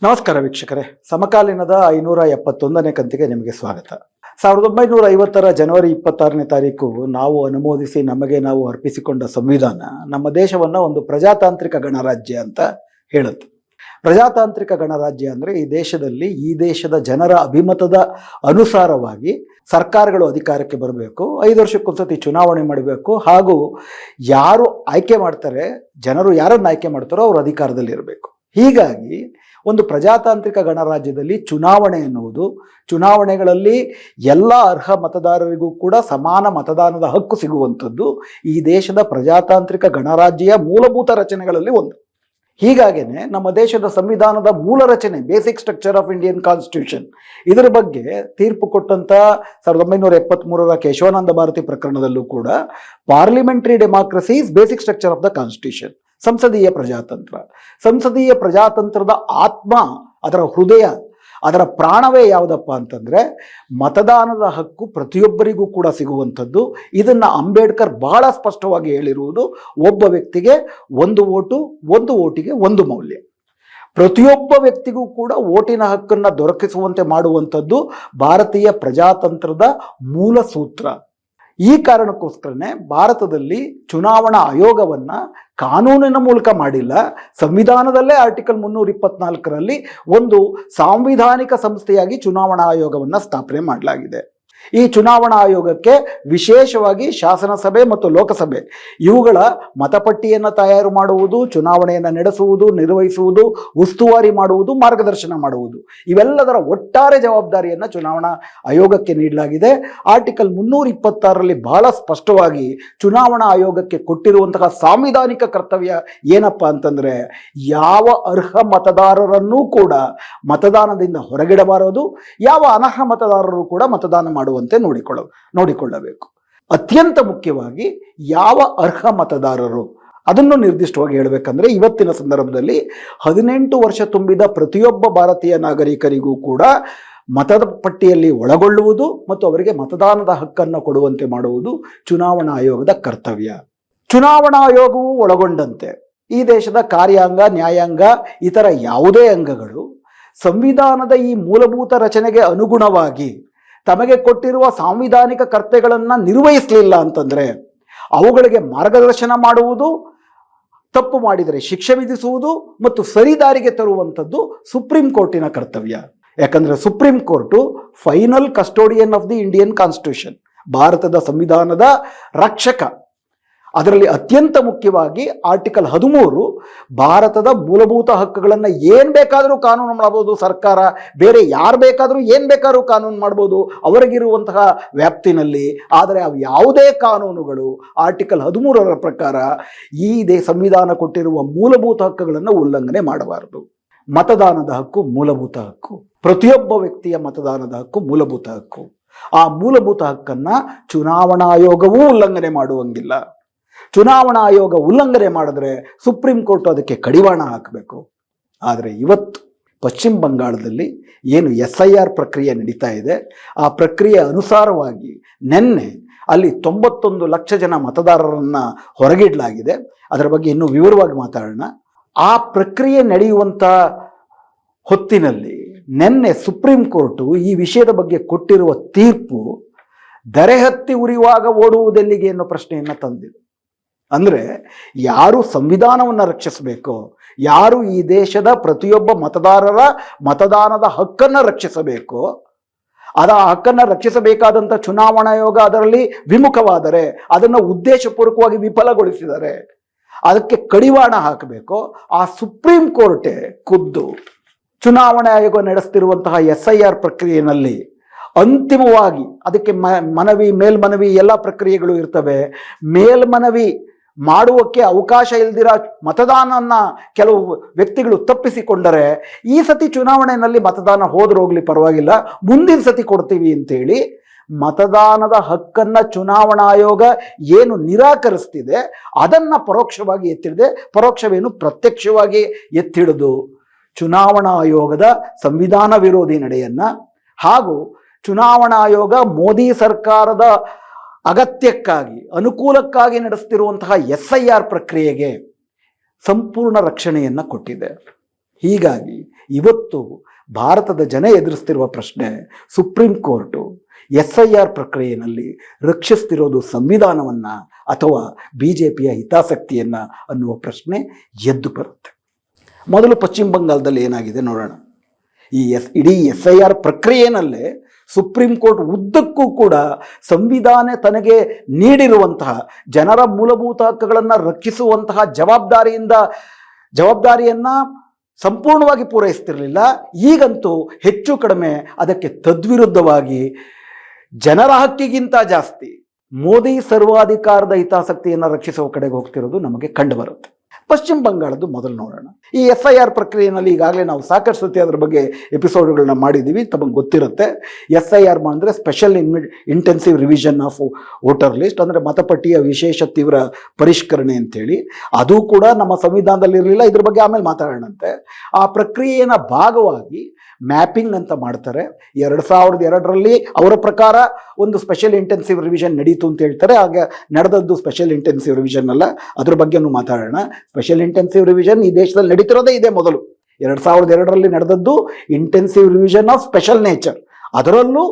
ನಮಸ್ಕಾರ ವೀಕ್ಷಕರೇ, ಸಮಕಾಲೀನದ 571ನೇ ಕಂತಿಗೆ ನಿಮಗೆ ಸ್ವಾಗತ. 1950 ಜನವರಿ 26ನೇ ತಾರೀಕು ನಾವು ಅನುಮೋದಿಸಿ ನಮಗೆ ನಾವು ಅರ್ಪಿಸಿಕೊಂಡ ಸಂವಿಧಾನ ನಮ್ಮ ದೇಶವನ್ನು ಒಂದು ಪ್ರಜಾತಾಂತ್ರಿಕ ಗಣರಾಜ್ಯ ಅಂತ ಹೇಳುತ್ತೆ. ಪ್ರಜಾತಾಂತ್ರಿಕ ಗಣರಾಜ್ಯ ಅಂದರೆ ಈ ದೇಶದ ಜನರ ಅಭಿಮತದ ಅನುಸಾರವಾಗಿ ಸರ್ಕಾರಗಳು ಅಧಿಕಾರಕ್ಕೆ ಬರಬೇಕು, 5 ವರ್ಷಕ್ಕೊಂದ್ಸತಿ ಚುನಾವಣೆ ಮಾಡಬೇಕು, ಹಾಗೂ ಯಾರು ಆಯ್ಕೆ ಮಾಡ್ತಾರೆ, ಜನರು ಯಾರನ್ನು ಆಯ್ಕೆ ಮಾಡ್ತಾರೋ ಅವರು ಅಧಿಕಾರದಲ್ಲಿ ಇರಬೇಕು. ಹೀಗಾಗಿ ಒಂದು ಪ್ರಜಾತಾಂತ್ರಿಕ ಗಣರಾಜ್ಯದಲ್ಲಿ ಚುನಾವಣೆ ಎನ್ನುವುದು, ಚುನಾವಣೆಗಳಲ್ಲಿ ಎಲ್ಲ ಅರ್ಹ ಮತದಾರರಿಗೂ ಕೂಡ ಸಮಾನ ಮತದಾನದ ಹಕ್ಕು ಸಿಗುವಂಥದ್ದು ಈ ದೇಶದ ಪ್ರಜಾತಾಂತ್ರಿಕ ಗಣರಾಜ್ಯ ಮೂಲಭೂತ ರಚನೆಗಳಲ್ಲಿ ಒಂದು. ಹೀಗಾಗಿನೇ ನಮ್ಮ ದೇಶದ ಸಂವಿಧಾನದ ಮೂಲ ರಚನೆ, basic structure of Indian constitution, ಇದರ ಬಗ್ಗೆ ತೀರ್ಪು ಕೊಟ್ಟಂಥ 1973ರ ಕೇಶವಾನಂದ ಭಾರತಿ ಪ್ರಕರಣದಲ್ಲೂ ಕೂಡ parliamentary democracy is basic structure of the constitution, ಸಂಸದೀಯ ಪ್ರಜಾತಂತ್ರ. ಸಂಸದೀಯ ಪ್ರಜಾತಂತ್ರದ ಆತ್ಮ, ಅದರ ಹೃದಯ, ಅದರ ಪ್ರಾಣವೇ ಯಾವುದಪ್ಪ ಅಂತಂದರೆ ಮತದಾನದ ಹಕ್ಕು ಪ್ರತಿಯೊಬ್ಬರಿಗೂ ಕೂಡ ಸಿಗುವಂಥದ್ದು. ಇದನ್ನು ಅಂಬೇಡ್ಕರ್ ಬಹಳ ಸ್ಪಷ್ಟವಾಗಿ ಹೇಳಿರುವುದು, ಒಬ್ಬ ವ್ಯಕ್ತಿಗೆ ಒಂದು ಓಟು, ಒಂದು ಓಟಿಗೆ ಒಂದು ಮೌಲ್ಯ. ಪ್ರತಿಯೊಬ್ಬ ವ್ಯಕ್ತಿಗೂ ಕೂಡ ಓಟಿನ ಹಕ್ಕನ್ನು ದೊರಕಿಸುವಂತೆ ಮಾಡುವಂಥದ್ದು ಭಾರತೀಯ ಪ್ರಜಾತಂತ್ರದ ಮೂಲ ಸೂತ್ರ. ಈ ಕಾರಣಕ್ಕೋಸ್ಕರನೇ ಭಾರತದಲ್ಲಿ ಚುನಾವಣಾ ಆಯೋಗವನ್ನು ಕಾನೂನಿನ ಮೂಲಕ ಮಾಡಿಲ್ಲ, ಸಂವಿಧಾನದಲ್ಲೇ ಆರ್ಟಿಕಲ್ 324ರಲ್ಲಿ ಒಂದು ಸಾಂವಿಧಾನಿಕ ಸಂಸ್ಥೆಯಾಗಿ ಚುನಾವಣಾ ಆಯೋಗವನ್ನು ಸ್ಥಾಪನೆ ಮಾಡಲಾಗಿದೆ. ಈ ಚುನಾವಣಾ ಆಯೋಗಕ್ಕೆ ವಿಶೇಷವಾಗಿ ಶಾಸನಸಭೆ ಮತ್ತು ಲೋಕಸಭೆ ಇವುಗಳ ಮತಪಟ್ಟಿಯನ್ನು ತಯಾರು ಮಾಡುವುದು, ಚುನಾವಣೆಯನ್ನು ನಡೆಸುವುದು, ನಿರ್ವಹಿಸುವುದು, ಉಸ್ತುವಾರಿ ಮಾಡುವುದು, ಮಾರ್ಗದರ್ಶನ ಮಾಡುವುದು, ಇವೆಲ್ಲದರ ಒಟ್ಟಾರೆ ಜವಾಬ್ದಾರಿಯನ್ನು ಚುನಾವಣಾ ಆಯೋಗಕ್ಕೆ ನೀಡಲಾಗಿದೆ. ಆರ್ಟಿಕಲ್ 326ರಲ್ಲಿ ಬಹಳ ಸ್ಪಷ್ಟವಾಗಿ ಚುನಾವಣಾ ಆಯೋಗಕ್ಕೆ ಕೊಟ್ಟಿರುವಂತಹ ಸಾಂವಿಧಾನಿಕ ಕರ್ತವ್ಯ ಏನಪ್ಪ ಅಂತಂದರೆ, ಯಾವ ಅರ್ಹ ಮತದಾರರನ್ನೂ ಕೂಡ ಮತದಾನದಿಂದ ಹೊರಗಿಡಬಾರದು, ಯಾವ ಅನರ್ಹ ಮತದಾರರು ಕೂಡ ಮತದಾನ ಮಾಡುವಂತೆ ನೋಡಿಕೊಳ್ಳಬೇಕು. ಅತ್ಯಂತ ಮುಖ್ಯವಾಗಿ ಯಾವ ಅರ್ಹ ಮತದಾರರು ಅದನ್ನು ನಿರ್ದಿಷ್ಟವಾಗಿ ಹೇಳಬೇಕಂದ್ರೆ, ಇವತ್ತಿನ ಸಂದರ್ಭದಲ್ಲಿ 18 ವರ್ಷ ತುಂಬಿದ ಪ್ರತಿಯೊಬ್ಬ ಭಾರತೀಯ ನಾಗರಿಕರಿಗೂ ಕೂಡ ಮತದ ಪಟ್ಟಿಯಲ್ಲಿ ಒಳಗೊಳ್ಳುವುದು ಮತ್ತು ಅವರಿಗೆ ಮತದಾನದ ಹಕ್ಕನ್ನು ಕೊಡುವಂತೆ ಮಾಡುವುದು ಚುನಾವಣಾ ಆಯೋಗದ ಕರ್ತವ್ಯ. ಚುನಾವಣಾ ಆಯೋಗವು ಒಳಗೊಂಡಂತೆ ಈ ದೇಶದ ಕಾರ್ಯಾಂಗ, ನ್ಯಾಯಾಂಗ, ಇತರ ಯಾವುದೇ ಅಂಗಗಳು ಸಂವಿಧಾನದ ಈ ಮೂಲಭೂತ ರಚನೆಗೆ ಅನುಗುಣವಾಗಿ ತಮಗೆ ಕೊಟ್ಟಿರುವ ಸಾಂವಿಧಾನಿಕ ಕರ್ತವ್ಯಗಳನ್ನು ನಿರ್ವಹಿಸಲಿಲ್ಲ ಅಂತಂದರೆ ಅವುಗಳಿಗೆ ಮಾರ್ಗದರ್ಶನ ಮಾಡುವುದು, ತಪ್ಪು ಮಾಡಿದರೆ ಶಿಕ್ಷೆ ವಿಧಿಸುವುದು ಮತ್ತು ಸರಿದಾರಿಗೆ ತರುವಂಥದ್ದು ಸುಪ್ರೀಂ ಕೋರ್ಟಿನ ಕರ್ತವ್ಯ. ಯಾಕಂದರೆ supreme court final custodian of the Indian constitution, ಭಾರತದ ಸಂವಿಧಾನದ ರಕ್ಷಕ. ಅದರಲ್ಲಿ ಅತ್ಯಂತ ಮುಖ್ಯವಾಗಿ ಆರ್ಟಿಕಲ್ 13 ಭಾರತದ ಮೂಲಭೂತ ಹಕ್ಕುಗಳನ್ನು ಏನು ಬೇಕಾದರೂ ಕಾನೂನು ಮಾಡ್ಬೋದು ಸರ್ಕಾರ, ಬೇರೆ ಯಾರು ಬೇಕಾದರೂ ಏನು ಬೇಕಾದ್ರೂ ಕಾನೂನು ಮಾಡ್ಬೋದು ಅವರಿಗಿರುವಂತಹ ವ್ಯಾಪ್ತಿನಲ್ಲಿ. ಆದರೆ ಅವು ಯಾವುದೇ ಕಾನೂನುಗಳು ಆರ್ಟಿಕಲ್ 13ರ ಪ್ರಕಾರ ಈ ಸಂವಿಧಾನ ಕೊಟ್ಟಿರುವ ಮೂಲಭೂತ ಹಕ್ಕುಗಳನ್ನು ಉಲ್ಲಂಘನೆ ಮಾಡಬಾರದು. ಮತದಾನದ ಹಕ್ಕು ಮೂಲಭೂತ ಹಕ್ಕು, ಪ್ರತಿಯೊಬ್ಬ ವ್ಯಕ್ತಿಯ ಮತದಾನದ ಹಕ್ಕು ಮೂಲಭೂತ ಹಕ್ಕು. ಆ ಮೂಲಭೂತ ಹಕ್ಕನ್ನು ಚುನಾವಣಾ ಆಯೋಗವೂ ಉಲ್ಲಂಘನೆ ಮಾಡುವಂಗಿಲ್ಲ. ಚುನಾವಣಾ ಆಯೋಗ ಉಲ್ಲಂಘನೆ ಮಾಡಿದ್ರೆ ಸುಪ್ರೀಂ ಕೋರ್ಟ್ ಅದಕ್ಕೆ ಕಡಿವಾಣ ಹಾಕಬೇಕು. ಆದರೆ ಇವತ್ತು ಪಶ್ಚಿಮ ಬಂಗಾಳದಲ್ಲಿ ಏನು SIR ಪ್ರಕ್ರಿಯೆ ನಡೀತಾ ಇದೆ, ಆ ಪ್ರಕ್ರಿಯೆ ಅನುಸಾರವಾಗಿ ನಿನ್ನೆ ಅಲ್ಲಿ 91 ಲಕ್ಷ ಜನ ಮತದಾರರನ್ನು ಹೊರಗಿಡಲಾಗಿದೆ. ಅದರ ಬಗ್ಗೆ ಇನ್ನೂ ವಿವರವಾಗಿ ಮಾತಾಡೋಣ. ಆ ಪ್ರಕ್ರಿಯೆ ನಡೆಯುವಂಥ ಹೊತ್ತಿನಲ್ಲಿ ನಿನ್ನೆ ಸುಪ್ರೀಂ ಕೋರ್ಟು ಈ ವಿಷಯದ ಬಗ್ಗೆ ಕೊಟ್ಟಿರುವ ತೀರ್ಪು ದರೆ ಹತ್ತಿ ಉರಿಯುವಾಗ ಓಡುವುದೆಲ್ಲಿಗೆ ಅನ್ನೋ ಪ್ರಶ್ನೆಯನ್ನು ತಂದಿದೆ. ಅಂದರೆ ಯಾರು ಸಂವಿಧಾನವನ್ನು ರಕ್ಷಿಸಬೇಕೋ, ಯಾರು ಈ ದೇಶದ ಪ್ರತಿಯೊಬ್ಬ ಮತದಾರರ ಮತದಾನದ ಹಕ್ಕನ್ನು ರಕ್ಷಿಸಬೇಕೋ, ಆ ಹಕ್ಕನ್ನು ರಕ್ಷಿಸಬೇಕಾದಂಥ ಚುನಾವಣಾ ಆಯೋಗ ಅದರಲ್ಲಿ ವಿಮುಖವಾದರೆ, ಅದನ್ನು ಉದ್ದೇಶಪೂರ್ವಕವಾಗಿ ವಿಫಲಗೊಳಿಸಿದರೆ ಅದಕ್ಕೆ ಕಡಿವಾಣ ಹಾಕಬೇಕು. ಆ ಸುಪ್ರೀಂ ಕೋರ್ಟೇ ಖುದ್ದು ಚುನಾವಣಾ ಆಯೋಗ ನಡೆಸ್ತಿರುವಂತಹ SIR ಪ್ರಕ್ರಿಯೆಯಲ್ಲಿ ಅಂತಿಮವಾಗಿ ಅದಕ್ಕೆ ಮೇಲ್ಮನವಿ ಎಲ್ಲ ಪ್ರಕ್ರಿಯೆಗಳು ಇರ್ತವೆ. ಮೇಲ್ಮನವಿ ಮಾಡುವಕ್ಕೆ ಅವಕಾಶ ಇಲ್ದಿರ ಮತದಾನನ ಕೆಲವು ವ್ಯಕ್ತಿಗಳು ತಪ್ಪಿಸಿಕೊಂಡರೆ, ಈ ಸತಿ ಚುನಾವಣೆಯಲ್ಲಿ ಮತದಾನ ಹೋಗ್ಲಿ ಪರವಾಗಿಲ್ಲ, ಮುಂದಿನ ಸತಿ ಕೊಡ್ತೀವಿ ಅಂತೇಳಿ ಮತದಾನದ ಹಕ್ಕನ್ನು ಚುನಾವಣಾ ಆಯೋಗ ಏನು ನಿರಾಕರಿಸ್ತಿದೆ ಅದನ್ನು ಪರೋಕ್ಷವಾಗಿ ಎತ್ತಿಡದೆ, ಪರೋಕ್ಷವೇನು ಪ್ರತ್ಯಕ್ಷವಾಗಿ ಎತ್ತಿಡಿದು ಚುನಾವಣಾ ಆಯೋಗದ ಸಂವಿಧಾನ ವಿರೋಧಿ ನಡೆಯನ್ನು ಹಾಗೂ ಚುನಾವಣಾ ಆಯೋಗ ಮೋದಿ ಸರ್ಕಾರದ ಅಗತ್ಯಕ್ಕಾಗಿ, ಅನುಕೂಲಕ್ಕಾಗಿ ನಡೆಸ್ತಿರುವಂತಹ SIR ಪ್ರಕ್ರಿಯೆಗೆ ಸಂಪೂರ್ಣ ರಕ್ಷಣೆಯನ್ನು ಕೊಟ್ಟಿದೆ. ಹೀಗಾಗಿ ಇವತ್ತು ಭಾರತದ ಜನ ಎದುರಿಸ್ತಿರುವ ಪ್ರಶ್ನೆ, ಸುಪ್ರೀಂ ಕೋರ್ಟು SIR ಪ್ರಕ್ರಿಯೆಯಲ್ಲಿ ರಕ್ಷಿಸ್ತಿರೋದು ಸಂವಿಧಾನವನ್ನು ಅಥವಾ BJPಯ ಹಿತಾಸಕ್ತಿಯನ್ನು ಅನ್ನುವ ಪ್ರಶ್ನೆ ಎದ್ದು ಬರುತ್ತೆ. ಮೊದಲು ಪಶ್ಚಿಮ ಬಂಗಾಳದಲ್ಲಿ ಏನಾಗಿದೆ ನೋಡೋಣ. ಈ ಇಡೀ SIR ಪ್ರಕ್ರಿಯೆಯಲ್ಲೇ ಸುಪ್ರೀಂ ಕೋರ್ಟ್ ಉದ್ದಕ್ಕೂ ಕೂಡ ಸಂವಿಧಾನ ತನಗೆ ನೀಡಿರುವಂತಹ ಜನರ ಮೂಲಭೂತ ಹಕ್ಕುಗಳನ್ನು ರಕ್ಷಿಸುವಂತಹ ಜವಾಬ್ದಾರಿಯನ್ನು ಸಂಪೂರ್ಣವಾಗಿ ಪೂರೈಸ್ತಿರಲಿಲ್ಲ. ಈಗಂತೂ ಹೆಚ್ಚು ಕಡಿಮೆ ಅದಕ್ಕೆ ತದ್ವಿರುದ್ಧವಾಗಿ ಜನರ ಹಕ್ಕಿಗಿಂತ ಜಾಸ್ತಿ ಮೋದಿ ಸರ್ವಾಧಿಕಾರದ ಹಿತಾಸಕ್ತಿಯನ್ನು ರಕ್ಷಿಸುವ ಕಡೆಗೆ ಹೋಗ್ತಿರೋದು ನಮಗೆ ಕಂಡು ಬರುತ್ತೆ. ಪಶ್ಚಿಮ ಬಂಗಾಳದ್ದು ಮೊದಲು ನೋಡೋಣ. ಈ SIR ಪ್ರಕ್ರಿಯೆಯಲ್ಲಿ ಈಗಾಗಲೇ ನಾವು ಸಾಕಷ್ಟು ಸತಿ ಅದರ ಬಗ್ಗೆ ಎಪಿಸೋಡ್ಗಳನ್ನ ಮಾಡಿದ್ದೀವಿ, ತಮಗೆ ಗೊತ್ತಿರುತ್ತೆ. SIR ಅಂದರೆ special intensive revision of voter list, ಅಂದರೆ ಮತಪಟ್ಟಿಯ ವಿಶೇಷ ತೀವ್ರ ಪರಿಷ್ಕರಣೆ ಅಂತೇಳಿ. ಅದು ಕೂಡ ನಮ್ಮ ಸಂವಿಧಾನದಲ್ಲಿ ಇರಲಿಲ್ಲ, ಇದ್ರ ಬಗ್ಗೆ ಆಮೇಲೆ ಮಾತಾಡೋಣಂತೆ. ಆ ಪ್ರಕ್ರಿಯೆಯ ಭಾಗವಾಗಿ ಮ್ಯಾಪಿಂಗ್ ಅಂತ ಮಾಡ್ತಾರೆ. 2002ರಲ್ಲಿ ಅವರ ಪ್ರಕಾರ ಒಂದು ಸ್ಪೆಷಲ್ ಇಂಟೆನ್ಸಿವ್ ರಿವಿಷನ್ ನಡೀತು ಅಂತ ಹೇಳ್ತಾರೆ. ಆಗ ನಡೆದದ್ದು ಸ್ಪೆಷಲ್ ಇಂಟೆನ್ಸಿವ್ ರಿವಿಷನ್ ಅಲ್ಲ, ಅದ್ರ ಬಗ್ಗೆನೂ ಮಾತಾಡೋಣ. ಸ್ಪೆಷಲ್ ಇಂಟೆನ್ಸಿವ್ ರಿವಿಷನ್ ಈ ದೇಶದಲ್ಲಿ ನಡೀತಿರೋದೇ ಇದೆ. ಮೊದಲು 2002ರಲ್ಲಿ ನಡೆದದ್ದು intensive revision of special nature. ಅದರಲ್ಲೂ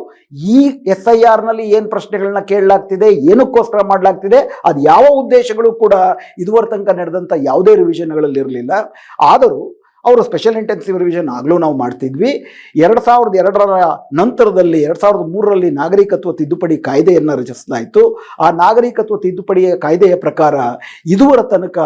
ಈ SIRನಲ್ಲಿ ಏನು ಪ್ರಶ್ನೆಗಳನ್ನ ಕೇಳಲಾಗ್ತಿದೆ, ಏನಕ್ಕೋಸ್ಕರ ಮಾಡಲಾಗ್ತಿದೆ, ಅದು ಯಾವ ಉದ್ದೇಶಗಳು ಕೂಡ ಇದುವರೆ ತನಕ ನಡೆದಂಥ ಯಾವುದೇ ರಿವಿಷನ್ಗಳಲ್ಲಿ ಇರಲಿಲ್ಲ. ಆದರೂ ಅವರು ಸ್ಪೆಷಲ್ ಇಂಟೆನ್ಸಿವ್ ರಿವಿಷನ್ ಆಗಲೂ ನಾವು ಮಾಡ್ತಿದ್ವಿ. 2002ರ ನಂತರದಲ್ಲಿ 2003ರಲ್ಲಿ ನಾಗರಿಕತ್ವ ತಿದ್ದುಪಡಿ ಕಾಯ್ದೆಯನ್ನು ರಚಿಸಲಾಯಿತು. ಆ ನಾಗರಿಕತ್ವ ತಿದ್ದುಪಡಿ ಕಾಯ್ದೆಯ ಪ್ರಕಾರ ಇದುವರ ತನಕ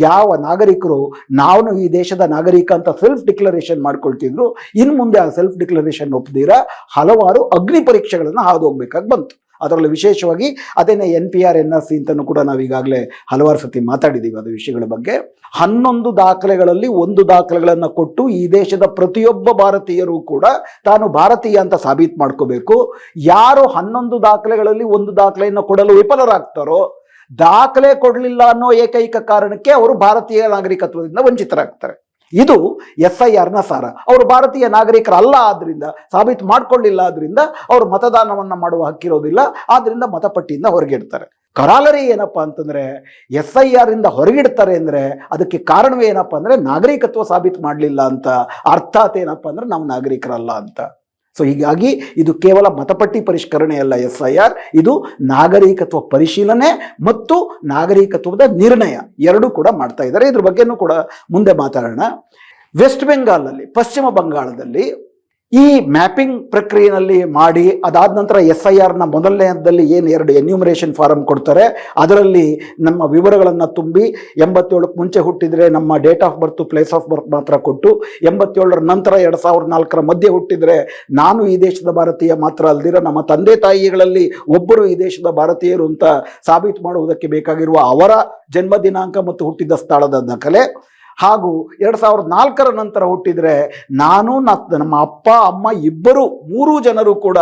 ಯಾವ ನಾಗರಿಕರು ನಾವು ಈ ದೇಶದ ನಾಗರಿಕ ಅಂತ ಸೆಲ್ಫ್ ಡಿಕ್ಲರೇಷನ್ ಮಾಡ್ಕೊಳ್ತಿದ್ರು, ಇನ್ನು ಮುಂದೆ ಆ ಸೆಲ್ಫ್ ಡಿಕ್ಲರೇಷನ್ ಒಪ್ಪದಿರ ಹಲವಾರು ಅಗ್ನಿ ಪರೀಕ್ಷೆಗಳನ್ನು ಹಾದು ಹೋಗ್ಬೇಕಾಗಿ ಬಂತು. ಅದರಲ್ಲಿ ವಿಶೇಷವಾಗಿ ಅದೇನೇ NPR NRC ಅಂತಲೂ ಕೂಡ ನಾವು ಈಗಾಗಲೇ ಹಲವಾರು ಸತಿ ಮಾತಾಡಿದ್ದೀವಿ ಅದು ವಿಷಯಗಳ ಬಗ್ಗೆ. 11 ದಾಖಲೆಗಳಲ್ಲಿ 1 ದಾಖಲೆಗಳನ್ನು ಕೊಟ್ಟು ಈ ದೇಶದ ಪ್ರತಿಯೊಬ್ಬ ಭಾರತೀಯರು ಕೂಡ ತಾನು ಭಾರತೀಯ ಅಂತ ಸಾಬೀತು ಮಾಡ್ಕೋಬೇಕು. ಯಾರು 11 ದಾಖಲೆಗಳಲ್ಲಿ 1 ದಾಖಲೆಯನ್ನು ಕೊಡಲು ವಿಫಲರಾಗ್ತಾರೋ, ದಾಖಲೆ ಕೊಡಲಿಲ್ಲ ಅನ್ನೋ ಏಕೈಕ ಕಾರಣಕ್ಕೆ ಅವರು ಭಾರತೀಯ ನಾಗರಿಕತ್ವದಿಂದ ವಂಚಿತರಾಗ್ತಾರೆ. ಇದು SIRನ ಸಾರ. ಅವರು ಭಾರತೀಯ ನಾಗರಿಕರಲ್ಲ, ಆದ್ರಿಂದ ಸಾಬೀತು ಮಾಡ್ಕೊಳ್ಳಿಲ್ಲ, ಆದ್ರಿಂದ ಅವರು ಮತದಾನವನ್ನು ಮಾಡುವ ಹಕ್ಕಿರೋದಿಲ್ಲ, ಆದ್ರಿಂದ ಮತಪಟ್ಟಿಯಿಂದ ಹೊರಗಿಡ್ತಾರೆ. ಕರಾಲರಿ ಏನಪ್ಪಾ ಅಂತಂದ್ರೆ SIR ಇಂದ ಹೊರಗಿಡ್ತಾರೆ ಅಂದ್ರೆ ಅದಕ್ಕೆ ಕಾರಣವೇ ಏನಪ್ಪಾ ಅಂದ್ರೆ ನಾಗರಿಕತ್ವ ಸಾಬೀತು ಮಾಡಲಿಲ್ಲ ಅಂತ. ಅರ್ಥಾತ್ ಏನಪ್ಪಾ ಅಂದ್ರೆ ನಾವು ನಾಗರಿಕರಲ್ಲ ಅಂತ. ಸೊ ಹೀಗಾಗಿ ಇದು ಕೇವಲ ಮತಪಟ್ಟಿ ಪರಿಷ್ಕರಣೆ ಅಲ್ಲ SIR, ಇದು ನಾಗರಿಕತ್ವ ಪರಿಶೀಲನೆ ಮತ್ತು ನಾಗರಿಕತ್ವದ ನಿರ್ಣಯ ಎರಡೂ ಕೂಡ ಮಾಡ್ತಾ ಇದ್ದಾರೆ. ಇದ್ರ ಬಗ್ಗೆನೂ ಕೂಡ ಮುಂದೆ ಮಾತಾಡೋಣ. ವೆಸ್ಟ್ ಬೆಂಗಾಲ್ನಲ್ಲಿ, ಪಶ್ಚಿಮ ಬಂಗಾಳದಲ್ಲಿ ಈ ಮ್ಯಾಪಿಂಗ್ ಪ್ರಕ್ರಿಯೆಯಲ್ಲಿ ಮಾಡಿ ಅದಾದ ನಂತರ SIRನ ಮೊದಲನೇದಲ್ಲಿ ಏನು 2 ಎನ್ಯೂಮರೇಷನ್ ಫಾರಮ್ ಕೊಡ್ತಾರೆ, ಅದರಲ್ಲಿ ನಮ್ಮ ವಿವರಗಳನ್ನು ತುಂಬಿ 87ಕ್ಕೆ ಮುಂಚೆ ಹುಟ್ಟಿದರೆ ನಮ್ಮ date of birth, place of birth ಮಾತ್ರ ಕೊಟ್ಟು, 87ರ ನಂತರ 2004ರ ಮಧ್ಯೆ ಹುಟ್ಟಿದರೆ ನಾನು ಈ ದೇಶದ ಭಾರತೀಯ ಮಾತ್ರ ಅಲ್ದಿರ ನಮ್ಮ ತಂದೆ ತಾಯಿಗಳಲ್ಲಿ ಒಬ್ಬರು ಈ ದೇಶದ ಭಾರತೀಯರು ಅಂತ ಸಾಬೀತು ಮಾಡುವುದಕ್ಕೆ ಬೇಕಾಗಿರುವ ಅವರ ಜನ್ಮ ದಿನಾಂಕ ಮತ್ತು ಹುಟ್ಟಿದ ಸ್ಥಳದ ದಾಖಲೆ, ಹಾಗೂ 2004ರ ನಂತರ ಹುಟ್ಟಿದರೆ ನಾನು ನಮ್ಮ ಅಪ್ಪ ಅಮ್ಮ ಇಬ್ಬರು 3 ಜನರು ಕೂಡ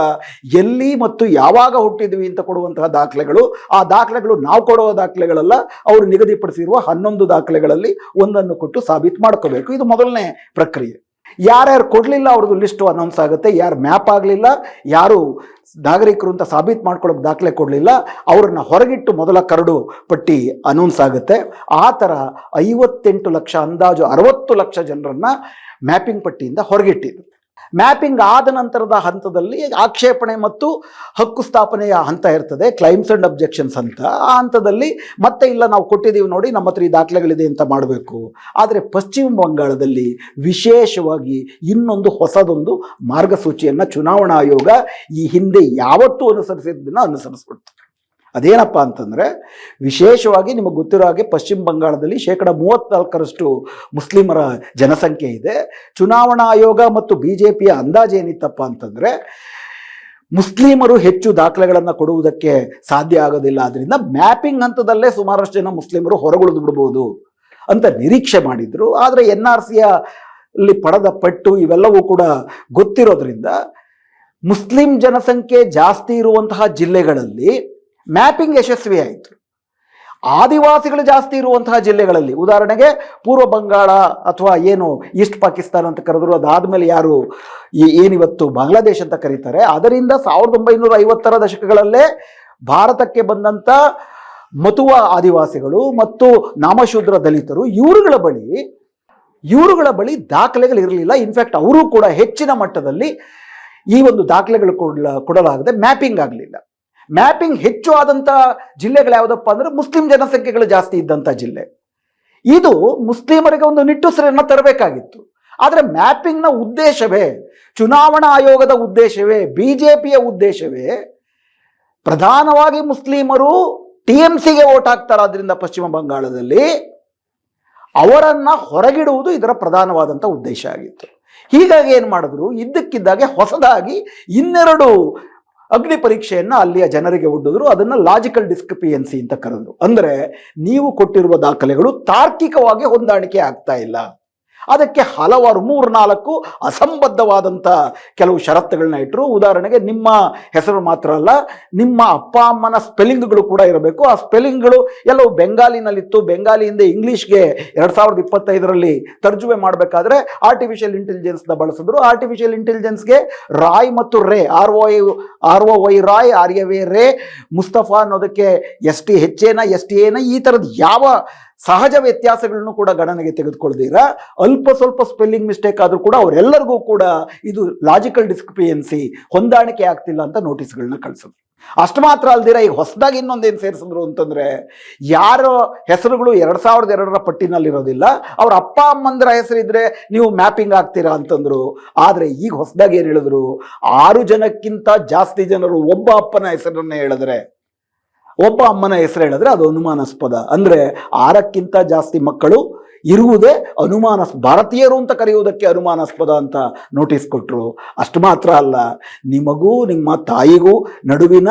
ಎಲ್ಲಿ ಮತ್ತು ಯಾವಾಗ ಹುಟ್ಟಿದ್ವಿ ಅಂತ ಕೊಡುವಂತಹ ದಾಖಲೆಗಳು. ಆ ದಾಖಲೆಗಳು ನಾವು ಕೊಡುವ ದಾಖಲೆಗಳಲ್ಲ, ಅವರು ನಿಗದಿಪಡಿಸಿರುವ 11 ದಾಖಲೆಗಳಲ್ಲಿ ಒಂದನ್ನು ಕೊಟ್ಟು ಸಾಬೀತು ಮಾಡ್ಕೋಬೇಕು. ಇದು ಮೊದಲನೇ ಪ್ರಕ್ರಿಯೆ. ಯಾರ್ಯಾರು ಕೊಡಲಿಲ್ಲ ಅವ್ರದ್ದು ಲಿಸ್ಟು ಅನೌನ್ಸ್ ಆಗುತ್ತೆ. ಯಾರು ಮ್ಯಾಪ್ ಆಗಲಿಲ್ಲ, ಯಾರು ನಾಗರಿಕರು ಅಂತ ಸಾಬೀತು ಮಾಡ್ಕೊಳ್ಳೋಕೆ ದಾಖಲೆ ಕೊಡಲಿಲ್ಲ, ಅವ್ರನ್ನ ಹೊರಗಿಟ್ಟು ಮೊದಲ ಕರಡು ಪಟ್ಟಿ ಅನೌನ್ಸ್ ಆಗುತ್ತೆ. ಆ ಥರ 58 ಲಕ್ಷ, ಅಂದಾಜು 60 ಲಕ್ಷ ಜನರನ್ನ ಮ್ಯಾಪಿಂಗ್ ಪಟ್ಟಿಯಿಂದ ಹೊರಗಿಟ್ಟಿದ್ರು. ಮ್ಯಾಪಿಂಗ್ ಆದ ನಂತರದ ಹಂತದಲ್ಲಿ ಆಕ್ಷೇಪಣೆ ಮತ್ತು ಹಕ್ಕು ಸ್ಥಾಪನೆಯ ಹಂತ ಇರ್ತದೆ, ಕ್ಲೈಮ್ಸ್ ಅಂಡ್ ಅಬ್ಜೆಕ್ಷನ್ಸ್ ಅಂತ. ಆ ಹಂತದಲ್ಲಿ ಮತ್ತೆ ಇಲ್ಲ ನಾವು ಕೊಟ್ಟಿದ್ದೀವಿ ನೋಡಿ, ನಮ್ಮ ಹತ್ರ ಈ ದಾಖಲೆಗಳಿದೆ ಅಂತ ಮಾಡಬೇಕು. ಆದರೆ ಪಶ್ಚಿಮ ಬಂಗಾಳದಲ್ಲಿ ವಿಶೇಷವಾಗಿ ಇನ್ನೊಂದು ಹೊಸದೊಂದು ಮಾರ್ಗಸೂಚಿಯನ್ನು ಚುನಾವಣಾ ಆಯೋಗ ಈ ಹಿಂದೆ ಯಾವತ್ತೂ ಅನುಸರಿಸಿದ್ದನ್ನು ಅನುಸರಿಸ್ಬಿಡ್ತು. ಅದೇನಪ್ಪ ಅಂತಂದರೆ, ವಿಶೇಷವಾಗಿ ನಿಮಗೆ ಗೊತ್ತಿರೋ ಹಾಗೆ ಪಶ್ಚಿಮ ಬಂಗಾಳದಲ್ಲಿ 34% ಮುಸ್ಲಿಮರ ಜನಸಂಖ್ಯೆ ಇದೆ. ಚುನಾವಣಾ ಆಯೋಗ ಮತ್ತು BJPಯ ಅಂದಾಜು ಏನಿತ್ತಪ್ಪ ಅಂತಂದರೆ ಮುಸ್ಲಿಮರು ಹೆಚ್ಚು ದಾಖಲೆಗಳನ್ನು ಕೊಡುವುದಕ್ಕೆ ಸಾಧ್ಯ ಆಗೋದಿಲ್ಲ, ಆದ್ದರಿಂದ ಮ್ಯಾಪಿಂಗ್ ಹಂತದಲ್ಲೇ ಸುಮಾರಷ್ಟು ಜನ ಮುಸ್ಲಿಮರು ಹೊರಗುಳಿದು ಬಿಡ್ಬೋದು ಅಂತ ನಿರೀಕ್ಷೆ ಮಾಡಿದ್ರು. ಆದರೆ NRCಯಲ್ಲಿ ಪಡೆದ ಪಟ್ಟು ಇವೆಲ್ಲವೂ ಕೂಡ ಗೊತ್ತಿರೋದ್ರಿಂದ ಮುಸ್ಲಿಂ ಜನಸಂಖ್ಯೆ ಜಾಸ್ತಿ ಇರುವಂತಹ ಜಿಲ್ಲೆಗಳಲ್ಲಿ ಮ್ಯಾಪಿಂಗ್ ಯಶಸ್ವಿ ಆಯಿತು. ಆದಿವಾಸಿಗಳು ಜಾಸ್ತಿ ಇರುವಂತಹ ಜಿಲ್ಲೆಗಳಲ್ಲಿ, ಉದಾಹರಣೆಗೆ ಪೂರ್ವ ಬಂಗಾಳ ಅಥವಾ ಏನು ಈಸ್ಟ್ ಪಾಕಿಸ್ತಾನ ಅಂತ ಕರೆದ್ರು, ಅದಾದಮೇಲೆ ಯಾರು ಏನಿವತ್ತು ಬಾಂಗ್ಲಾದೇಶ ಅಂತ ಕರೀತಾರೆ, ಅದರಿಂದ 1950ರ ದಶಕಗಳಲ್ಲೇ ಭಾರತಕ್ಕೆ ಬಂದಂಥ ಮತುವಾ ಆದಿವಾಸಿಗಳು ಮತ್ತು ನಾಮಶೂದ್ರ ದಲಿತರು, ಇವರುಗಳ ಬಳಿ ಇವರುಗಳ ಬಳಿ ದಾಖಲೆಗಳಿರಲಿಲ್ಲ. ಇನ್ಫ್ಯಾಕ್ಟ್ ಅವರು ಕೂಡ ಹೆಚ್ಚಿನ ಮಟ್ಟದಲ್ಲಿ ಈ ಒಂದು ದಾಖಲೆಗಳು ಕೊಡಲಾಗದೆ ಮ್ಯಾಪಿಂಗ್ ಆಗಲಿಲ್ಲ. ಮ್ಯಾಪಿಂಗ್ ಹೆಚ್ಚು ಆದಂಥ ಜಿಲ್ಲೆಗಳು ಯಾವುದಪ್ಪ ಅಂದರೆ ಮುಸ್ಲಿಂ ಜನಸಂಖ್ಯೆಗಳು ಜಾಸ್ತಿ ಇದ್ದಂಥ ಜಿಲ್ಲೆ. ಇದು ಮುಸ್ಲಿಮರಿಗೆ ಒಂದು ನಿಟ್ಟುಸಿರನ್ನು ತರಬೇಕಾಗಿತ್ತು. ಆದರೆ ಮ್ಯಾಪಿಂಗ್ನ ಉದ್ದೇಶವೇ, ಚುನಾವಣಾ ಆಯೋಗದ ಉದ್ದೇಶವೇ, ಬಿಜೆಪಿಯ ಉದ್ದೇಶವೇ ಪ್ರಧಾನವಾಗಿ ಮುಸ್ಲಿಮರು TMCಗೆ ವೋಟ್ ಹಾಕ್ತಾರಾದ್ರಿಂದ ಪಶ್ಚಿಮ ಬಂಗಾಳದಲ್ಲಿ ಅವರನ್ನು ಹೊರಗಿಡುವುದು ಇದರ ಪ್ರಧಾನವಾದಂಥ ಉದ್ದೇಶ ಆಗಿತ್ತು. ಹೀಗಾಗಿ ಏನು ಮಾಡಿದ್ರು, ಇದ್ದಕ್ಕಿದ್ದಾಗೆ ಹೊಸದಾಗಿ 2 ಅಗ್ನಿ ಪರೀಕ್ಷೆಯನ್ನು ಅಲ್ಲಿಯ ಜನರಿಗೆ ಒಡ್ಡಿದ್ರು. ಅದನ್ನು ಲಾಜಿಕಲ್ ಡಿಸ್ಕ್ರಿಪಿಯನ್ಸಿ ಅಂತ ಕರೆದ್ರು. ಅಂದರೆ ನೀವು ಕೊಟ್ಟಿರುವ ದಾಖಲೆಗಳು ತಾರ್ಕಿಕವಾಗಿ ಹೊಂದಾಣಿಕೆ ಆಗ್ತಾ ಇಲ್ಲ. ಅದಕ್ಕೆ ಹಲವಾರು 3-4 ಅಸಂಬದ್ಧವಾದಂಥ ಕೆಲವು ಷರತ್ತುಗಳನ್ನ ಇಟ್ಟರು. ಉದಾಹರಣೆಗೆ ನಿಮ್ಮ ಹೆಸರು ಮಾತ್ರ ಅಲ್ಲ, ನಿಮ್ಮ ಅಪ್ಪ ಅಮ್ಮನ ಸ್ಪೆಲ್ಲಿಂಗ್ಗಳು ಕೂಡ ಇರಬೇಕು. ಆ ಸ್ಪೆಲ್ಲಿಂಗ್ಗಳು ಎಲ್ಲವೂ ಬೆಂಗಾಲಿನಲ್ಲಿತ್ತು. ಬೆಂಗಾಲಿಯಿಂದ ಇಂಗ್ಲೀಷ್ಗೆ 2025ರಲ್ಲಿ ತರ್ಜುಮೆ ಮಾಡಬೇಕಾದ್ರೆ ಆರ್ಟಿಫಿಷಿಯಲ್ ಇಂಟೆಲಿಜೆನ್ಸ್ನ ಬಳಸಿದ್ರು. ಆರ್ಟಿಫಿಷಿಯಲ್ ಇಂಟೆಲಿಜೆನ್ಸ್ಗೆ ರಾಯ್ ಮತ್ತು ರೇ, ROY ರಾಯ್, RAY ರೇ, ಮುಸ್ತಫಾ ಅನ್ನೋದಕ್ಕೆ ST ಹೆಚ್ಚೇನ ST ಏನ, ಈ ಥರದ ಯಾವ ಸಹಜ ವ್ಯತ್ಯಾಸಗಳನ್ನು ಕೂಡ ಗಣನೆಗೆ ತೆಗೆದುಕೊಳ್ಳದಿರ ಅಲ್ಪ ಸ್ವಲ್ಪ ಸ್ಪೆಲ್ಲಿಂಗ್ ಮಿಸ್ಟೇಕ್ ಆದರೂ ಕೂಡ ಅವರೆಲ್ಲರಿಗೂ ಕೂಡ ಇದು ಲಾಜಿಕಲ್ ಡಿಸ್ಕ್ರಿಪಿಯನ್ಸಿ, ಹೊಂದಾಣಿಕೆ ಆಗ್ತಿಲ್ಲ ಅಂತ ನೋಟಿಸ್ಗಳನ್ನ ಕಳಿಸಿದ್ರು. ಅಷ್ಟು ಮಾತ್ರ ಅಲ್ದಿರ ಈಗ ಹೊಸದಾಗಿ ಇನ್ನೊಂದೇನು ಸೇರಿಸಿದ್ರು ಅಂತಂದರೆ, ಯಾರ ಹೆಸರುಗಳು 2002ರ ಪಟ್ಟಿನಲ್ಲಿರೋದಿಲ್ಲ ಅವ್ರ ಅಪ್ಪ ಅಮ್ಮಂದ್ರ ಹೆಸರಿದ್ರೆ ನೀವು ಮ್ಯಾಪಿಂಗ್ ಆಗ್ತೀರಾ ಅಂತಂದ್ರು. ಆದರೆ ಈಗ ಹೊಸದಾಗಿ ಏನು ಹೇಳಿದ್ರು, 6 ಜನಕ್ಕಿಂತ ಜಾಸ್ತಿ ಜನರು ಒಬ್ಬ ಅಪ್ಪನ ಹೆಸರನ್ನೇ ಹೇಳಿದ್ರೆ, ಒಬ್ಬ ಅಮ್ಮನ ಹೆಸರು ಹೇಳಿದ್ರೆ ಅದು ಅನುಮಾನಾಸ್ಪದ. ಅಂದರೆ 6ಕ್ಕಿಂತ ಜಾಸ್ತಿ ಮಕ್ಕಳು ಇರುವುದೇ ಭಾರತೀಯರು ಅಂತ ಕರೆಯುವುದಕ್ಕೆ ಅನುಮಾನಾಸ್ಪದ ಅಂತ ನೋಟಿಸ್ ಕೊಟ್ಟರು. ಅಷ್ಟು ಮಾತ್ರ ಅಲ್ಲ, ನಿಮಗೂ ನಿಮ್ಮ ತಾಯಿಗೂ ನಡುವಿನ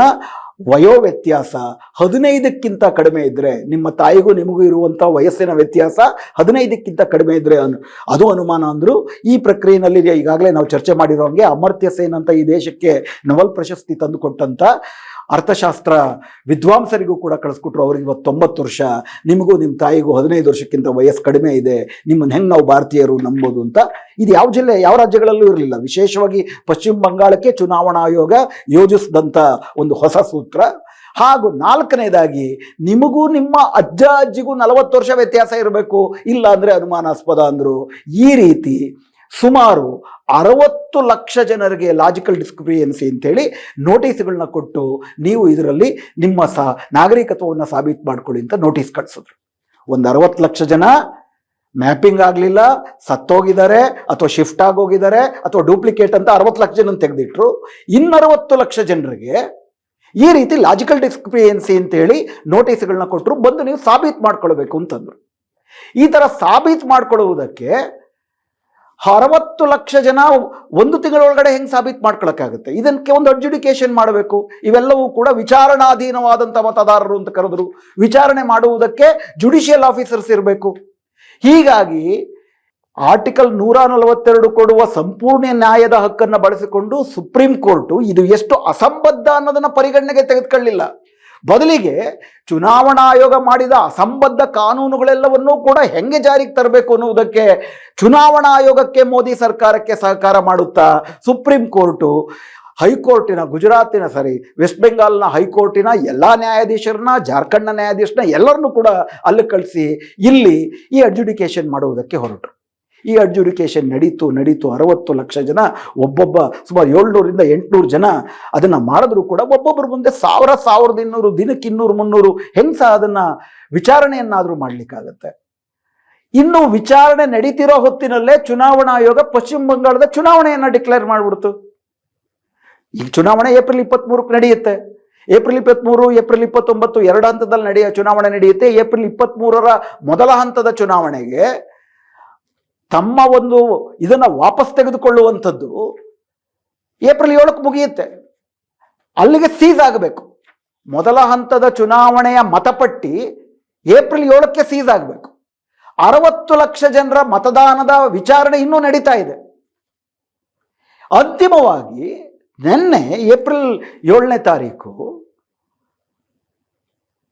ವಯೋ ವ್ಯತ್ಯಾಸ 15ಕ್ಕಿಂತ ಕಡಿಮೆ ಇದ್ದರೆ, ನಿಮ್ಮ ತಾಯಿಗೂ ನಿಮಗೂ ಇರುವಂಥ ವಯಸ್ಸಿನ ವ್ಯತ್ಯಾಸ 15ಕ್ಕಿಂತ ಕಡಿಮೆ ಇದ್ದರೆ ಅದು ಅನುಮಾನ ಅಂದರು. ಈ ಪ್ರಕ್ರಿಯೆಯಲ್ಲಿ ಈಗಾಗಲೇ ನಾವು ಚರ್ಚೆ ಮಾಡಿರೋ ಹಾಗೆ ಅಮರ್ತ್ಯ ಸೇನ್ ಅಂತ ಈ ದೇಶಕ್ಕೆ ನೊಬೆಲ್ ಪ್ರಶಸ್ತಿ ತಂದುಕೊಟ್ಟಂಥ ಅರ್ಥಶಾಸ್ತ್ರ ವಿದ್ವಾಂಸರಿಗೂ ಕೂಡ ಕಳಿಸ್ಕೊಟ್ರು. ಅವ್ರಿಗೆ ಇವತ್ತು 90 ವರ್ಷ, ನಿಮಗೂ ನಿಮ್ಮ ತಾಯಿಗೂ 15 ವರ್ಷಕ್ಕಿಂತ ವಯಸ್ಸು ಕಡಿಮೆ ಇದೆ, ನಿಮ್ಮನ್ನು ಹೆಂಗೆ ನಾವು ಭಾರತೀಯರು ನಂಬೋದು ಅಂತ. ಇದು ಯಾವ ರಾಜ್ಯಗಳಲ್ಲೂ ಇರಲಿಲ್ಲ. ವಿಶೇಷವಾಗಿ ಪಶ್ಚಿಮ ಬಂಗಾಳಕ್ಕೆ ಚುನಾವಣಾ ಆಯೋಗ ಯೋಜಿಸಿದಂಥ ಒಂದು ಹೊಸ ಸೂತ್ರ. ಹಾಗೂ 4ನೇದಾಗಿ, ನಿಮಗೂ ನಿಮ್ಮ ಅಜ್ಜ ಅಜ್ಜಿಗೂ 40 ವರ್ಷ ವ್ಯತ್ಯಾಸ ಇರಬೇಕು, ಇಲ್ಲ ಅಂದರೆ ಅನುಮಾನಾಸ್ಪದ ಅಂದರು. ಈ ರೀತಿ ಸುಮಾರು 60 ಲಕ್ಷ ಜನರಿಗೆ ಲಾಜಿಕಲ್ ಡಿಸ್ಕ್ರಿಪಿಯನ್ಸಿ ಅಂತೇಳಿ ನೋಟಿಸ್ಗಳನ್ನ ಕೊಟ್ಟು, ನೀವು ಇದರಲ್ಲಿ ನಿಮ್ಮ ನಾಗರಿಕತ್ವವನ್ನು ಸಾಬೀತು ಮಾಡ್ಕೊಳ್ಳಿ ಅಂತ ನೋಟಿಸ್ ಕಳಿಸಿದ್ರು. ಒಂದು 60 ಲಕ್ಷ ಜನ ಮ್ಯಾಪಿಂಗ್ ಆಗಲಿಲ್ಲ, ಸತ್ತೋಗಿದ್ದಾರೆ ಅಥವಾ ಶಿಫ್ಟ್ ಆಗೋಗಿದ್ದಾರೆ ಅಥವಾ ಡೂಪ್ಲಿಕೇಟ್ ಅಂತ 60 ಲಕ್ಷ ಜನ ತೆಗೆದಿಟ್ರು. 60 ಲಕ್ಷ ಜನರಿಗೆ ಈ ರೀತಿ ಲಾಜಿಕಲ್ ಡಿಸ್ಕ್ರಿಪಿಯನ್ಸಿ ಅಂತೇಳಿ ನೋಟಿಸ್ಗಳನ್ನ ಕೊಟ್ಟರು. ಬಂದು ನೀವು ಸಾಬೀತು ಮಾಡ್ಕೊಳ್ಬೇಕು ಅಂತಂದ್ರು. ಈ ಥರ ಸಾಬೀತು ಮಾಡ್ಕೊಳ್ಳುವುದಕ್ಕೆ 60 ಲಕ್ಷ ಜನ 1 ತಿಂಗಳೊಳಗಡೆ ಹೆಂಗೆ ಸಾಬೀತು ಮಾಡ್ಕೊಳಕ್ಕಾಗುತ್ತೆ? ಇದಕ್ಕೆ ಒಂದು ಅಡ್ಜುಡಿಕೇಶನ್ ಮಾಡಬೇಕು. ಇವೆಲ್ಲವೂ ಕೂಡ ವಿಚಾರಣಾಧೀನವಾದಂಥ ಮತದಾರರು ಅಂತ ಕರೆದ್ರು. ವಿಚಾರಣೆ ಮಾಡುವುದಕ್ಕೆ ಜುಡಿಷಿಯಲ್ ಆಫೀಸರ್ಸ್ ಇರಬೇಕು. ಹೀಗಾಗಿ ಆರ್ಟಿಕಲ್ 142 ಕೊಡುವ ಸಂಪೂರ್ಣ ನ್ಯಾಯದ ಹಕ್ಕನ್ನು ಬಳಸಿಕೊಂಡು ಸುಪ್ರೀಂ ಕೋರ್ಟು ಇದು ಎಷ್ಟು ಅಸಂಬದ್ಧ ಅನ್ನೋದನ್ನು ಪರಿಗಣನೆಗೆ ತೆಗೆದುಕೊಳ್ಳಲಿಲ್ಲ. ಬದಲಿಗೆ ಚುನಾವಣಾ ಆಯೋಗ ಮಾಡಿದ ಅಸಂಬದ್ಧ ಕಾನೂನುಗಳೆಲ್ಲವನ್ನೂ ಕೂಡ ಹೆಂಗೆ ಜಾರಿಗೆ ತರಬೇಕು ಅನ್ನುವುದಕ್ಕೆ ಚುನಾವಣಾ ಆಯೋಗಕ್ಕೆ, ಮೋದಿ ಸರ್ಕಾರಕ್ಕೆ ಸಹಕಾರ ಮಾಡುತ್ತಾ ಸುಪ್ರೀಂ ಕೋರ್ಟು ಹೈಕೋರ್ಟಿನ ವೆಸ್ಟ್ ಬೆಂಗಾಲ್ನ ಹೈಕೋರ್ಟಿನ ಎಲ್ಲ ನ್ಯಾಯಾಧೀಶರನ್ನ, ಜಾರ್ಖಂಡ್ನ ನ್ಯಾಯಾಧೀಶರನ್ನ ಎಲ್ಲರನ್ನೂ ಕೂಡ ಅಲ್ಲಿ ಕಳಿಸಿ ಇಲ್ಲಿ ಈ ಅಡ್ಜುಡಿಕೇಶನ್ ಮಾಡುವುದಕ್ಕೆ ಹೊರಟರು. ಈ ಅಡ್ಜುಡಿಕೇಶನ್ ನಡೀತು 60 ಲಕ್ಷ ಜನ, ಒಬ್ಬೊಬ್ಬ ಸುಮಾರು 700ರಿಂದ 800 ಜನ ಅದನ್ನು ಮಾಡಿದ್ರು ಕೂಡ ಒಬ್ಬೊಬ್ಬರ ಮುಂದೆ 1200 ದಿನಕ್ಕೆ 200-300 ಹೆಂಗೆ ಸಹ ಅದನ್ನು ವಿಚಾರಣೆಯನ್ನಾದರೂ ಮಾಡಲಿಕ್ಕಾಗತ್ತೆ. ಇನ್ನು ವಿಚಾರಣೆ ನಡೀತಿರೋ ಹೊತ್ತಿನಲ್ಲೇ ಚುನಾವಣಾ ಆಯೋಗ ಪಶ್ಚಿಮ ಬಂಗಾಳದ ಚುನಾವಣೆಯನ್ನು ಡಿಕ್ಲೇರ್ ಮಾಡಿಬಿಡ್ತು. ಈಗ ಚುನಾವಣೆ ಏಪ್ರಿಲ್ 23ಕ್ಕೆ ನಡೆಯುತ್ತೆ. ಏಪ್ರಿಲ್ 23, ಏಪ್ರಿಲ್ 29 2 ಹಂತದಲ್ಲಿ ಚುನಾವಣೆ ನಡೆಯುತ್ತೆ. ಏಪ್ರಿಲ್ 23ರ ಮೊದಲ ಹಂತದ ಚುನಾವಣೆಗೆ ತಮ್ಮ ಒಂದು ಇದನ್ನು ವಾಪಸ್ ತೆಗೆದುಕೊಳ್ಳುವಂಥದ್ದು ಏಪ್ರಿಲ್ 7ಕ್ಕೆ ಮುಗಿಯುತ್ತೆ. ಅಲ್ಲಿಗೆ ಸೀಸ್ ಆಗಬೇಕು. ಮೊದಲ ಹಂತದ ಚುನಾವಣೆಯ ಮತಪಟ್ಟಿ ಏಪ್ರಿಲ್ 7ಕ್ಕೆ ಸೀಸ್ ಆಗಬೇಕು. 60 ಲಕ್ಷ ಜನರ ಮತದಾನದ ವಿಚಾರಣೆ ಇನ್ನೂ ನಡೀತಾ ಇದೆ. ಅಂತಿಮವಾಗಿ ನಿನ್ನೆ ಏಪ್ರಿಲ್ 7ನೇ ತಾರೀಕು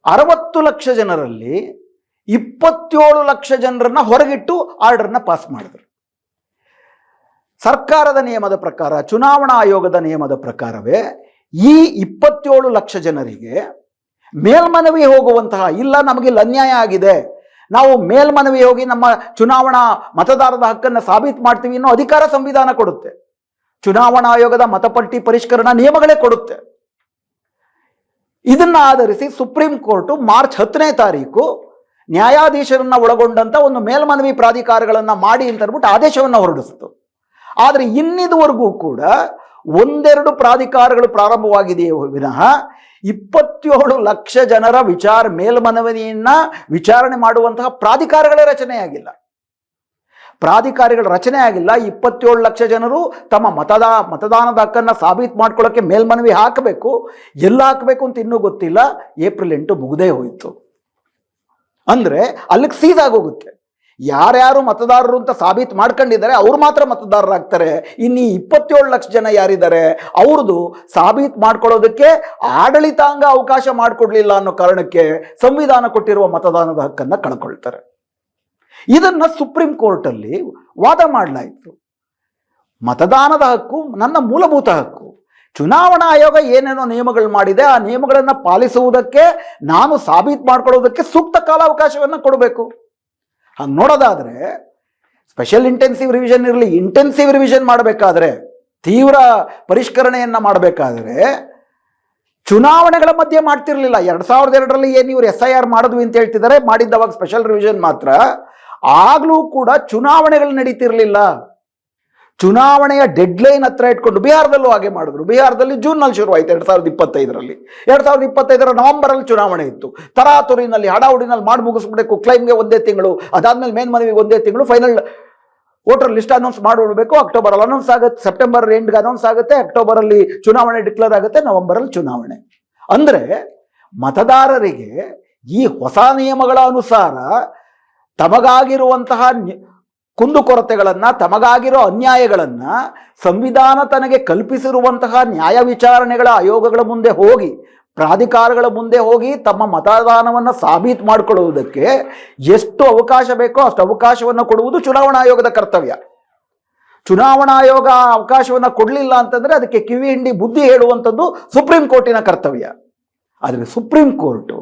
60 ಲಕ್ಷ ಜನರಲ್ಲಿ 27 ಲಕ್ಷ ಜನರನ್ನ ಹೊರಗಿಟ್ಟು ಆರ್ಡರ್ನ ಪಾಸ್ ಮಾಡಿದ್ರು. ಸರ್ಕಾರದ ನಿಯಮದ ಪ್ರಕಾರ, ಚುನಾವಣಾ ಆಯೋಗದ ನಿಯಮದ ಪ್ರಕಾರವೇ ಈ 27 ಲಕ್ಷ ಜನರಿಗೆ ಮೇಲ್ಮನವಿ ಹೋಗುವಂತಹ, ಇಲ್ಲ ನಮಗೆ ಅನ್ಯಾಯ ಆಗಿದೆ, ನಾವು ಮೇಲ್ಮನವಿ ಹೋಗಿ ನಮ್ಮ ಚುನಾವಣಾ ಮತದಾರರ ಹಕ್ಕನ್ನು ಸಾಬೀತು ಮಾಡ್ತೀವಿ ಅನ್ನೋ ಅಧಿಕಾರ ಸಂವಿಧಾನ ಕೊಡುತ್ತೆ. ಚುನಾವಣಾ ಆಯೋಗದ ಮತಪಟ್ಟಿ ಪರಿಷ್ಕರಣಾ ನಿಯಮಗಳೇ ಕೊಡುತ್ತೆ. ಇದನ್ನ ಆಧರಿಸಿ ಸುಪ್ರೀಂ ಕೋರ್ಟು ಮಾರ್ಚ್ 10ನೇ ತಾರೀಕು ನ್ಯಾಯಾಧೀಶರನ್ನ ಒಳಗೊಂಡಂತ ಒಂದು ಮೇಲ್ಮನವಿ ಪ್ರಾಧಿಕಾರಗಳನ್ನ ಮಾಡಿ ಅಂತ ಅಂದ್ಬಿಟ್ಟು ಆದೇಶವನ್ನು ಹೊರಡಿಸಿತು. ಆದರೆ ಇನ್ನಿದುವರೆಗೂ ಕೂಡ ಒಂದೆರಡು ಪ್ರಾಧಿಕಾರಗಳು ಪ್ರಾರಂಭವಾಗಿದೆಯೇ ವಿನಃ 27 ಲಕ್ಷ ಜನರ ಮೇಲ್ಮನವಿಯನ್ನ ವಿಚಾರಣೆ ಮಾಡುವಂತಹ ಪ್ರಾಧಿಕಾರಗಳೇ ರಚನೆಯಾಗಿಲ್ಲ. ಪ್ರಾಧಿಕಾರಿಗಳ ರಚನೆ ಆಗಿಲ್ಲ. 27 ಲಕ್ಷ ಜನರು ತಮ್ಮ ಮತದಾನದ ಹಕ್ಕನ್ನು ಸಾಬೀತು ಮಾಡ್ಕೊಳ್ಳೋಕ್ಕೆ ಮೇಲ್ಮನವಿ ಹಾಕಬೇಕು. ಎಲ್ಲ ಹಾಕಬೇಕು ಅಂತ ಇನ್ನೂ ಗೊತ್ತಿಲ್ಲ. ಏಪ್ರಿಲ್ 8 ಮುಗಿದೇ ಹೋಯಿತು. ಅಂದರೆ ಅಲ್ಲಿಗೆ ಸೀಸ್ ಆಗೋಗುತ್ತೆ. ಯಾರ್ಯಾರು ಮತದಾರರು ಅಂತ ಸಾಬೀತು ಮಾಡ್ಕೊಂಡಿದ್ದಾರೆ ಅವ್ರು ಮಾತ್ರ ಮತದಾರರಾಗ್ತಾರೆ. ಇನ್ನು 27 ಲಕ್ಷ ಜನ ಯಾರಿದ್ದಾರೆ ಅವ್ರದ್ದು ಸಾಬೀತು ಮಾಡ್ಕೊಳ್ಳೋದಕ್ಕೆ ಆಡಳಿತಾಂಗ ಅವಕಾಶ ಮಾಡಿಕೊಡ್ಲಿಲ್ಲ ಅನ್ನೋ ಕಾರಣಕ್ಕೆ ಸಂವಿಧಾನ ಕೊಟ್ಟಿರುವ ಮತದಾನದ ಹಕ್ಕನ್ನು ಕಳ್ಕೊಳ್ತಾರೆ. ಇದನ್ನ ಸುಪ್ರೀಂ ಕೋರ್ಟಲ್ಲಿ ವಾದ ಮಾಡಲಾಯಿತು. ಮತದಾನದ ಹಕ್ಕು ನನ್ನ ಮೂಲಭೂತ ಹಕ್ಕು. ಚುನಾವಣಾ ಆಯೋಗ ಏನೇನೋ ನಿಯಮಗಳು ಮಾಡಿದೆ, ಆ ನಿಯಮಗಳನ್ನು ಪಾಲಿಸುವುದಕ್ಕೆ ನಾನು ಸಾಬೀತು ಮಾಡ್ಕೊಳ್ಳೋದಕ್ಕೆ ಸೂಕ್ತ ಕಾಲಾವಕಾಶವನ್ನು ಕೊಡಬೇಕು. ಹಂಗೆ ನೋಡೋದಾದ್ರೆ ಸ್ಪೆಷಲ್ ಇಂಟೆನ್ಸಿವ್ ರಿವಿಷನ್ ಇರಲಿ, ಇಂಟೆನ್ಸಿವ್ ರಿವಿಷನ್ ಮಾಡಬೇಕಾದ್ರೆ, ತೀವ್ರ ಪರಿಷ್ಕರಣೆಯನ್ನು ಮಾಡಬೇಕಾದ್ರೆ ಚುನಾವಣೆಗಳ ಮಧ್ಯೆ ಮಾಡ್ತಿರ್ಲಿಲ್ಲ. 2002ರಲ್ಲಿ ಏನು ಇವರು SIR ಮಾಡಿದ್ವಿ ಅಂತ ಹೇಳ್ತಿದ್ದಾರೆ, ಮಾಡಿದ್ದವಾಗ ಸ್ಪೆಷಲ್ ರಿವಿಷನ್ ಮಾತ್ರ. ಆಗ್ಲೂ ಕೂಡ ಚುನಾವಣೆಗಳು ನಡೀತಿರ್ಲಿಲ್ಲ. ಚುನಾವಣೆಯ ಡೆಡ್ಲೈನ್ ಹತ್ರ ಇಟ್ಕೊಂಡು ಬಿಹಾರದಲ್ಲೂ ಹಾಗೆ ಮಾಡಿದ್ರು. ಬಿಹಾರದಲ್ಲಿ ಜೂನ್ನಲ್ಲಿ ಶುರುವಾಯಿತು 2025ರಲ್ಲಿ. 2025ರ ನವೆಂಬರಲ್ಲಿ ಚುನಾವಣೆ ಇತ್ತು. ತರಾತುರಿನಲ್ಲಿ ಹಡಾವುಡಿನಲ್ಲಿ ಮಾಡಿ ಮುಗಿಸ್ಬಿಡಬೇಕು. ಕ್ಲೈಮ್ಗೆ 1 ತಿಂಗಳು, ಅದಾದ್ಮೇಲೆ ಮೇಲ್ಮನವಿಗೆ 1 ತಿಂಗಳು, ಫೈನಲ್ ವೋಟರ್ ಲಿಸ್ಟ್ ಅನೌನ್ಸ್ ಮಾಡಿಬಿಡ್ಬೇಕು. ಅಕ್ಟೋಬರಲ್ಲಿ ಅನೌನ್ಸ್ ಆಗುತ್ತೆ, ಸೆಪ್ಟೆಂಬರ್ ಎಂಡ್ಗೆ ಅನೌನ್ಸ್ ಆಗುತ್ತೆ, ಅಕ್ಟೋಬರಲ್ಲಿ ಚುನಾವಣೆ ಡಿಕ್ಲೇರ್ ಆಗುತ್ತೆ, ನವೆಂಬರಲ್ಲಿ ಚುನಾವಣೆ. ಅಂದರೆ ಮತದಾರರಿಗೆ ಈ ಹೊಸ ನಿಯಮಗಳ ಅನುಸಾರ ತಮಗಾಗಿರುವಂತಹ ಕುಂದುಕೊರತೆಗಳನ್ನು, ತಮಗಾಗಿರೋ ಅನ್ಯಾಯಗಳನ್ನು ಸಂವಿಧಾನ ತನಗೆ ಕಲ್ಪಿಸಿರುವಂತಹ ನ್ಯಾಯ ವಿಚಾರಣೆಗಳ ಆಯೋಗಗಳ ಮುಂದೆ ಹೋಗಿ, ಪ್ರಾಧಿಕಾರಗಳ ಮುಂದೆ ಹೋಗಿ ತಮ್ಮ ಮತದಾನವನ್ನು ಸಾಬೀತು ಮಾಡಿಕೊಳ್ಳುವುದಕ್ಕೆ ಎಷ್ಟು ಅವಕಾಶ ಬೇಕೋ ಅಷ್ಟು ಅವಕಾಶವನ್ನು ಕೊಡುವುದು ಚುನಾವಣಾ ಆಯೋಗದ ಕರ್ತವ್ಯ. ಚುನಾವಣಾ ಆಯೋಗ ಅವಕಾಶವನ್ನು ಕೊಡಲಿಲ್ಲ ಅಂತಂದರೆ ಅದಕ್ಕೆ ಕಿವಿ ಹಿಂಡಿ ಬುದ್ಧಿ ಹೇಳುವಂಥದ್ದು ಸುಪ್ರೀಂ ಕೋರ್ಟಿನ ಕರ್ತವ್ಯ. ಆದರೆ ಸುಪ್ರೀಂ ಕೋರ್ಟು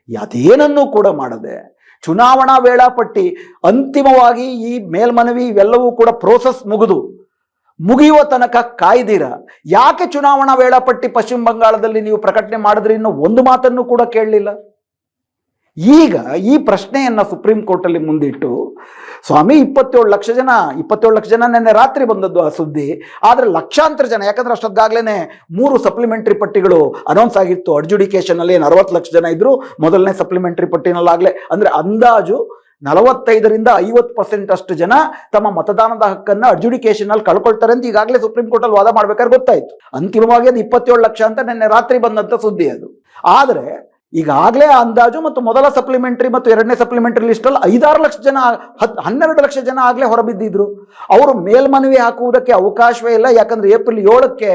ಅದೇನನ್ನೂ ಕೂಡ ಮಾಡದೆ ಚುನಾವಣಾ ವೇಳಾಪಟ್ಟಿ ಅಂತಿಮವಾಗಿ ಈ ಮೇಲ್ಮನವಿ ಇವೆಲ್ಲವೂ ಕೂಡ ಪ್ರೋಸೆಸ್ ಮುಗಿಯುವ ತನಕ ಕಾಯ್ದಿರ ಯಾಕೆ ಚುನಾವಣಾ ವೇಳಾಪಟ್ಟಿ ಪಶ್ಚಿಮ ಬಂಗಾಳದಲ್ಲಿ ನೀವು ಪ್ರಕಟಣೆ ಮಾಡಿದ್ರಿ ಇನ್ನೂ ಒಂದು ಮಾತನ್ನು ಕೂಡ ಕೇಳಲಿಲ್ಲ. ಈಗ ಈ ಪ್ರಶ್ನೆಯನ್ನು ಸುಪ್ರೀಂ ಕೋರ್ಟಲ್ಲಿ ಮುಂದಿಟ್ಟು ಸ್ವಾಮಿ 27 ಲಕ್ಷ ಜನ ನಿನ್ನೆ ರಾತ್ರಿ ಬಂದದ್ದು ಆ ಸುದ್ದಿ. ಆದರೆ ಲಕ್ಷಾಂತರ ಜನ, ಯಾಕಂದ್ರೆ ಅಷ್ಟೊತ್ತಾಗ್ಲೇ 3 ಸಪ್ಲಿಮೆಂಟರಿ ಪಟ್ಟಿಗಳು ಅನೌನ್ಸ್ ಆಗಿತ್ತು. ಅಡ್ಜುಡಿಕೇಶನಲ್ಲಿ 60 ಲಕ್ಷ ಜನ ಇದ್ರು ಮೊದಲನೇ ಸಪ್ಲಿಮೆಂಟರಿ ಪಟ್ಟಿನಲ್ಲಾಗಲೇ. ಅಂದರೆ ಅಂದಾಜು 45ರಿಂದ 50% ಅಷ್ಟು ಜನ ತಮ್ಮ ಮತದಾನದ ಹಕ್ಕನ್ನು ಅಡ್ಜುಡಿಕೇಶನ್ ಕಳ್ಕೊಳ್ತಾರೆ ಅಂತ ಈಗಾಗಲೇ ಸುಪ್ರೀಂ ಕೋರ್ಟಲ್ಲಿ ವಾದ ಮಾಡ್ಬೇಕಾದ್ರೆ ಗೊತ್ತಾಯ್ತು. ಅಂತಿಮವಾಗಿ ಅದು 27 ಲಕ್ಷ ಅಂತ ನಿನ್ನೆ ರಾತ್ರಿ ಬಂದಂಥ ಸುದ್ದಿ ಅದು. ಆದರೆ ಈಗಾಗಲೇ ಅಂದಾಜು ಮತ್ತು ಮೊದಲ ಸಪ್ಲಿಮೆಂಟರಿ ಮತ್ತು ಎರಡನೇ ಸಪ್ಲಿಮೆಂಟರಿ ಲಿಸ್ಟಲ್ಲಿ 5-6 ಲಕ್ಷ ಜನ 12 ಲಕ್ಷ ಜನ ಆಗಲೇ ಹೊರಬಿದ್ದಿದ್ರು. ಅವರು ಮೇಲ್ಮನವಿ ಹಾಕುವುದಕ್ಕೆ ಅವಕಾಶವೇ ಇಲ್ಲ. ಯಾಕಂದ್ರೆ ಏಪ್ರಿಲ್ 7ಕ್ಕೆ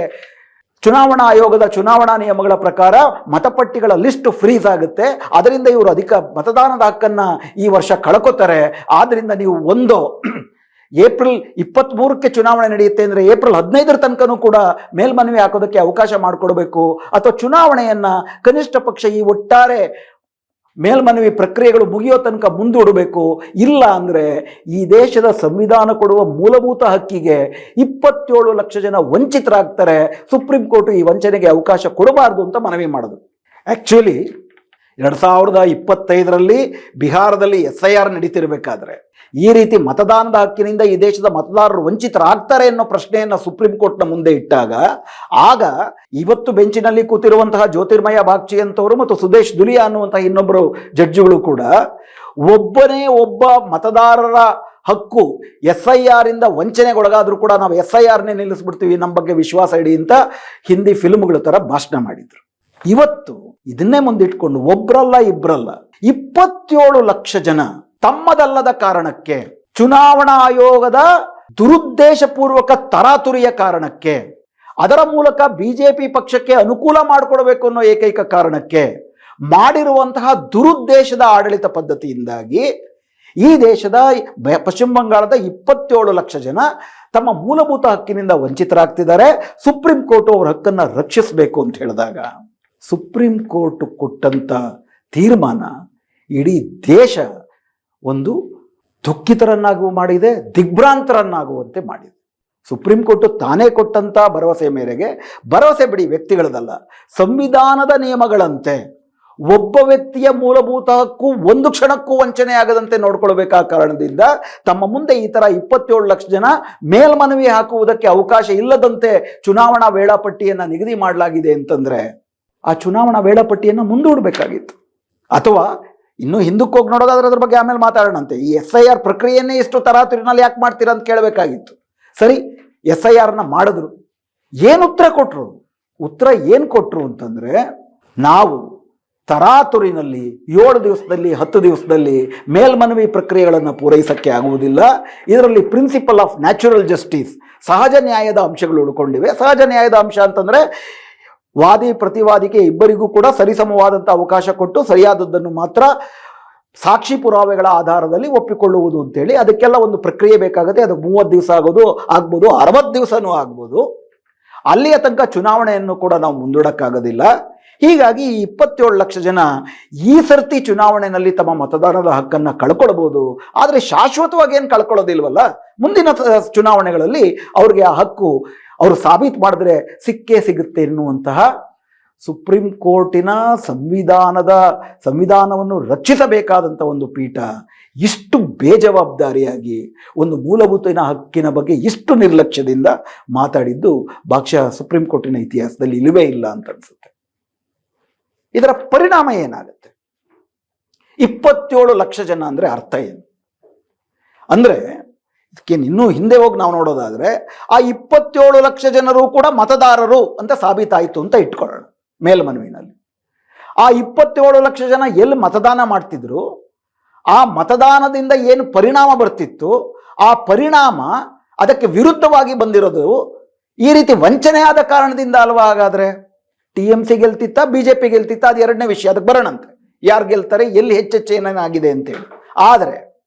ಚುನಾವಣಾ ಆಯೋಗದ ಚುನಾವಣಾ ನಿಯಮಗಳ ಪ್ರಕಾರ ಮತಪಟ್ಟಿಗಳ ಲಿಸ್ಟ್ ಫ್ರೀಸ್ ಆಗುತ್ತೆ. ಅದರಿಂದ ಇವರು ಮತದಾನದ ಹಕ್ಕನ್ನು ಈ ವರ್ಷ ಕಳ್ಕೊತಾರೆ. ಆದ್ರಿಂದ ನೀವು ಏಪ್ರಿಲ್ 23ಕ್ಕೆ ಚುನಾವಣೆ ನಡೆಯುತ್ತೆ ಅಂದರೆ ಏಪ್ರಿಲ್ 15ರ ತನಕನೂ ಕೂಡ ಮೇಲ್ಮನವಿ ಹಾಕೋದಕ್ಕೆ ಅವಕಾಶ ಮಾಡಿಕೊಡ್ಬೇಕು. ಅಥವಾ ಚುನಾವಣೆಯನ್ನ ಕನಿಷ್ಠ ಪಕ್ಷ ಈ ಒಟ್ಟಾರೆ ಮೇಲ್ಮನವಿ ಪ್ರಕ್ರಿಯೆಗಳು ಮುಗಿಯೋ ತನಕ ಮುಂದೂಡಬೇಕು. ಇಲ್ಲ ಅಂದರೆ ಈ ದೇಶದ ಸಂವಿಧಾನ ಕೊಡುವ ಮೂಲಭೂತ ಹಕ್ಕಿಗೆ 27 ಲಕ್ಷ ಜನ ವಂಚಿತರಾಗ್ತಾರೆ. ಸುಪ್ರೀಂ ಕೋರ್ಟ್ ಈ ವಂಚನೆಗೆ ಅವಕಾಶ ಕೊಡಬಾರ್ದು ಅಂತ ಮನವಿ ಮಾಡೋದು. ಆ್ಯಕ್ಚುಲಿ 2025ರಲ್ಲಿ ಬಿಹಾರದಲ್ಲಿ SIR ನಡೀತಿರ್ಬೇಕಾದ್ರೆ ಈ ರೀತಿ ಮತದಾನದ ಹಕ್ಕಿನಿಂದ ಈ ದೇಶದ ಮತದಾರರು ವಂಚಿತರಾಗ್ತಾರೆ ಅನ್ನೋ ಪ್ರಶ್ನೆಯನ್ನು ಸುಪ್ರೀಂ ಕೋರ್ಟ್ನ ಮುಂದೆ ಇಟ್ಟಾಗ ಆಗ ಇವತ್ತು ಬೆಂಚಿನಲ್ಲಿ ಕೂತಿರುವಂತಹ ಜ್ಯೋತಿರ್ಮಯ ಬಾಗ್ಚಿ ಅಂತವರು ಮತ್ತು ಸುದೇಶ್ ದುಲಿಯಾ ಅನ್ನುವಂತಹ ಇನ್ನೊಬ್ಬರು ಜಡ್ಜಿಗಳು ಕೂಡ ಒಬ್ಬ ಮತದಾರರ ಹಕ್ಕು SIR ಇಂದ ವಂಚನೆಗೊಳಗಾದ್ರೂ ಕೂಡ ನಾವು SIRನೇ ನಿಲ್ಲಿಸ್ಬಿಡ್ತೀವಿ, ನಮ್ಮ ಬಗ್ಗೆ ವಿಶ್ವಾಸ ಇಡಿ ಅಂತ ಹಿಂದಿ ಫಿಲ್ಮ್ಗಳ ಥರ ಭಾಷಣ ಮಾಡಿದ್ರು. ಇವತ್ತು ಇದನ್ನೇ ಮುಂದಿಟ್ಕೊಂಡು ಒಬ್ರಲ್ಲ ಇಬ್ರಲ್ಲ 27 ಲಕ್ಷ ಜನ ತಮ್ಮದಲ್ಲದ ಕಾರಣಕ್ಕೆ, ಚುನಾವಣಾ ಆಯೋಗದ ದುರುದ್ದೇಶಪೂರ್ವಕ ತರಾತುರಿಯ ಕಾರಣಕ್ಕೆ, ಅದರ ಮೂಲಕ ಬಿಜೆಪಿ ಪಕ್ಷಕ್ಕೆ ಅನುಕೂಲ ಮಾಡಿಕೊಡಬೇಕು ಅನ್ನೋ ಏಕೈಕ ಕಾರಣಕ್ಕೆ ಮಾಡಿರುವಂತಹ ದುರುದ್ದೇಶದ ಆಡಳಿತ ಪದ್ಧತಿಯಿಂದಾಗಿ ಈ ದೇಶದ ಪಶ್ಚಿಮ ಬಂಗಾಳದ 27 ಲಕ್ಷ ಜನ ತಮ್ಮ ಮೂಲಭೂತ ಹಕ್ಕಿನಿಂದ ವಂಚಿತರಾಗ್ತಿದ್ದಾರೆ. ಸುಪ್ರೀಂ ಕೋರ್ಟ್ ಅವರ ಹಕ್ಕನ್ನು ರಕ್ಷಿಸಬೇಕು ಅಂತ ಹೇಳಿದಾಗ ಸುಪ್ರೀಂ ಕೋರ್ಟ್ ಕೊಟ್ಟಂತ ತೀರ್ಮಾನ ಇಡೀ ದೇಶ ಒಂದು ದುಃಖಿತರನ್ನಾಗುವ ಮಾಡಿದೆ, ದಿಗ್ಭ್ರಾಂತರನ್ನಾಗುವಂತೆ ಮಾಡಿದೆ. ಸುಪ್ರೀಂ ಕೋರ್ಟ್ ತಾನೇ ಕೊಟ್ಟಂತ ಭರವಸೆ ಮೇರೆಗೆ, ಭರವಸೆ ಬಿಡಿ ವ್ಯಕ್ತಿಗಳದಲ್ಲ, ಸಂವಿಧಾನದ ನಿಯಮಗಳಂತೆ ಒಬ್ಬ ವ್ಯಕ್ತಿಯ ಮೂಲಭೂತ ಹಕ್ಕು ಒಂದು ಕ್ಷಣಕ್ಕೂ ವಂಚನೆ ಆಗದಂತೆ ನೋಡ್ಕೊಳ್ಬೇಕಾದ ಕಾರಣದಿಂದ ತಮ್ಮ ಮುಂದೆ ಈ ತರ 27 ಲಕ್ಷ ಜನ ಮೇಲ್ಮನವಿ ಹಾಕುವುದಕ್ಕೆ ಅವಕಾಶ ಇಲ್ಲದಂತೆ ಚುನಾವಣಾ ವೇಳಾಪಟ್ಟಿಯನ್ನ ನಿಗದಿ ಮಾಡಲಾಗಿದೆ ಅಂತಂದ್ರೆ ಆ ಚುನಾವಣಾ ವೇಳಾಪಟ್ಟಿಯನ್ನು ಮುಂದೂಡಬೇಕಾಗಿತ್ತು. ಅಥವಾ ಇನ್ನು ಹಿಂದಕ್ಕೆ ಹೋಗಿ ನೋಡೋದಾದ್ರೆ ಅದ್ರ ಬಗ್ಗೆ ಆಮೇಲೆ ಮಾತಾಡೋಣಂತೆ. ಈ SIR ಪ್ರಕ್ರಿಯೆಯನ್ನೇ ಇಷ್ಟು ತರಾತುರಿನಲ್ಲಿ ಯಾಕೆ ಮಾಡ್ತೀರಾ ಅಂತ ಕೇಳಬೇಕಾಗಿತ್ತು. ಸರಿ, SIRನ ಮಾಡಿದ್ರು, ಏನು ಉತ್ತರ ಕೊಟ್ರು? ಉತ್ತರ ಏನು ಕೊಟ್ರು ಅಂತಂದ್ರೆ, ನಾವು ತರಾತುರಿನಲ್ಲಿ 7 ದಿವಸದಲ್ಲಿ 10 ದಿವಸದಲ್ಲಿ ಮೇಲ್ಮನವಿ ಪ್ರಕ್ರಿಯೆಗಳನ್ನು ಪೂರೈಸಕ್ಕೆ ಆಗುವುದಿಲ್ಲ. ಇದರಲ್ಲಿ ಪ್ರಿನ್ಸಿಪಲ್ ಆಫ್ ನ್ಯಾಚುರಲ್ ಜಸ್ಟಿಸ್, ಸಹಜ ನ್ಯಾಯದ ಅಂಶಗಳು ಉಳ್ಕೊಂಡಿವೆ. ಸಹಜ ನ್ಯಾಯದ ಅಂಶ ಅಂತಂದ್ರೆ ವಾದಿ ಪ್ರತಿವಾದಿಗೆ ಇಬ್ಬರಿಗೂ ಕೂಡ ಸರಿಸಮವಾದಂಥ ಅವಕಾಶ ಕೊಟ್ಟು ಸರಿಯಾದದ್ದನ್ನು ಮಾತ್ರ ಸಾಕ್ಷಿ ಪುರಾವೆಗಳ ಆಧಾರದಲ್ಲಿ ಒಪ್ಪಿಕೊಳ್ಳುವುದು ಅಂತೇಳಿ. ಅದಕ್ಕೆಲ್ಲ ಒಂದು ಪ್ರಕ್ರಿಯೆ ಬೇಕಾಗುತ್ತೆ. ಅದು 30 ದಿವಸ ಆಗ್ಬೋದು, 60 ದಿವಸನೂ ಆಗ್ಬೋದು. ಅಲ್ಲಿಯ ತನಕ ಚುನಾವಣೆಯನ್ನು ಕೂಡ ನಾವು ಮುಂದೂಡಕ್ಕಾಗೋದಿಲ್ಲ. ಹೀಗಾಗಿ ಈ 27 ಲಕ್ಷ ಜನ ಈ ಸರ್ತಿ ಚುನಾವಣೆಯಲ್ಲಿ ತಮ್ಮ ಮತದಾನದ ಹಕ್ಕನ್ನು ಕಳ್ಕೊಳ್ಬೋದು. ಆದರೆ ಶಾಶ್ವತವಾಗಿ ಏನು ಕಳ್ಕೊಳ್ಳೋದಿಲ್ವಲ್ಲ, ಮುಂದಿನ ಚುನಾವಣೆಗಳಲ್ಲಿ ಅವ್ರಿಗೆ ಆ ಹಕ್ಕು ಅವರು ಸಾಬೀತು ಮಾಡಿದ್ರೆ ಸಿಕ್ಕೇ ಸಿಗುತ್ತೆ ಎನ್ನುವಂತಹ ಸುಪ್ರೀಂ ಕೋರ್ಟಿನ ಸಂವಿಧಾನವನ್ನು ರಕ್ಷಿಸಬೇಕಾದಂಥ ಒಂದು ಪೀಠ ಇಷ್ಟು ಬೇಜವಾಬ್ದಾರಿಯಾಗಿ ಒಂದು ಮೂಲಭೂತ ಹಕ್ಕಿನ ಬಗ್ಗೆ ಇಷ್ಟು ನಿರ್ಲಕ್ಷ್ಯದಿಂದ ಮಾತಾಡಿದ್ದು ಬಹುಶಃ ಸುಪ್ರೀಂ ಕೋರ್ಟಿನ ಇತಿಹಾಸದಲ್ಲಿ ಇಲ್ಲವೇ ಇಲ್ಲ ಅಂತ ಅನ್ಸುತ್ತೆ. ಇದರ ಪರಿಣಾಮ ಏನಾಗುತ್ತೆ? 27 ಲಕ್ಷ ಜನ ಅಂದ್ರೆ ಅರ್ಥ ಏನು? ಅಂದ್ರೆ ಇದಕ್ಕೆ ಇನ್ನೂ ಹಿಂದೆ ಹೋಗಿ ನಾವು ನೋಡೋದಾದ್ರೆ ಆ 27 ಲಕ್ಷ ಜನರು ಕೂಡ ಮತದಾರರು ಅಂತ ಸಾಬೀತಾಯಿತು ಅಂತ ಇಟ್ಕೊಳ್ಳೋಣ ಮೇಲ್ಮನವಿನಲ್ಲಿ. ಆ 27 ಲಕ್ಷ ಜನ ಎಲ್ಲಿ ಮತದಾನ ಮಾಡ್ತಿದ್ರು, ಆ ಮತದಾನದಿಂದ ಏನು ಪರಿಣಾಮ ಬರ್ತಿತ್ತು, ಆ ಪರಿಣಾಮ ಅದಕ್ಕೆ ವಿರುದ್ಧವಾಗಿ ಬಂದಿರೋದು ಈ ರೀತಿ ವಂಚನೆ ಆದ ಕಾರಣದಿಂದ ಅಲ್ವಾ? ಹಾಗಾದ್ರೆ TMC ಗೆಲ್ತಿತ್ತ, BJP ಗೆಲ್ತಿತ್ತ, ಅದು ಎರಡನೇ ವಿಷಯ, ಅದಕ್ಕೆ ಬರೋಣಂತೆ. ಯಾರು ಗೆಲ್ತಾರೆ, ಎಲ್ಲಿ ಹೆಚ್ಚೆಚ್ಚು ಏನೇನಾಗಿದೆ ಅಂತೇಳಿ. ಆದರೆ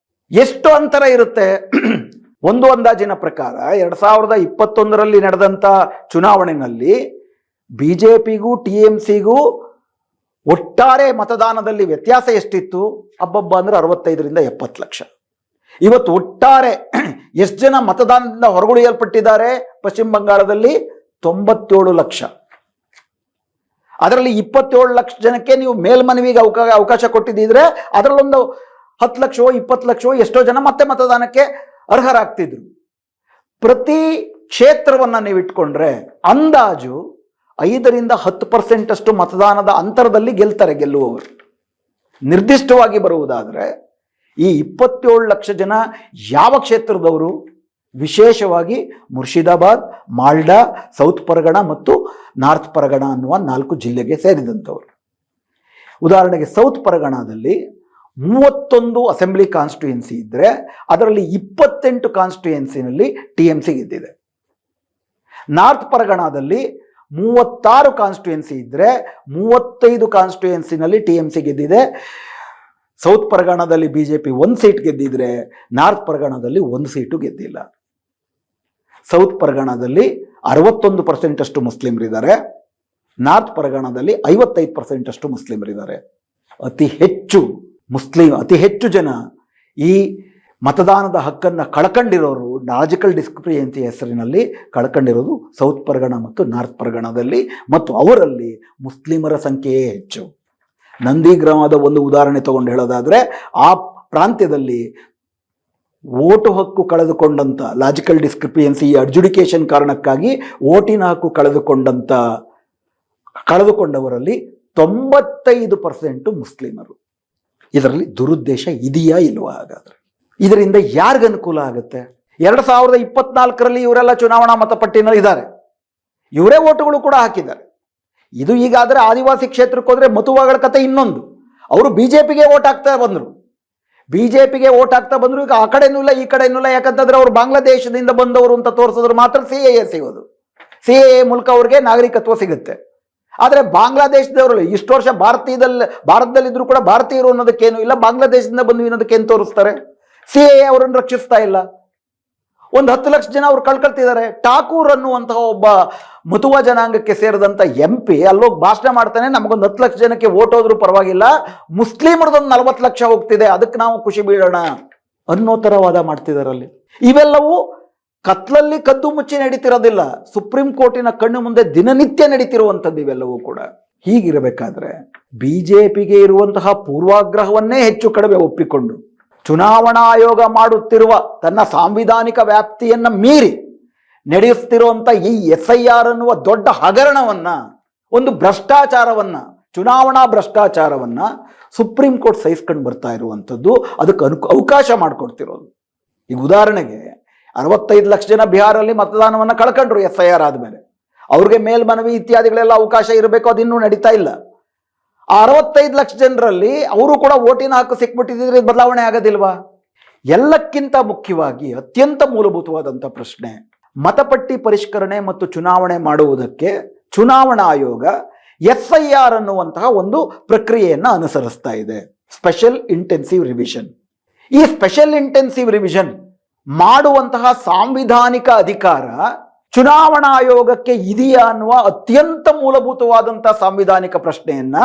ಎಷ್ಟು ಅಂತರ ಇರುತ್ತೆ? ಒಂದು ಅಂದಾಜಿನ ಪ್ರಕಾರ 2021ರಲ್ಲಿ ನಡೆದಂಥ ಚುನಾವಣೆಯಲ್ಲಿ BJPಗೂ TMCಗೂ ಒಟ್ಟಾರೆ ಮತದಾನದಲ್ಲಿ ವ್ಯತ್ಯಾಸ ಎಷ್ಟಿತ್ತು? ಅಬ್ಬಬ್ಬ ಅಂದ್ರೆ 65ರಿಂದ 70 ಲಕ್ಷ. ಇವತ್ತು ಒಟ್ಟಾರೆ ಎಷ್ಟು ಜನ ಮತದಾನದಿಂದ ಹೊರಗುಳಿಯಲ್ಪಟ್ಟಿದ್ದಾರೆ ಪಶ್ಚಿಮ ಬಂಗಾಳದಲ್ಲಿ? 97 ಲಕ್ಷ. ಅದರಲ್ಲಿ 27 ಲಕ್ಷ ಜನಕ್ಕೆ ನೀವು ಮೇಲ್ಮನವಿಗೆ ಅವಕಾಶ ಕೊಟ್ಟಿದ್ದಿದ್ರೆ ಅದರಲ್ಲೊಂದು 10 ಲಕ್ಷವೋ 20 ಲಕ್ಷವೋ ಎಷ್ಟೋ ಜನ ಮತ್ತೆ ಮತದಾನಕ್ಕೆ ಅರ್ಹರಾಗ್ತಿದ್ರು. ಪ್ರತಿ ಕ್ಷೇತ್ರವನ್ನ ನೀವು ಇಟ್ಕೊಂಡ್ರೆ ಅಂದಾಜು 5ರಿಂದ 10% ಅಷ್ಟು ಮತದಾನದ ಅಂತರದಲ್ಲಿ ಗೆಲ್ಲುವವರು. ನಿರ್ದಿಷ್ಟವಾಗಿ ಬರುವುದಾದ್ರೆ ಈ 27 ಲಕ್ಷ ಜನ ಯಾವ ಕ್ಷೇತ್ರದವರು? ವಿಶೇಷವಾಗಿ ಮುರ್ಷಿದಾಬಾದ್, ಮಾಲ್ಡಾ, ಸೌತ್ ಪರಗಣ ಮತ್ತು ನಾರ್ತ್ ಪರಗಣ ಅನ್ನುವ 4 ಜಿಲ್ಲೆಗೆ ಸೇರಿದಂಥವರು. ಉದಾಹರಣೆಗೆ ಸೌತ್ ಪರಗಣದಲ್ಲಿ 31 ಅಸೆಂಬ್ಲಿ ಕಾನ್ಸ್ಟಿಟ್ಯೂಯೆನ್ಸಿ ಇದ್ದರೆ ಅದರಲ್ಲಿ 28 ಕಾನ್ಸ್ಟಿಟ್ಯೂಯೆನ್ಸಿನಲ್ಲಿ TMC ಗೆದ್ದಿದೆ. ನಾರ್ತ್ ಪರಗಣದಲ್ಲಿ 36 ಕಾನ್ಸ್ಟಿಟ್ಯೂಯೆನ್ಸಿ ಇದ್ದರೆ 35 ಕಾನ್ಸ್ಟಿಟ್ಯೂಯೆನ್ಸಿನಲ್ಲಿ TMC ಗೆದ್ದಿದೆ. ಸೌತ್ ಪರಗಣದಲ್ಲಿ BJP 1 ಸೀಟ್ ಗೆದ್ದಿದ್ರೆ ನಾರ್ತ್ ಪರಗಣದಲ್ಲಿ 1 ಸೀಟು ಗೆದ್ದಿಲ್ಲ. ಸೌತ್ ಪರಗಣದಲ್ಲಿ 61% ಅಷ್ಟು ಮುಸ್ಲಿಮರಿದ್ದಾರೆ, ನಾರ್ತ್ ಪರಗಣದಲ್ಲಿ 55% ಅಷ್ಟು ಮುಸ್ಲಿಮರಿದ್ದಾರೆ. ಅತಿ ಹೆಚ್ಚು ಜನ ಈ ಮತದಾನದ ಹಕ್ಕನ್ನು ಕಳ್ಕೊಂಡಿರೋರು ಲಾಜಿಕಲ್ ಡಿಸ್ಕ್ರಿಪೆನ್ಸಿ ಹೆಸರಿನಲ್ಲಿ ಕಳ್ಕೊಂಡಿರೋದು ಸೌತ್ ಪರಗಣ ಮತ್ತು ನಾರ್ತ್ ಪರಗಣದಲ್ಲಿ, ಮತ್ತು ಅವರಲ್ಲಿ ಮುಸ್ಲಿಮರ ಸಂಖ್ಯೆಯೇ ಹೆಚ್ಚು. ನಂದಿಗ್ರಾಮದ ಒಂದು ಉದಾಹರಣೆ ತಗೊಂಡು ಹೇಳೋದಾದ್ರೆ ಆ ಪ್ರಾಂತ್ಯದಲ್ಲಿ ವೋಟು ಹಕ್ಕು ಕಳೆದುಕೊಂಡಂತ ಲಾಜಿಕಲ್ ಡಿಸ್ಕ್ರಿಪೆನ್ಸಿ ಅಡ್ಜುಡಿಕೇಶನ್ ಕಾರಣಕ್ಕಾಗಿ ವೋಟಿನ ಹಕ್ಕು ಕಳೆದುಕೊಂಡವರಲ್ಲಿ 95% ಮುಸ್ಲಿಮರು. ಇದರಲ್ಲಿ ದುರುದ್ದೇಶ ಇದೆಯಾ ಇಲ್ವಾ? ಹಾಗಾದ್ರೆ ಇದರಿಂದ ಯಾರಿಗ ಅನುಕೂಲ ಆಗುತ್ತೆ? 2024ರಲ್ಲಿ ಇವರೆಲ್ಲ ಚುನಾವಣಾ ಮತಪಟ್ಟಿನಲ್ಲಿ ಇದ್ದಾರೆ, ಇವರೇ ವೋಟುಗಳು ಕೂಡ ಹಾಕಿದ್ದಾರೆ. ಇದು ಈಗಾದರೆ ಆದಿವಾಸಿ ಕ್ಷೇತ್ರಕ್ಕೆ ಹೋದ್ರೆ ಮತುವಾಗಳ ಕತೆ ಇನ್ನೊಂದು. ಅವರು BJPಗೆ ವೋಟ್ ಹಾಕ್ತಾ ಬಂದರು, ಈಗ ಆ ಕಡೆನೂ ಇಲ್ಲ ಈ ಕಡೆನೂ ಇಲ್ಲ. ಯಾಕಂತಂದ್ರೆ ಅವರು ಬಾಂಗ್ಲಾದೇಶದಿಂದ ಬಂದವರು ಅಂತ ತೋರಿಸಿದ್ರು ಮಾತ್ರ CAA ಸಿಗೋದು. CAA ಮೂಲಕ ಅವ್ರಿಗೆ ನಾಗರಿಕತ್ವ ಸಿಗುತ್ತೆ. ಆದರೆ ಬಾಂಗ್ಲಾದೇಶದವರು ಇಷ್ಟು ವರ್ಷ ಭಾರತದಲ್ಲಿದ್ರು ಕೂಡ ಭಾರತೀಯರು ಅನ್ನೋದಕ್ಕೇನು ಇಲ್ಲ, ಬಾಂಗ್ಲಾದೇಶದಿಂದ ಬಂದು ಅನ್ನೋದಕ್ಕೇನು ತೋರಿಸ್ತಾರೆ? CAA ಅವರನ್ನು ರಕ್ಷಿಸ್ತಾ ಇಲ್ಲ. ಒಂದು 10 ಲಕ್ಷ ಜನ ಅವ್ರು ಕಳ್ಕೊಳ್ತಿದ್ದಾರೆ. ಠಾಕೂರ್ ಅನ್ನುವಂತಹ ಒಬ್ಬ ಮುತುವ ಜನಾಂಗಕ್ಕೆ ಸೇರಿದಂಥ MP ಅಲ್ಲೋಗಿ ಭಾಷಣ ಮಾಡ್ತಾನೆ, ನಮಗೊಂದು 10 ಲಕ್ಷ ಜನಕ್ಕೆ ಓಟ್ ಹೋದ್ರೂ ಪರವಾಗಿಲ್ಲ, ಮುಸ್ಲಿಮರದೊಂದು 40 ಲಕ್ಷ ಹೋಗ್ತಿದೆ, ಅದಕ್ಕೆ ನಾವು ಖುಷಿ ಬೀಳೋಣ ಅನ್ನೋ ಥರ ವಾದ ಮಾಡ್ತಿದಾರಲ್ಲಿ. ಇವೆಲ್ಲವೂ ಕತ್ಲಲ್ಲಿ ಕದ್ದು ಮುಚ್ಚಿ ನಡೀತಿರೋದಿಲ್ಲ, ಸುಪ್ರೀಂ ಕೋರ್ಟಿನ ಕಣ್ಣು ಮುಂದೆ ದಿನನಿತ್ಯ ನಡೀತಿರುವಂಥದ್ದು ಇವೆಲ್ಲವೂ ಕೂಡ. ಹೀಗಿರಬೇಕಾದ್ರೆ BJPಗೆ ಇರುವಂತಹ ಪೂರ್ವಾಗ್ರಹವನ್ನೇ ಹೆಚ್ಚು ಕಡಿಮೆ ಒಪ್ಪಿಕೊಂಡು ಚುನಾವಣಾ ಆಯೋಗ ಮಾಡುತ್ತಿರುವ ತನ್ನ ಸಾಂವಿಧಾನಿಕ ವ್ಯಾಪ್ತಿಯನ್ನ ಮೀರಿ ನಡೆಯುತ್ತಿರುವಂಥ ಈ SIR ಅನ್ನುವ ದೊಡ್ಡ ಹಗರಣವನ್ನ, ಒಂದು ಭ್ರಷ್ಟಾಚಾರವನ್ನ, ಚುನಾವಣಾ ಭ್ರಷ್ಟಾಚಾರವನ್ನ ಸುಪ್ರೀಂ ಕೋರ್ಟ್ ಸಹಿಸ್ಕೊಂಡು ಬರ್ತಾ ಇರುವಂಥದ್ದು, ಅದಕ್ಕೆ ಅವಕಾಶ ಮಾಡಿಕೊಡ್ತಿರೋದು. ಈಗ ಉದಾಹರಣೆಗೆ 65 ಲಕ್ಷ ಜನ ಬಿಹಾರಲ್ಲಿ ಮತದಾನವನ್ನು ಕಳ್ಕೊಂಡ್ರು SIR ಆದಮೇಲೆ. ಅವ್ರಿಗೆ ಮೇಲ್ಮನವಿ ಇತ್ಯಾದಿಗಳೆಲ್ಲ ಅವಕಾಶ ಇರಬೇಕು, ಅದಿನ್ನೂ ನಡೀತಾ ಇಲ್ಲ. ಆ 65 ಲಕ್ಷ ಜನರಲ್ಲಿ ಅವರು ಕೂಡ ಓಟಿನ ಹಕ್ಕು ಸಿಕ್ಬಿಟ್ಟಿದ್ರೆ ಬದಲಾವಣೆ ಆಗೋದಿಲ್ವಾ? ಎಲ್ಲಕ್ಕಿಂತ ಮುಖ್ಯವಾಗಿ ಅತ್ಯಂತ ಮೂಲಭೂತವಾದಂಥ ಪ್ರಶ್ನೆ, ಮತಪಟ್ಟಿ ಪರಿಷ್ಕರಣೆ ಮತ್ತು ಚುನಾವಣೆ ಮಾಡುವುದಕ್ಕೆ ಚುನಾವಣಾ ಆಯೋಗ SIR ಅನ್ನುವಂತಹ ಒಂದು ಪ್ರಕ್ರಿಯೆಯನ್ನು ಅನುಸರಿಸ್ತಾ ಇದೆ, ಸ್ಪೆಷಲ್ ಇಂಟೆನ್ಸಿವ್ ರಿವಿಷನ್. ಈ ಸ್ಪೆಷಲ್ ಇಂಟೆನ್ಸಿವ್ ರಿವಿಷನ್ ಮಾಡುವಂತಹ ಸಾಂವಿಧಾನಿಕ ಅಧಿಕಾರ ಚುನಾವಣಾ ಆಯೋಗಕ್ಕೆ ಇದೆಯಾ ಅನ್ನುವ ಅತ್ಯಂತ ಮೂಲಭೂತವಾದಂತಹ ಸಾಂವಿಧಾನಿಕ ಪ್ರಶ್ನೆಯನ್ನ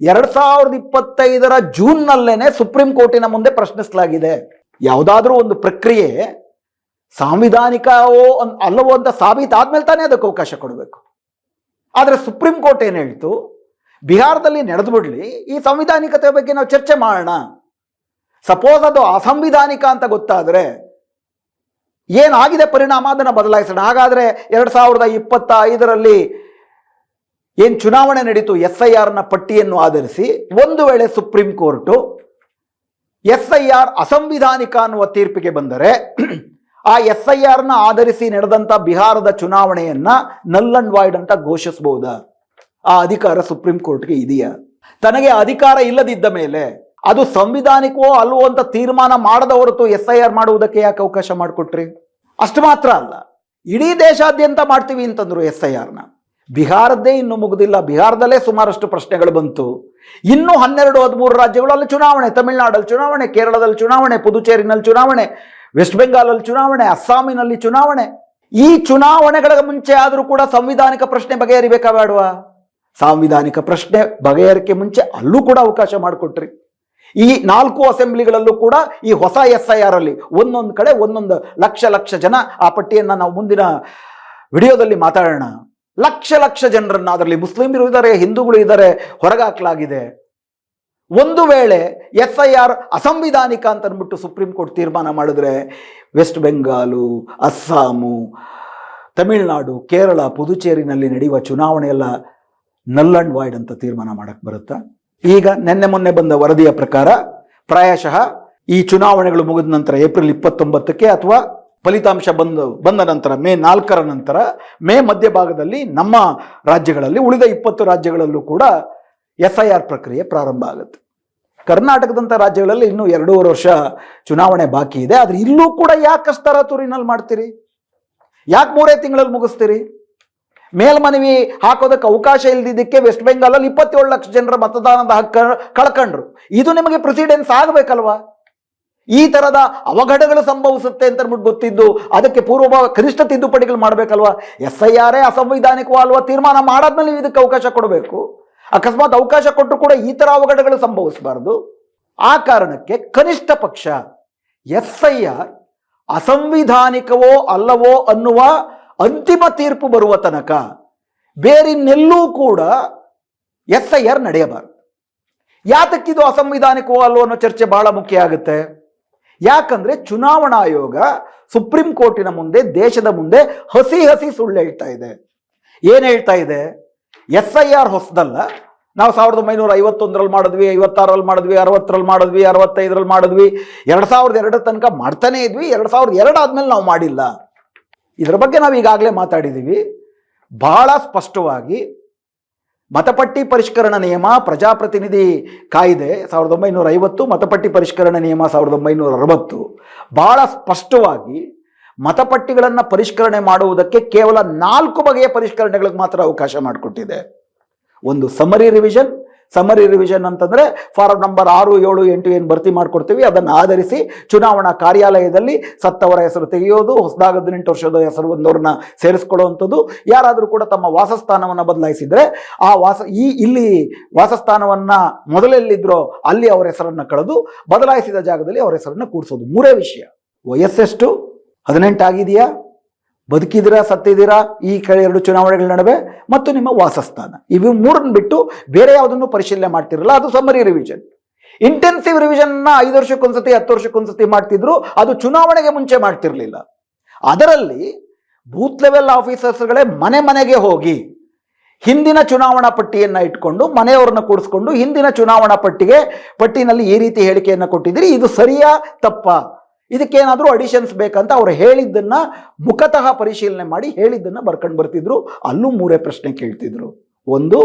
2025 ಜೂನ್ನಲ್ಲೇನೆ ಸುಪ್ರೀಂ ಕೋರ್ಟಿನ ಮುಂದೆ ಪ್ರಶ್ನಿಸಲಾಗಿದೆ. ಯಾವುದಾದ್ರೂ ಒಂದು ಪ್ರಕ್ರಿಯೆ ಸಾಂವಿಧಾನಿಕವೋ ಅಲ್ಲವೋ ಅಂತ ಸಾಬೀತಾದ್ಮೇಲೆ ತಾನೇ ಅದಕ್ಕೆ ಅವಕಾಶ ಕೊಡಬೇಕು. ಆದರೆ ಸುಪ್ರೀಂ ಕೋರ್ಟ್ ಏನು ಹೇಳ್ತು, ಬಿಹಾರದಲ್ಲಿ ನಡೆದು ಬಿಡ್ಲಿ, ಈ ಸಂವಿಧಾನಿಕತೆ ಬಗ್ಗೆ ನಾವು ಚರ್ಚೆ ಮಾಡೋಣ. ಸಪೋಸ್ ಅದು ಅಸಂವಿಧಾನಿಕ ಅಂತ ಗೊತ್ತಾದರೆ ಏನಾಗಿದೆ ಪರಿಣಾಮ ಅದನ್ನು ಬದಲಾಯಿಸೋಣ. ಹಾಗಾದರೆ 2025 ಏನು ಚುನಾವಣೆ ನಡೀತು SIRನ ಪಟ್ಟಿಯನ್ನು ಆಧರಿಸಿ, ಒಂದು ವೇಳೆ ಸುಪ್ರೀಂ ಕೋರ್ಟು SIR ಅಸಂವಿಧಾನಿಕ ಅನ್ನುವ ತೀರ್ಪಿಗೆ ಬಂದರೆ ಆ SIRನ ಆಧರಿಸಿ ನಡೆದಂಥ ಬಿಹಾರದ ಚುನಾವಣೆಯನ್ನ ನಲ್ ಅಂಡ್ ವಾಯ್ಡ್ ಅಂತ ಘೋಷಿಸಬಹುದಾ? ಆ ಅಧಿಕಾರ ಸುಪ್ರೀಂ ಕೋರ್ಟ್ಗೆ ಇದೆಯಾ? ತನಗೆ ಅಧಿಕಾರ ಇಲ್ಲದಿದ್ದ ಮೇಲೆ ಅದು ಸಂವಿಧಾನಿಕವೋ ಅಲ್ವೋ ಅಂತ ತೀರ್ಮಾನ ಮಾಡದ ಹೊರತು SIR ಮಾಡುವುದಕ್ಕೆ ಯಾಕೆ ಅವಕಾಶ ಮಾಡಿಕೊಟ್ರಿ? ಅಷ್ಟು ಮಾತ್ರ ಅಲ್ಲ, ಇಡೀ ದೇಶಾದ್ಯಂತ ಮಾಡ್ತೀವಿ ಅಂತಂದ್ರು SIRನ. ಬಿಹಾರದ್ದೇ ಇನ್ನೂ ಮುಗುದಿಲ್ಲ, ಬಿಹಾರದಲ್ಲೇ ಸುಮಾರಷ್ಟು ಪ್ರಶ್ನೆಗಳು ಬಂತು. ಇನ್ನೂ 12-13 ರಾಜ್ಯಗಳಲ್ಲಿ ಚುನಾವಣೆ, ತಮಿಳುನಾಡಲ್ಲಿ ಚುನಾವಣೆ, ಕೇರಳದಲ್ಲಿ ಚುನಾವಣೆ, ಪುದುಚೇರಿನಲ್ಲಿ ಚುನಾವಣೆ, ವೆಸ್ಟ್ ಬೆಂಗಾಲಲ್ಲಿ ಚುನಾವಣೆ, ಅಸ್ಸಾಮಿನಲ್ಲಿ ಚುನಾವಣೆ. ಈ ಚುನಾವಣೆಗಳ ಮುಂಚೆ ಆದರೂ ಕೂಡ ಸಂವಿಧಾನಿಕ ಪ್ರಶ್ನೆ ಬಗೆಹರಿಬೇಕಾ ಬೇಡವಾ? ಸಾಂವಿಧಾನಿಕ ಪ್ರಶ್ನೆ ಬಗೆಹರಿಕೆ ಮುಂಚೆ ಅಲ್ಲೂ ಕೂಡ ಅವಕಾಶ ಮಾಡಿಕೊಟ್ರಿ. ಈ 4 ಅಸೆಂಬ್ಲಿಗಳಲ್ಲೂ ಕೂಡ ಈ ಹೊಸ SIR ಅಲ್ಲಿ ಒಂದೊಂದು ಕಡೆ 1 ಲಕ್ಷ ಜನ, ಆ ಪಟ್ಟಿಯನ್ನು ನಾವು ಮುಂದಿನ ವಿಡಿಯೋದಲ್ಲಿ ಮಾತಾಡೋಣ. ಲಕ್ಷ ಜನರನ್ನ, ಅದರಲ್ಲಿ ಮುಸ್ಲಿಮರು ಇದ್ದಾರೆ, ಹಿಂದೂಗಳು ಇದ್ದಾರೆ, ಹೊರಗಾಕಲಾಗಿದೆ. ಒಂದು ವೇಳೆ SIR ಅಸಂವಿಧಾನಿಕ ಅಂತ ಅಂದ್ಬಿಟ್ಟು ಸುಪ್ರೀಂ ಕೋರ್ಟ್ ತೀರ್ಮಾನ ಮಾಡಿದ್ರೆ ವೆಸ್ಟ್ ಬೆಂಗಾಲು, ಅಸ್ಸಾಮು, ತಮಿಳುನಾಡು, ಕೇರಳ, ಪುದುಚೇರಿನಲ್ಲಿ ನಡೆಯುವ ಚುನಾವಣೆ ಎಲ್ಲ ನಲ್ ಅಂಡ್ ವಾಯ್ಡ್ ಅಂತ ತೀರ್ಮಾನ ಮಾಡಕ್ಕೆ ಬರುತ್ತಾ? ಈಗ ಮೊನ್ನೆ ಬಂದ ವರದಿಯ ಪ್ರಕಾರ ಪ್ರಾಯಶಃ ಈ ಚುನಾವಣೆಗಳು ಮುಗಿದ ನಂತರ ಏಪ್ರಿಲ್ 29ಕ್ಕೆ ಅಥವಾ ಫಲಿತಾಂಶ ಬಂದ ನಂತರ ಮೇ 4 ನಂತರ, ಮೇ ಮಧ್ಯಭಾಗದಲ್ಲಿ ನಮ್ಮ ರಾಜ್ಯಗಳಲ್ಲಿ, ಉಳಿದ 20 ರಾಜ್ಯಗಳಲ್ಲೂ ಕೂಡ SIR ಪ್ರಕ್ರಿಯೆ ಪ್ರಾರಂಭ ಆಗುತ್ತೆ. ಕರ್ನಾಟಕದಂಥ ರಾಜ್ಯಗಳಲ್ಲಿ ಇನ್ನೂ 2.5 ವರ್ಷ ಚುನಾವಣೆ ಬಾಕಿ ಇದೆ. ಆದರೆ ಇಲ್ಲೂ ಕೂಡ ಯಾಕೆ ತರಾತುರಿನಲ್ಲಿ ಮಾಡ್ತೀರಿ? ಯಾಕೆ 3 ತಿಂಗಳಲ್ಲಿ ಮುಗಿಸ್ತೀರಿ? ಮೇಲ್ಮನವಿ ಹಾಕೋದಕ್ಕೆ ಅವಕಾಶ ಇಲ್ಲದಿದ್ದಕ್ಕೆ ವೆಸ್ಟ್ ಬೆಂಗಾಲಲ್ಲಿ 27 ಲಕ್ಷ ಜನರ ಮತದಾನದ ಹಕ್ಕು ಕಳ್ಕೊಂಡ್ರು. ಇದು ನಿಮಗೆ ಪ್ರೆಸಿಡೆನ್ಸ್ ಆಗಬೇಕಲ್ವಾ? ಈ ತರದ ಅವಘಡಗಳು ಸಂಭವಿಸುತ್ತೆ ಅಂತ ಅಂದ್ಬಿಟ್ಟು ಗೊತ್ತಿದ್ದು ಅದಕ್ಕೆ ಕನಿಷ್ಠ ತಿದ್ದುಪಡಿಗಳು ಮಾಡಬೇಕಲ್ವಾ? SIR ಅಸಂವಿಧಾನಿಕವೋ ಅಲ್ವಾ ತೀರ್ಮಾನ ಮಾಡಾದ್ಮೇಲೆ ಇದಕ್ಕೆ ಅವಕಾಶ ಕೊಡಬೇಕು. ಅಕಸ್ಮಾತ್ ಅವಕಾಶ ಕೊಟ್ಟರು ಕೂಡ ಈ ತರ ಅವಘಡಗಳು ಸಂಭವಿಸಬಾರದು. ಆ ಕಾರಣಕ್ಕೆ ಕನಿಷ್ಠ ಪಕ್ಷ SIR ಅಸಂವಿಧಾನಿಕವೋ ಅಲ್ಲವೋ ಅನ್ನುವ ಅಂತಿಮ ತೀರ್ಪು ಬರುವ ತನಕ ಬೇರಿನ್ನೆಲ್ಲೂ ಕೂಡ SIR ನಡೆಯಬಾರದು. ಯಾತಕ್ಕಿದು ಅಸಂವಿಧಾನಿಕವೋ ಅಲ್ಲವೋ ಅನ್ನೋ ಚರ್ಚೆ ಬಹಳ ಮುಖ್ಯ ಆಗುತ್ತೆ. ಯಾಕಂದ್ರೆ ಚುನಾವಣಾ ಆಯೋಗ ಸುಪ್ರೀಂ ಕೋರ್ಟಿನ ಮುಂದೆ, ದೇಶದ ಮುಂದೆ ಹಸಿ ಸುಳ್ಳು ಹೇಳ್ತಾ ಇದೆ. ಏನ್ ಹೇಳ್ತಾ ಇದೆ? SIR ಹೊಸದಲ್ಲ, ನಾವು 1951 ಮಾಡಿದ್ವಿ, 56 ಮಾಡಿದ್ವಿ, 60 ಮಾಡಿದ್ವಿ, 65 ಮಾಡಿದ್ವಿ, 2002 ತನಕ ಮಾಡ್ತಾನೆ ಇದ್ವಿ, 2002 ಆದ್ಮೇಲೆ ನಾವು ಮಾಡಿಲ್ಲ. ಇದರ ಬಗ್ಗೆ ನಾವು ಈಗಾಗಲೇ ಮಾತಾಡಿದ್ದೀವಿ. ಬಹಳ ಸ್ಪಷ್ಟವಾಗಿ ಮತಪಟ್ಟಿ ಪರಿಷ್ಕರಣಾ ನಿಯಮ, ಪ್ರಜಾಪ್ರತಿನಿಧಿ ಕಾಯ್ದೆ 1950, ಮತಪಟ್ಟಿ ಪರಿಷ್ಕರಣಾ ನಿಯಮ 1960 ಬಹಳ ಸ್ಪಷ್ಟವಾಗಿ ಮತಪಟ್ಟಿಗಳನ್ನು ಪರಿಷ್ಕರಣೆ ಮಾಡುವುದಕ್ಕೆ ಕೇವಲ 4 ಬಗೆಯ ಪರಿಷ್ಕರಣೆಗಳಿಗೆ ಮಾತ್ರ ಅವಕಾಶ ಮಾಡಿಕೊಟ್ಟಿದೆ. ಒಂದು ಸಮರಿ ರಿವಿಷನ್, ಸಮರಿ ರಿವಿಷನ್ ಅಂತಂದ್ರೆ ಫಾರಂ ನಂಬರ್ 6, 7, 8 ಏನು ಭರ್ತಿ ಮಾಡ್ಕೊಡ್ತೀವಿ ಅದನ್ನು ಆಧರಿಸಿ ಚುನಾವಣಾ ಕಾರ್ಯಾಲಯದಲ್ಲಿ ಸತ್ತವರ ಹೆಸರು ತೆಗೆಯೋದು, ಹೊಸದಾಗಿ 18 ವರ್ಷದ ಹೆಸರು ಬಂದವ್ರನ್ನ ಸೇರಿಸ್ಕೊಳ್ಳುವಂಥದ್ದು. ಯಾರಾದರೂ ಕೂಡ ತಮ್ಮ ವಾಸಸ್ಥಾನವನ್ನು ಬದಲಾಯಿಸಿದ್ರೆ ಆ ಇಲ್ಲಿ ವಾಸಸ್ಥಾನವನ್ನ ಮೊದಲೆಲ್ಲಿದ್ರೋ ಅಲ್ಲಿ ಅವರ ಹೆಸರನ್ನು ಕಳೆದು ಬದಲಾಯಿಸಿದ ಜಾಗದಲ್ಲಿ ಅವರ ಹೆಸರನ್ನು ಕೂಡಿಸೋದು. 3 ವಿಷಯ. ವಯಸ್ಸೆಷ್ಟು? 18 ಆಗಿದೆಯಾ? ಬದುಕಿದಿರಾ, ಸತ್ತಿದ್ದೀರಾ ಈ 2 ಚುನಾವಣೆಗಳ ನಡುವೆ, ಮತ್ತು ನಿಮ್ಮ ವಾಸಸ್ಥಾನ. ಇವು 3 ಬಿಟ್ಟು ಬೇರೆ ಯಾವುದನ್ನು ಪರಿಶೀಲನೆ ಮಾಡ್ತಿರಲ್ಲ, ಅದು ಸಮ್ಮರಿ ರಿವಿಷನ್. ಇಂಟೆನ್ಸಿವ್ ರಿವಿಷನ್ 5 ವರ್ಷಕ್ಕೊಂದ್ಸತಿ 10 ವರ್ಷಕ್ಕೊಂದ್ಸತಿ ಮಾಡ್ತಿದ್ರು, ಅದು ಚುನಾವಣೆಗೆ ಮುಂಚೆ ಮಾಡ್ತಿರ್ಲಿಲ್ಲ. ಅದರಲ್ಲಿ ಬೂತ್ ಲೆವೆಲ್ ಆಫೀಸರ್ಸ್ಗಳೇ ಮನೆ ಮನೆಗೆ ಹೋಗಿ ಹಿಂದಿನ ಚುನಾವಣಾ ಪಟ್ಟಿಯನ್ನು ಇಟ್ಕೊಂಡು ಮನೆಯವ್ರನ್ನ ಕೂಡಿಸ್ಕೊಂಡು ಹಿಂದಿನ ಚುನಾವಣಾ ಪಟ್ಟಿನಲ್ಲಿ ಈ ರೀತಿ ಹೇಳಿಕೆಯನ್ನು ಕೊಟ್ಟಿದ್ದೀರಿ, ಇದು ಸರಿಯಾ ತಪ್ಪಾ, ಇದಕ್ಕೇನಾದರೂ ಅಡಿಷನ್ಸ್ ಬೇಕಂತ ಅವ್ರು ಹೇಳಿದ್ದನ್ನ ಮುಖತಃ ಪರಿಶೀಲನೆ ಮಾಡಿ ಹೇಳಿದ್ದನ್ನ ಬರ್ಕೊಂಡು ಬರ್ತಿದ್ರು. ಅಲ್ಲೂ 3 ಪ್ರಶ್ನೆ ಕೇಳ್ತಿದ್ರು. ಒಂದು,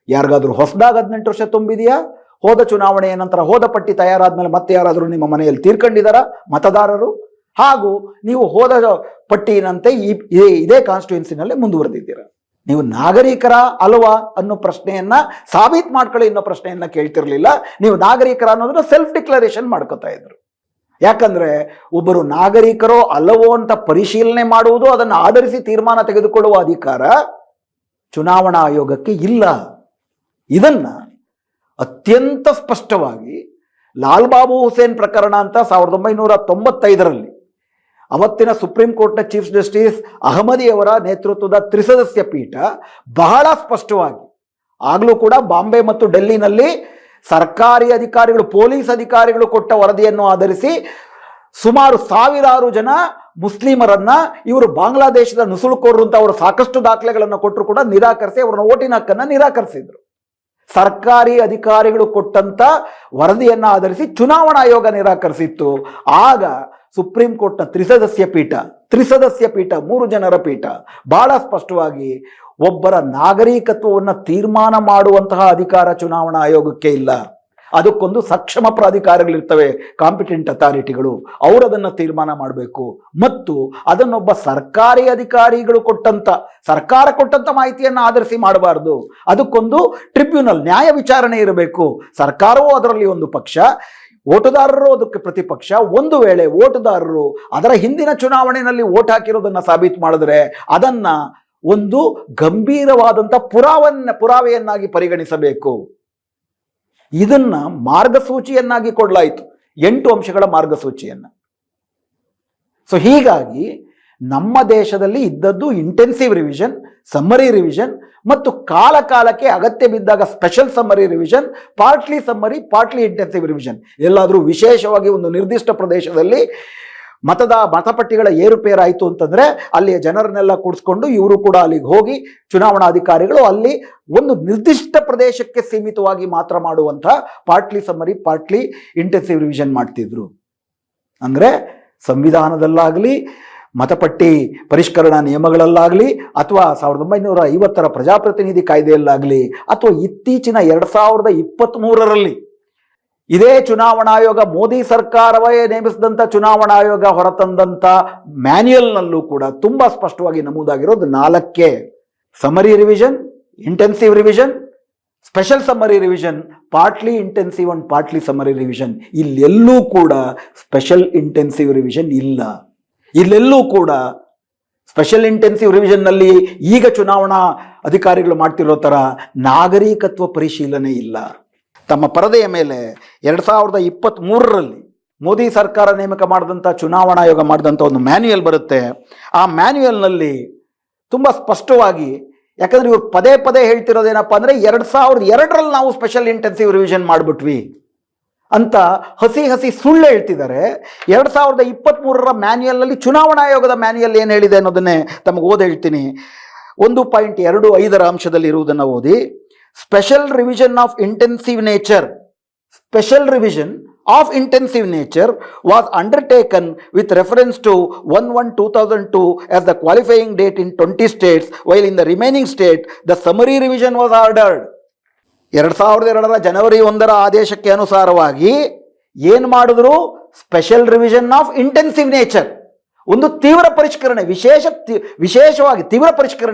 ಯಾರಿಗಾದ್ರೂ ಹೊಸದಾಗಿ 18 ವರ್ಷ ತುಂಬಿದೆಯಾ? ಹೋದ ಚುನಾವಣೆಯ ನಂತರ ಹೋದ ಪಟ್ಟಿ ತಯಾರಾದ್ಮೇಲೆ ಮತ್ತೆ ಯಾರಾದರೂ ನಿಮ್ಮ ಮನೆಯಲ್ಲಿ ತೀರ್ಕೊಂಡಿದ್ದಾರಾ ಮತದಾರರು? ಹಾಗೂ ನೀವು ಹೋದ ಪಟ್ಟಿನಂತೆ ಇದೇ ಕಾನ್ಸ್ಟಿಟ್ಯೂನ್ಸಿನಲ್ಲೇ ಮುಂದುವರೆದಿದ್ದೀರಾ? ನೀವು ನಾಗರಿಕರ ಅಲ್ವಾ ಅನ್ನೋ ಪ್ರಶ್ನೆಯನ್ನ ಸಾಬೀತು ಮಾಡ್ಕೊಳ್ಳಿ ಅನ್ನೋ ಪ್ರಶ್ನೆಯನ್ನ ಕೇಳ್ತಿರ್ಲಿಲ್ಲ. ನೀವು ನಾಗರಿಕರ ಅನ್ನೋದನ್ನ ಸೆಲ್ಫ್ ಡಿಕ್ಲರೇಷನ್ ಮಾಡ್ಕೋತಾ ಇದ್ರು. ಯಾಕಂದ್ರೆ ಒಬ್ಬರು ನಾಗರಿಕರೋ ಅಲ್ಲವೋ ಅಂತ ಪರಿಶೀಲನೆ ಮಾಡುವುದು, ಅದನ್ನು ಆಧರಿಸಿ ತೀರ್ಮಾನ ತೆಗೆದುಕೊಳ್ಳುವ ಅಧಿಕಾರ ಚುನಾವಣಾ ಆಯೋಗಕ್ಕೆ ಇಲ್ಲ. ಇದನ್ನ ಅತ್ಯಂತ ಸ್ಪಷ್ಟವಾಗಿ ಲಾಲ್ ಬಾಬು ಹುಸೇನ್ ಪ್ರಕರಣ ಅಂತ 1995ರಲ್ಲಿ ಅವತ್ತಿನ ಸುಪ್ರೀಂ ಕೋರ್ಟ್ನ ಚೀಫ್ ಜಸ್ಟಿಸ್ ಅಹಮದಿ ಅವರ ನೇತೃತ್ವದ ತ್ರಿಸದಸ್ಯ ಪೀಠ ಬಹಳ ಸ್ಪಷ್ಟವಾಗಿ, ಆಗ್ಲೂ ಕೂಡ ಬಾಂಬೆ ಮತ್ತು ಡೆಲ್ಲಿನಲ್ಲಿ ಸರ್ಕಾರಿ ಅಧಿಕಾರಿಗಳು, ಪೊಲೀಸ್ ಅಧಿಕಾರಿಗಳು ಕೊಟ್ಟ ವರದಿಯನ್ನು ಆಧರಿಸಿ ಸುಮಾರು 1000 ಜನ ಮುಸ್ಲಿಮರನ್ನ ಇವರು ಬಾಂಗ್ಲಾದೇಶದ ನುಸುಳುಕೋರರು ಅಂತ ಅವರು ಸಾಕಷ್ಟು ದಾಖಲೆಗಳನ್ನು ಕೊಟ್ಟರು ಕೂಡ ನಿರಾಕರಿಸಿ ಅವರನ್ನ ಓಟಿನ ಹಕ್ಕನ್ನು ನಿರಾಕರಿಸಿದ್ರು. ಸರ್ಕಾರಿ ಅಧಿಕಾರಿಗಳು ಕೊಟ್ಟಂತ ವರದಿಯನ್ನ ಆಧರಿಸಿ ಚುನಾವಣಾ ಆಯೋಗ ನಿರಾಕರಿಸಿತ್ತು. ಆಗ ಸುಪ್ರೀಂ ಕೋರ್ಟ್ನ ತ್ರಿಸದಸ್ಯ ಪೀಠ 3 ಜನರ ಪೀಠ ಬಹಳ ಸ್ಪಷ್ಟವಾಗಿ ಒಬ್ಬರ ನಾಗರಿಕತ್ವವನ್ನು ತೀರ್ಮಾನ ಮಾಡುವಂತಹ ಅಧಿಕಾರ ಚುನಾವಣಾ ಆಯೋಗಕ್ಕೆ ಇಲ್ಲ. ಅದಕ್ಕೊಂದು ಸಕ್ಷಮ ಪ್ರಾಧಿಕಾರಗಳಿರ್ತವೆ, ಕಾಂಪಿಟೆಂಟ್ ಅಥಾರಿಟಿಗಳು, ಅವರು ಅದನ್ನು ತೀರ್ಮಾನ ಮಾಡಬೇಕು. ಮತ್ತು ಅದನ್ನೊಬ್ಬ ಸರ್ಕಾರಿ ಅಧಿಕಾರಿಗಳು ಸರ್ಕಾರ ಕೊಟ್ಟಂತ ಮಾಹಿತಿಯನ್ನು ಆಧರಿಸಿ ಮಾಡಬಾರ್ದು. ಅದಕ್ಕೊಂದು ಟ್ರಿಬ್ಯುನಲ್, ನ್ಯಾಯ ವಿಚಾರಣೆ ಇರಬೇಕು. ಸರ್ಕಾರವೂ ಅದರಲ್ಲಿ ಒಂದು ಪಕ್ಷ, ಓಟುದಾರರು ಅದಕ್ಕೆ ಪ್ರತಿಪಕ್ಷ. ಒಂದು ವೇಳೆ ಓಟುದಾರರು ಅದರ ಹಿಂದಿನ ಚುನಾವಣೆಯಲ್ಲಿ ಓಟ್ ಹಾಕಿರೋದನ್ನ ಸಾಬೀತು ಮಾಡಿದ್ರೆ ಅದನ್ನ ಒಂದು ಗಂಭೀರವಾದಂಥ ಪುರಾವೆಯನ್ನಾಗಿ ಪರಿಗಣಿಸಬೇಕು. ಇದನ್ನ ಮಾರ್ಗಸೂಚಿಯನ್ನಾಗಿ ಕೊಡಲಾಯಿತು, 8 ಅಂಶಗಳ ಮಾರ್ಗಸೂಚಿಯನ್ನ. ಸೊ ಹೀಗಾಗಿ ನಮ್ಮ ದೇಶದಲ್ಲಿ ಇದ್ದದ್ದು ಇಂಟೆನ್ಸಿವ್ ರಿವಿಷನ್, ಸಮ್ಮರಿ ರಿವಿಷನ್ ಮತ್ತು ಕಾಲಕ್ಕೆ ಅಗತ್ಯ ಬಿದ್ದಾಗ special summary revision, partly summary, partly intensive revision. ಎಲ್ಲಾದರೂ ವಿಶೇಷವಾಗಿ ಒಂದು ನಿರ್ದಿಷ್ಟ ಪ್ರದೇಶದಲ್ಲಿ ಮತಪಟ್ಟಿಗಳ ಏರುಪೇರಾಯಿತು ಅಂತಂದ್ರೆ ಅಲ್ಲಿಯ ಜನರನ್ನೆಲ್ಲ ಕೂಡಿಸ್ಕೊಂಡು ಇವರು ಕೂಡ ಅಲ್ಲಿಗೆ ಹೋಗಿ ಚುನಾವಣಾಧಿಕಾರಿಗಳು ಅಲ್ಲಿ ಒಂದು ನಿರ್ದಿಷ್ಟ ಪ್ರದೇಶಕ್ಕೆ ಸೀಮಿತವಾಗಿ ಮಾತ್ರ ಮಾಡುವಂಥ partly summary, partly intensive revision ಮಾಡ್ತಿದ್ರು. ಅಂದ್ರೆ ಸಂವಿಧಾನದಲ್ಲಾಗಲಿ, ಮತಪಟ್ಟಿ ಪರಿಷ್ಕರಣಾ ನಿಯಮಗಳಲ್ಲಾಗಲಿ, ಅಥವಾ 1950ರ ಪ್ರಜಾಪ್ರತಿನಿಧಿ ಕಾಯ್ದೆಯಲ್ಲಾಗಲಿ, ಅಥವಾ ಇತ್ತೀಚಿನ 2023ರಲ್ಲಿ ಇದೇ ಚುನಾವಣಾ ಆಯೋಗ, ಮೋದಿ ಸರ್ಕಾರವೇ ನೇಮಿಸಿದಂಥ ಚುನಾವಣಾ ಆಯೋಗ ಹೊರತಂದಂಥ ಮ್ಯಾನ್ಯುಯಲ್ನಲ್ಲೂ ಕೂಡ ತುಂಬಾ ಸ್ಪಷ್ಟವಾಗಿ ನಮೂದಾಗಿರೋದು 4 summary revision, intensive revision, special summary revision, partly intensive and partly summary revision. ಇಲ್ಲೆಲ್ಲೂ ಕೂಡ ಸ್ಪೆಷಲ್ ಇಂಟೆನ್ಸಿವ್ ರಿವಿಷನ್ ಇಲ್ಲ. ಇಲ್ಲೆಲ್ಲೂ ಕೂಡ ಸ್ಪೆಷಲ್ ಇಂಟೆನ್ಸಿವ್ ರಿವಿಷನ್ನಲ್ಲಿ ಈಗ ಚುನಾವಣಾ ಅಧಿಕಾರಿಗಳು ಮಾಡ್ತಿರೋ ಥರ ನಾಗರಿಕತ್ವ ಪರಿಶೀಲನೆ ಇಲ್ಲ. ತಮ್ಮ ಪರದೆಯ ಮೇಲೆ 2023ರಲ್ಲಿ ಮೋದಿ ಸರ್ಕಾರ ನೇಮಕ ಮಾಡಿದಂಥ ಚುನಾವಣಾ ಆಯೋಗ ಮಾಡಿದಂಥ ಒಂದು ಮ್ಯಾನ್ಯುಯಲ್ ಬರುತ್ತೆ. ಆ ಮ್ಯಾನ್ಯುಯಲ್ನಲ್ಲಿ ತುಂಬ ಸ್ಪಷ್ಟವಾಗಿ, ಯಾಕಂದ್ರೆ ಇವ್ರು ಪದೇ ಹೇಳ್ತಿರೋದೇನಪ್ಪ ಅಂದರೆ 2002ರಲ್ಲಿ ನಾವು ಸ್ಪೆಷಲ್ ಇಂಟೆನ್ಸಿವ್ ರಿವಿಷನ್ ಮಾಡಿಬಿಟ್ವಿ ಅಂತ ಹಸಿ ಸುಳ್ಳು ಹೇಳ್ತಿದ್ದಾರೆ. 2023ರ ಮ್ಯಾನ್ಯುಯಲ್ನಲ್ಲಿ ಚುನಾವಣಾ ಆಯೋಗದ ಮ್ಯಾನ್ಯುಯಲ್ ಏನು ಹೇಳಿದೆ ಅನ್ನೋದನ್ನೇ ತಮಗೆ ಓದಿ ಹೇಳ್ತೀನಿ. 1.25ರ ಅಂಶದಲ್ಲಿ ಇರುವುದನ್ನು ಓದಿ. Special revision of intensive nature was undertaken with reference to 1/1/2002 as the qualifying date in 20 states, while in the remaining state the summary revision was ordered. 2002ರ ಜನವರಿ 1ರ ಆದೇಶಕ್ಕೆ ಅನುಸಾರವಾಗಿ ಏನು ಮಾಡಿದ್ರು? Special revision of intensive nature, ಒಂದು ತೀವ್ರ ಪರಿಷ್ಕರಣೆ, ವಿಶೇಷವಾಗಿ ತೀವ್ರ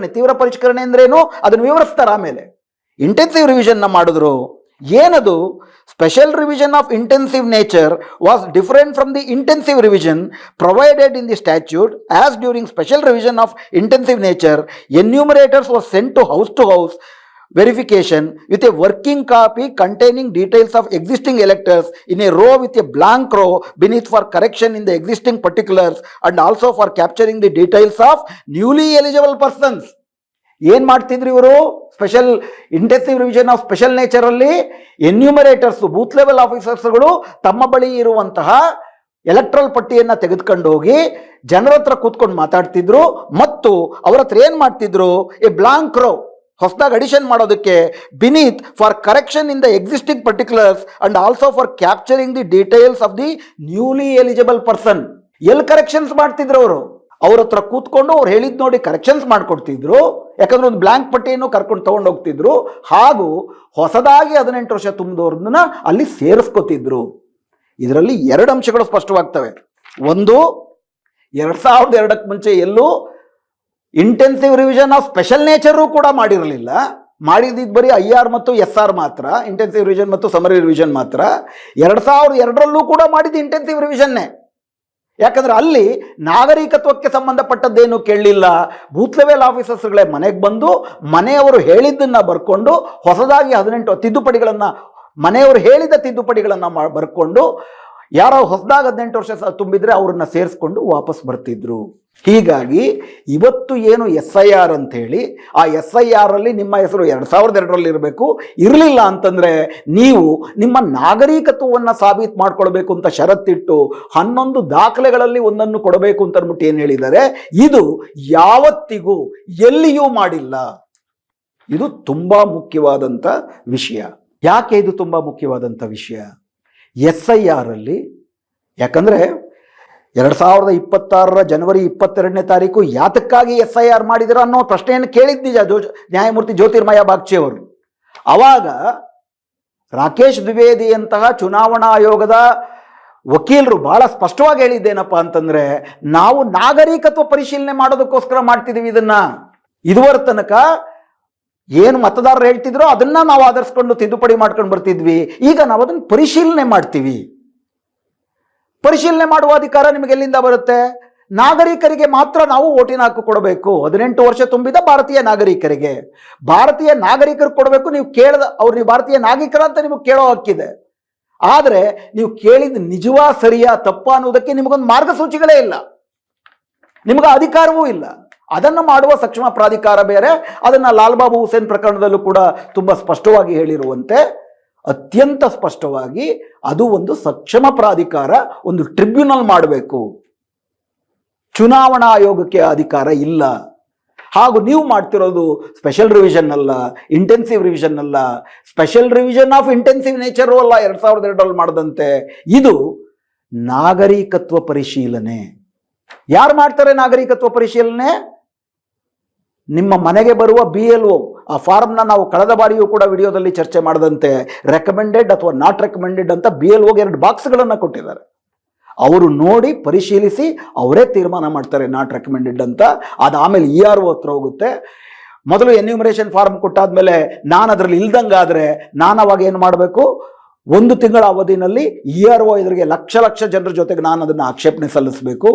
ಪರಿಷ್ಕರಣೆ ಅಂದ್ರೇನು ಅದನ್ನು ವಿವರಿಸ್ತಾರೆ ಆಮೇಲೆ. ಇಂಟೆನ್ಸಿವ್ ರಿವಿಷನ್ನ ಮಾಡಿದ್ರು. ಏನದು? Special revision of intensive nature was different from the intensive revision provided in the statute. As during special revision of intensive nature, enumerators was sent to house verification with a working copy containing details of existing electors in a row with a blank row beneath for correction in the existing particulars and also for capturing the details of newly eligible persons. ಏನ್ ಮಾಡ್ತಿದ್ರು ಇವರು? Special intensive revision of special nature ಅಲ್ಲಿ ಎನ್ಯೂಮರೇಟರ್ಸ್, booth level ಆಫೀಸರ್ಸ್ಗಳು ತಮ್ಮ ಬಳಿ ಇರುವಂತಹ electoral ಪಟ್ಟಿಯನ್ನ ತೆಗೆದುಕೊಂಡು ಹೋಗಿ ಜನರ ಹತ್ರ ಕೂತ್ಕೊಂಡು ಮಾತಾಡ್ತಿದ್ರು ಮತ್ತು ಅವ್ರ ಹತ್ರ ಏನ್ ಮಾಡ್ತಿದ್ರು? ಎ ಬ್ಲಾಂಕ್ ರೋ, ಹೊಸದಾಗಿ ಅಡಿಷನ್ ಮಾಡೋದಕ್ಕೆ, beneath for correction in the existing particulars and also for capturing the details of the newly eligible person. ಎಲ್ಲಿ ಕರೆಕ್ಷನ್ಸ್ ಮಾಡ್ತಿದ್ರು ಅವರು? ಅವ್ರ ಹತ್ರ ಕೂತ್ಕೊಂಡು ಅವ್ರು ಹೇಳಿದ್ ನೋಡಿ ಕರೆಕ್ಷನ್ಸ್ ಮಾಡ್ಕೊಡ್ತಿದ್ರು. ಯಾಕಂದ್ರೆ ಒಂದು ಬ್ಲಾಂಕ್ ಪಟ್ಟಿಯನ್ನು ಕರ್ಕೊಂಡು ತಗೊಂಡು ಹೋಗ್ತಿದ್ರು. ಹಾಗೂ ಹೊಸದಾಗಿ 18 ವರ್ಷ ತುಂಬಿದವ್ರನ್ನ ಅಲ್ಲಿ ಸೇರಿಸ್ಕೊತಿದ್ರು. ಇದರಲ್ಲಿ 2 ಅಂಶಗಳು ಸ್ಪಷ್ಟವಾಗ್ತವೆ. ಒಂದು, 2002ಕ್ಕೆ ಮುಂಚೆ ಎಲ್ಲೂ intensive revision of special nature ಕೂಡ ಮಾಡಿರಲಿಲ್ಲ. ಮಾಡಿದ್ದು ಬರೀ IR ಮತ್ತು SR ಮಾತ್ರ, ಇಂಟೆನ್ಸಿವ್ ರಿವಿಷನ್ ಮತ್ತು ಸಮರಿ ರಿವಿಷನ್ ಮಾತ್ರ. 2002ರಲ್ಲೂ ಕೂಡ ಮಾಡಿದ್ದು ಇಂಟೆನ್ಸಿವ್ ರಿವಿಷನ್ನೇ. ಯಾಕಂದ್ರೆ ಅಲ್ಲಿ ನಾಗರಿಕತ್ವಕ್ಕೆ ಸಂಬಂಧಪಟ್ಟದ್ದೇನು ಕೇಳಲಿಲ್ಲ. ಬೂತ್ ಲೆವೆಲ್ ಆಫೀಸರ್ಸ್ಗಳೇ ಮನೆಗೆ ಬಂದು ಮನೆಯವರು ಹೇಳಿದ್ದನ್ನು ಬರ್ಕೊಂಡು ಹೊಸದಾಗಿ 18 ತಿದ್ದುಪಡಿಗಳನ್ನು, ಮನೆಯವರು ಹೇಳಿದ ತಿದ್ದುಪಡಿಗಳನ್ನು ಬರ್ಕೊಂಡು ಯಾರೋ ಹೊಸದಾಗಿ 18 ವರ್ಷ ತುಂಬಿದ್ರೆ ಅವ್ರನ್ನ ಸೇರಿಸ್ಕೊಂಡು ವಾಪಸ್ ಬರ್ತಿದ್ರು. ಹೀಗಾಗಿ ಇವತ್ತು ಏನು SIR ಅಂತ ಹೇಳಿ, ಆ SIR ಅಲ್ಲಿ ನಿಮ್ಮ ಹೆಸರು 2002ರಲ್ಲಿ ಇರಬೇಕು. ಇರಲಿಲ್ಲ ಅಂತಂದ್ರೆ ನೀವು ನಿಮ್ಮ ನಾಗರಿಕತ್ವವನ್ನು ಸಾಬೀತು ಮಾಡ್ಕೊಳ್ಬೇಕು ಅಂತ ಷರತ್ತಿಟ್ಟು 11 ದಾಖಲೆಗಳಲ್ಲಿ ಒಂದನ್ನು ಕೊಡಬೇಕು ಅಂತ ಅಂದ್ಬಿಟ್ಟು ಏನು ಹೇಳಿದ್ದಾರೆ. ಇದು ಯಾವತ್ತಿಗೂ ಎಲ್ಲಿಯೂ ಮಾಡಿಲ್ಲ. ಇದು ತುಂಬಾ ಮುಖ್ಯವಾದಂಥ ವಿಷಯ. ಯಾಕೆ ಇದು ತುಂಬಾ ಮುಖ್ಯವಾದಂಥ ವಿಷಯ? SIR ಅಲ್ಲಿ, ಯಾಕಂದ್ರೆ 2026 ಜನವರಿ 22ನೇ ತಾರೀಕು ಯಾತಕ್ಕಾಗಿ SIR ಮಾಡಿದಿರ ಅನ್ನೋ ಪ್ರಶ್ನೆಯನ್ನು ಕೇಳಿದ್ದ ನ್ಯಾಯಮೂರ್ತಿ ಜ್ಯೋತಿರ್ಮಯ ಬಾಗ್ಚಿ ಅವರು. ಅವಾಗ ರಾಕೇಶ್ ದ್ವಿವೇದಿಯಂತಹ ಚುನಾವಣಾ ಆಯೋಗದ ವಕೀಲರು ಬಹಳ ಸ್ಪಷ್ಟವಾಗಿ ಹೇಳಿದ್ದೇನಪ್ಪ ಅಂತಂದ್ರೆ, ನಾವು ನಾಗರಿಕತ್ವ ಪರಿಶೀಲನೆ ಮಾಡೋದಕ್ಕೋಸ್ಕರ ಮಾಡ್ತಿದೀವಿ ಇದನ್ನ. ಇದುವರ ತನಕ ಏನು ಮತದಾರರು ಹೇಳ್ತಿದ್ರು ಅದನ್ನ ನಾವು ಆಧರಿಸ್ಕೊಂಡು ತಿದ್ದುಪಡಿ ಮಾಡ್ಕೊಂಡು ಬರ್ತಿದ್ವಿ. ಈಗ ನಾವು ಅದನ್ನು ಪರಿಶೀಲನೆ ಮಾಡ್ತೀವಿ. ಪರಿಶೀಲನೆ ಮಾಡುವ ಅಧಿಕಾರ ನಿಮಗೆ ಎಲ್ಲಿಂದ ಬರುತ್ತೆ? ನಾಗರಿಕರಿಗೆ ಮಾತ್ರ ನಾವು ವೋಟಿನ ಹಕ್ಕು ಕೊಡಬೇಕು. 18 ವರ್ಷ ತುಂಬಿದ ಭಾರತೀಯ ನಾಗರಿಕರಿಗೆ. ಭಾರತೀಯ ನಾಗರಿಕರು ಕೊಡಬೇಕು. ನೀವು ನೀವು ಭಾರತೀಯ ನಾಗರಿಕರ ಅಂತ ನಿಮಗೆ ಕೇಳೋ ಹಕ್ಕಿದೆ. ಆದರೆ ನೀವು ಕೇಳಿದ ನಿಜವಾ ಸರಿಯಾ ತಪ್ಪಾ ಅನ್ನೋದಕ್ಕೆ ನಿಮಗೊಂದು ಮಾರ್ಗಸೂಚಿಗಳೇ ಇಲ್ಲ, ನಿಮಗೆ ಅಧಿಕಾರವೂ ಇಲ್ಲ. ಅದನ್ನು ಮಾಡುವ ಸಕ್ಷಮ ಪ್ರಾಧಿಕಾರ ಬೇರೆ. ಅದನ್ನು ಲಾಲ್ ಬಾಬು ಹುಸೇನ್ ಪ್ರಕರಣದಲ್ಲೂ ಕೂಡ ತುಂಬ ಸ್ಪಷ್ಟವಾಗಿ ಹೇಳಿರುವಂತೆ, ಅತ್ಯಂತ ಸ್ಪಷ್ಟವಾಗಿ ಅದು ಒಂದು ಸಕ್ಷಮ ಪ್ರಾಧಿಕಾರ, ಒಂದು ಟ್ರಿಬ್ಯುನಲ್ ಮಾಡಬೇಕು. ಚುನಾವಣಾ ಆಯೋಗಕ್ಕೆ ಅಧಿಕಾರ ಇಲ್ಲ. ಹಾಗೂ ನೀವು ಮಾಡ್ತಿರೋದು ಸ್ಪೆಷಲ್ ರಿವಿಷನ್ ಅಲ್ಲ, ಇಂಟೆನ್ಸಿವ್ ರಿವಿಷನ್ ಅಲ್ಲ, special revision of intensive nature ಅಲ್ಲ 2002ರಲ್ಲಿ ಮಾಡದಂತೆ. ಇದು ನಾಗರಿಕತ್ವ ಪರಿಶೀಲನೆ. ಯಾರು ಮಾಡ್ತಾರೆ ನಾಗರಿಕತ್ವ ಪರಿಶೀಲನೆ? ನಿಮ್ಮ ಮನೆಗೆ ಬರುವ BLO. ಆ ಫಾರ್ಮ್ನ ನಾವು ಕಳೆದ ಬಾರಿಯೂ ಕೂಡ ವಿಡಿಯೋದಲ್ಲಿ ಚರ್ಚೆ ಮಾಡದಂತೆ ರೆಕಮೆಂಡೆಡ್ ಅಥವಾ ನಾಟ್ ರೆಕಮೆಂಡೆಡ್ ಅಂತ BLOಗೆ 2 ಬಾಕ್ಸ್ಗಳನ್ನು ಕೊಟ್ಟಿದ್ದಾರೆ. ಅವರು ನೋಡಿ ಪರಿಶೀಲಿಸಿ ಅವರೇ ತೀರ್ಮಾನ ಮಾಡ್ತಾರೆ ನಾಟ್ ರೆಕಮೆಂಡೆಡ್ ಅಂತ. ಅದು ಆಮೇಲೆ ERO ಹತ್ರ ಹೋಗುತ್ತೆ. ಮೊದಲು ಎನ್ಯೂಮರೇಷನ್ ಫಾರ್ಮ್ ಕೊಟ್ಟಾದ್ಮೇಲೆ ನಾನು ಅದರಲ್ಲಿ ಇಲ್ದಂಗಾದ್ರೆ ನಾನು ಅವಾಗ ಏನು ಮಾಡಬೇಕು? 1 ತಿಂಗಳ ಅವಧಿನಲ್ಲಿ ERO ಎದುರಿಗೆ ಲಕ್ಷ ಜನರ ಜೊತೆಗೆ ನಾನು ಅದನ್ನು ಆಕ್ಷೇಪಣೆ ಸಲ್ಲಿಸಬೇಕು.